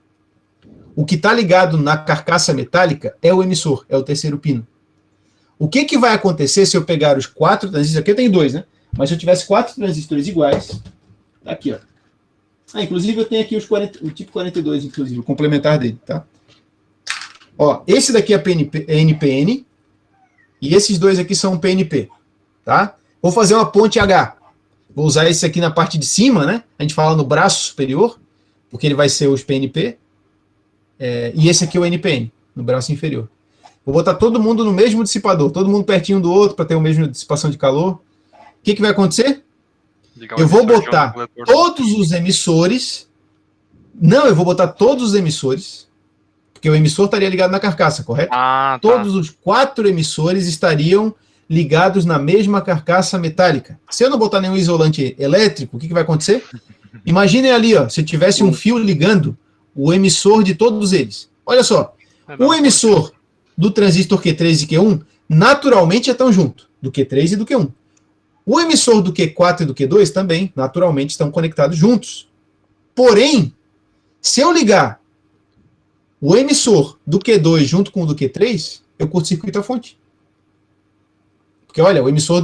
o que está ligado na carcaça metálica é o emissor, é o terceiro pino. O que vai acontecer se eu pegar os 4 transistores, aqui eu tenho 2, né? Mas se eu tivesse 4 transistores iguais, tá aqui, ó. Inclusive eu tenho aqui o tipo 42, inclusive, o complementar dele, tá? Ó, esse daqui é NPN, e esses dois aqui são PNP, tá? Vou fazer uma ponte H. Vou usar esse aqui na parte de cima, né? A gente fala no braço superior, porque ele vai ser os PNP, e esse aqui é o NPN, no braço inferior. Vou botar todo mundo no mesmo dissipador, todo mundo pertinho do outro, para ter a mesma dissipação de calor. O que vai acontecer? Eu vou botar todos os emissores. Não, eu vou botar todos os emissores, porque o emissor estaria ligado na carcaça, correto?
Ah, tá.
Todos os 4 emissores estariam ligados na mesma carcaça metálica. Se eu não botar nenhum isolante elétrico, o que vai acontecer? Imaginem ali, ó, se tivesse um fio ligando o emissor de todos eles. Olha só, o emissor do transistor Q3 e Q1 naturalmente estão juntos, do Q3 e do Q1. O emissor do Q4 e do Q2 também, naturalmente, estão conectados juntos. Porém, se eu ligar o emissor do Q2 junto com o do Q3, eu curto-circuito a fonte. Porque, olha, o emissor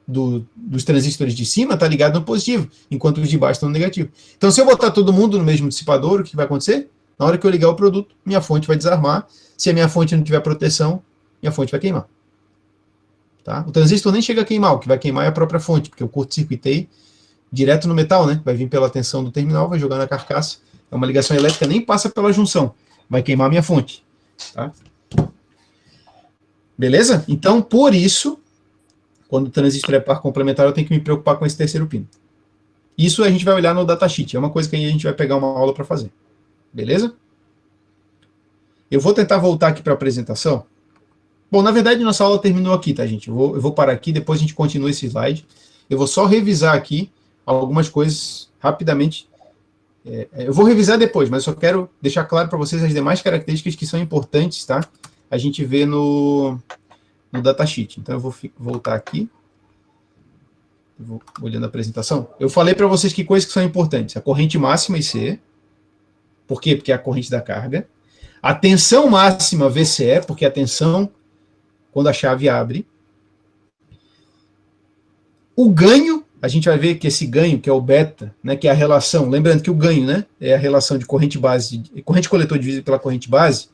dos transistores de cima está ligado no positivo, enquanto os de baixo estão no negativo. Então, se eu botar todo mundo no mesmo dissipador, o que vai acontecer? Na hora que eu ligar o produto, minha fonte vai desarmar. Se a minha fonte não tiver proteção, minha fonte vai queimar. Tá? O transistor nem chega a queimar, o que vai queimar é a própria fonte, porque eu curto-circuitei direto no metal, né? Vai vir pela tensão do terminal, vai jogar na carcaça. É uma ligação elétrica, nem passa pela junção. Vai queimar a minha fonte. Tá? Beleza? Então, por isso, quando o transistor é par complementar, eu tenho que me preocupar com esse terceiro pino. Isso a gente vai olhar no datasheet. É uma coisa que a gente vai pegar uma aula para fazer. Beleza? Eu vou tentar voltar aqui para a apresentação. Bom, na verdade, nossa aula terminou aqui, tá, gente? Eu vou parar aqui, depois a gente continua esse slide. Eu vou só revisar aqui algumas coisas rapidamente. Eu vou revisar depois, mas eu só quero deixar claro para vocês as demais características que são importantes, tá? A gente vê no datasheet. Então, eu vou voltar aqui. Vou olhando a apresentação. Eu falei para vocês que coisas que são importantes. A corrente máxima IC. Por quê? Porque é a corrente da carga. A tensão máxima VCE, porque é a tensão quando a chave abre. O ganho, a gente vai ver que esse ganho, que é o beta, né, que é a relação, lembrando que o ganho, né, é a relação de corrente base, corrente coletor dividido pela corrente base.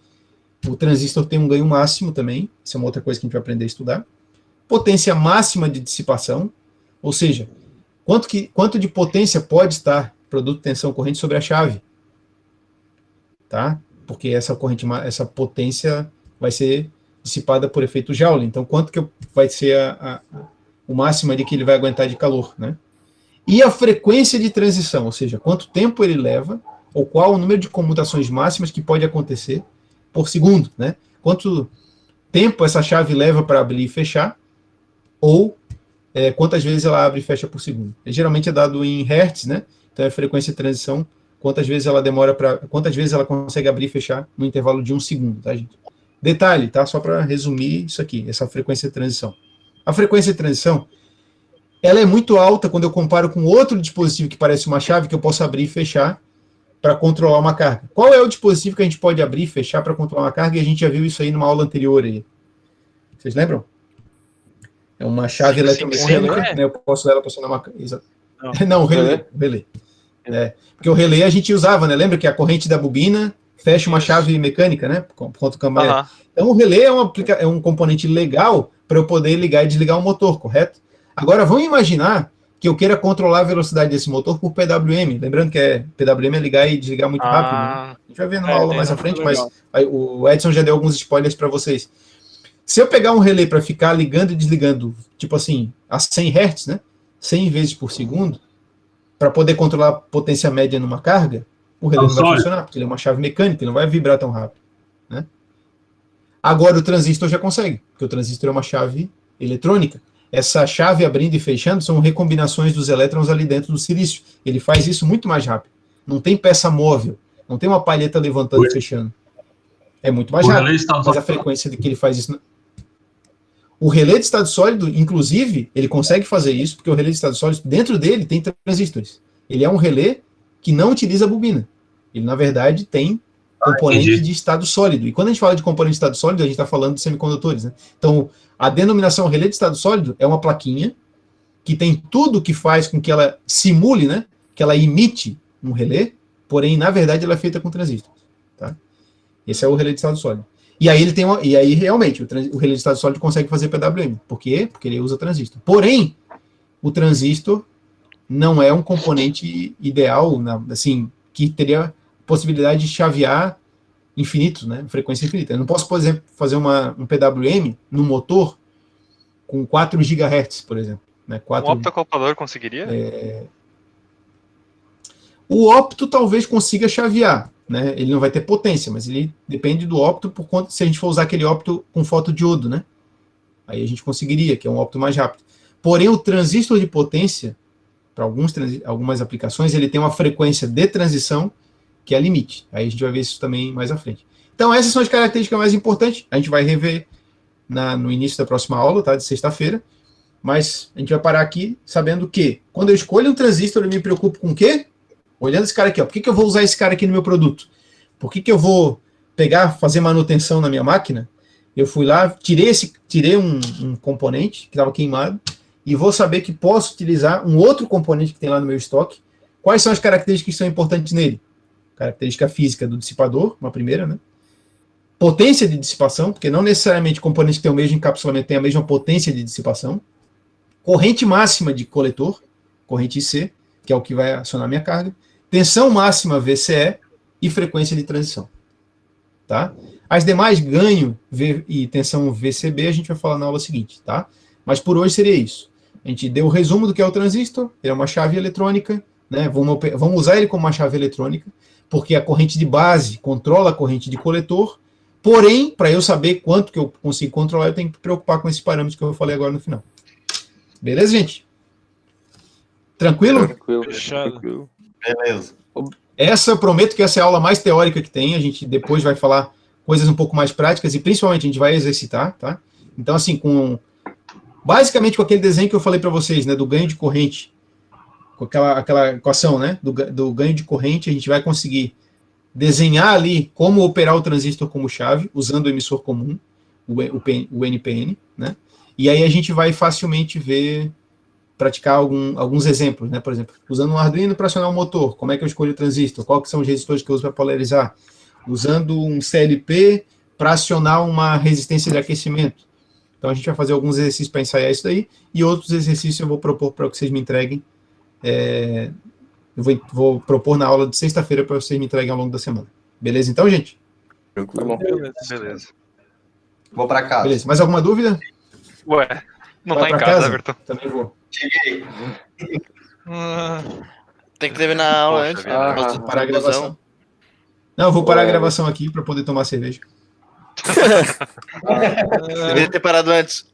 O transistor tem um ganho máximo também, isso é uma outra coisa que a gente vai aprender a estudar. Potência máxima de dissipação, ou seja, quanto de potência pode estar produto, tensão, corrente sobre a chave. Tá? Porque essa potência vai ser dissipada por efeito Joule. Então, quanto que vai ser o máximo ali que ele vai aguentar de calor, né? E a frequência de transição, ou seja, quanto tempo ele leva, ou qual o número de comutações máximas que pode acontecer por segundo, né? Quanto tempo essa chave leva para abrir e fechar, ou quantas vezes ela abre e fecha por segundo. Geralmente é dado em hertz, né? Então, é a frequência de transição, quantas vezes ela consegue abrir e fechar no intervalo de 1 segundo, tá, gente? Detalhe, tá? Só para resumir isso aqui, essa frequência de transição. A frequência de transição, ela é muito alta quando eu comparo com outro dispositivo que parece uma chave que eu posso abrir e fechar para controlar uma carga. Qual é o dispositivo que a gente pode abrir e fechar para controlar uma carga? E a gente já viu isso aí numa aula anterior aí. Vocês lembram? É uma chave eletromecânica, né? Eu posso usar ela para acionar uma... Não, o relé. Porque o relé a gente usava, né? Lembra que a corrente da bobina fecha uma chave mecânica, né? Por conta do câmbio magnético.
Aham.
Então o relé é um componente legal para eu poder ligar e desligar o motor, correto? Agora vamos imaginar que eu queira controlar a velocidade desse motor por PWM. Lembrando que PWM é ligar e desligar muito rápido. Né? A gente vai ver numa aula mais à frente, mas o Edson já deu alguns spoilers para vocês. Se eu pegar um relé para ficar ligando e desligando, tipo assim, a 100 Hz, né? 100 vezes por segundo, para poder controlar a potência média numa carga, o relé não vai funcionar, porque ele é uma chave mecânica, ele não vai vibrar tão rápido. Né? Agora o transistor já consegue, porque o transistor é uma chave eletrônica. Essa chave abrindo e fechando são recombinações dos elétrons ali dentro do silício. Ele faz isso muito mais rápido. Não tem peça móvel, não tem uma palheta levantando e fechando. É muito mais rápido, mas a frequência de que ele faz isso... O relé de estado sólido, inclusive, ele consegue fazer isso, porque o relé de estado sólido, dentro dele, tem transistores. Ele é um relé que não utiliza bobina. Ele, na verdade, tem componente de estado sólido. E quando a gente fala de componente de estado sólido, a gente está falando de semicondutores. Né? Então, a denominação relé de estado sólido é uma plaquinha que tem tudo que faz com que ela simule, né? Que ela imite um relé, porém, na verdade, ela é feita com transistores. Tá? Esse é o relé de estado sólido. E aí, realmente, o relé de estado sólido consegue fazer PWM. Por quê? Porque ele usa transistor. Porém, o transistor não é um componente ideal, assim, que teria possibilidade de chavear infinito, né? Frequência infinita. Eu não posso, por exemplo, fazer um PWM no motor com 4 GHz, por exemplo. Né?
Um optocoupador conseguiria?
O opto talvez consiga chavear. Né? Ele não vai ter potência, mas ele depende do opto por conta se a gente for usar aquele opto com fotodiodo, né? Aí a gente conseguiria, que é um opto mais rápido. Porém, o transistor de potência, para algumas aplicações, ele tem uma frequência de transição que é limite. Aí a gente vai ver isso também mais à frente. Então, essas são as características mais importantes. A gente vai rever no início da próxima aula, tá? De sexta-feira. Mas a gente vai parar aqui sabendo que, quando eu escolho um transistor, eu me preocupo com o quê? Olhando esse cara aqui, ó, por que eu vou usar esse cara aqui no meu produto? Por que eu vou fazer manutenção na minha máquina? Eu fui lá, tirei um componente que estava queimado e vou saber que posso utilizar um outro componente que tem lá no meu estoque. Quais são as características que são importantes nele? Característica física do dissipador, uma primeira, né? Potência de dissipação, porque não necessariamente componentes que têm o mesmo encapsulamento têm a mesma potência de dissipação. Corrente máxima de coletor, corrente IC, que é o que vai acionar a minha carga. Tensão máxima VCE e frequência de transição. Tá? As demais, ganho e tensão VCB, a gente vai falar na aula seguinte. Tá? Mas por hoje seria isso. A gente deu o resumo do que é o transistor, ele é uma chave eletrônica, né? Vamos usar ele como uma chave eletrônica, porque a corrente de base controla a corrente de coletor, porém, para eu saber quanto que eu consigo controlar, eu tenho que me preocupar com esses parâmetros que eu falei agora no final. Beleza, gente? Tranquilo?
Tranquilo.
Beleza.
Eu prometo que essa é a aula mais teórica que tem, a gente depois vai falar coisas um pouco mais práticas e principalmente a gente vai exercitar, tá? Então, assim, basicamente com aquele desenho que eu falei para vocês, né, do ganho de corrente, com aquela equação, né, do ganho de corrente, a gente vai conseguir desenhar ali como operar o transistor como chave, usando o emissor comum, o NPN, né? E aí a gente vai facilmente praticar alguns exemplos, né? Por exemplo, usando um Arduino para acionar um motor, como é que eu escolho o transistor? Quais que são os resistores que eu uso para polarizar? Usando um CLP para acionar uma resistência de aquecimento. Então a gente vai fazer alguns exercícios para ensaiar isso daí, e outros exercícios eu vou propor para que vocês me entreguem. Eu vou propor na aula de sexta-feira para vocês me entreguem ao longo da semana. Beleza então, gente?
Tranquilo.
Beleza.
Vou para casa.
Beleza. Mais alguma dúvida?
Ué, não
Vai
tá em
pra
casa, Everton.
Também vou.
Cheguei.
Tem que terminar a aula antes.
Vou parar a gravação. Não, eu vou parar a gravação aqui para poder tomar cerveja.
Deveria ter parado antes.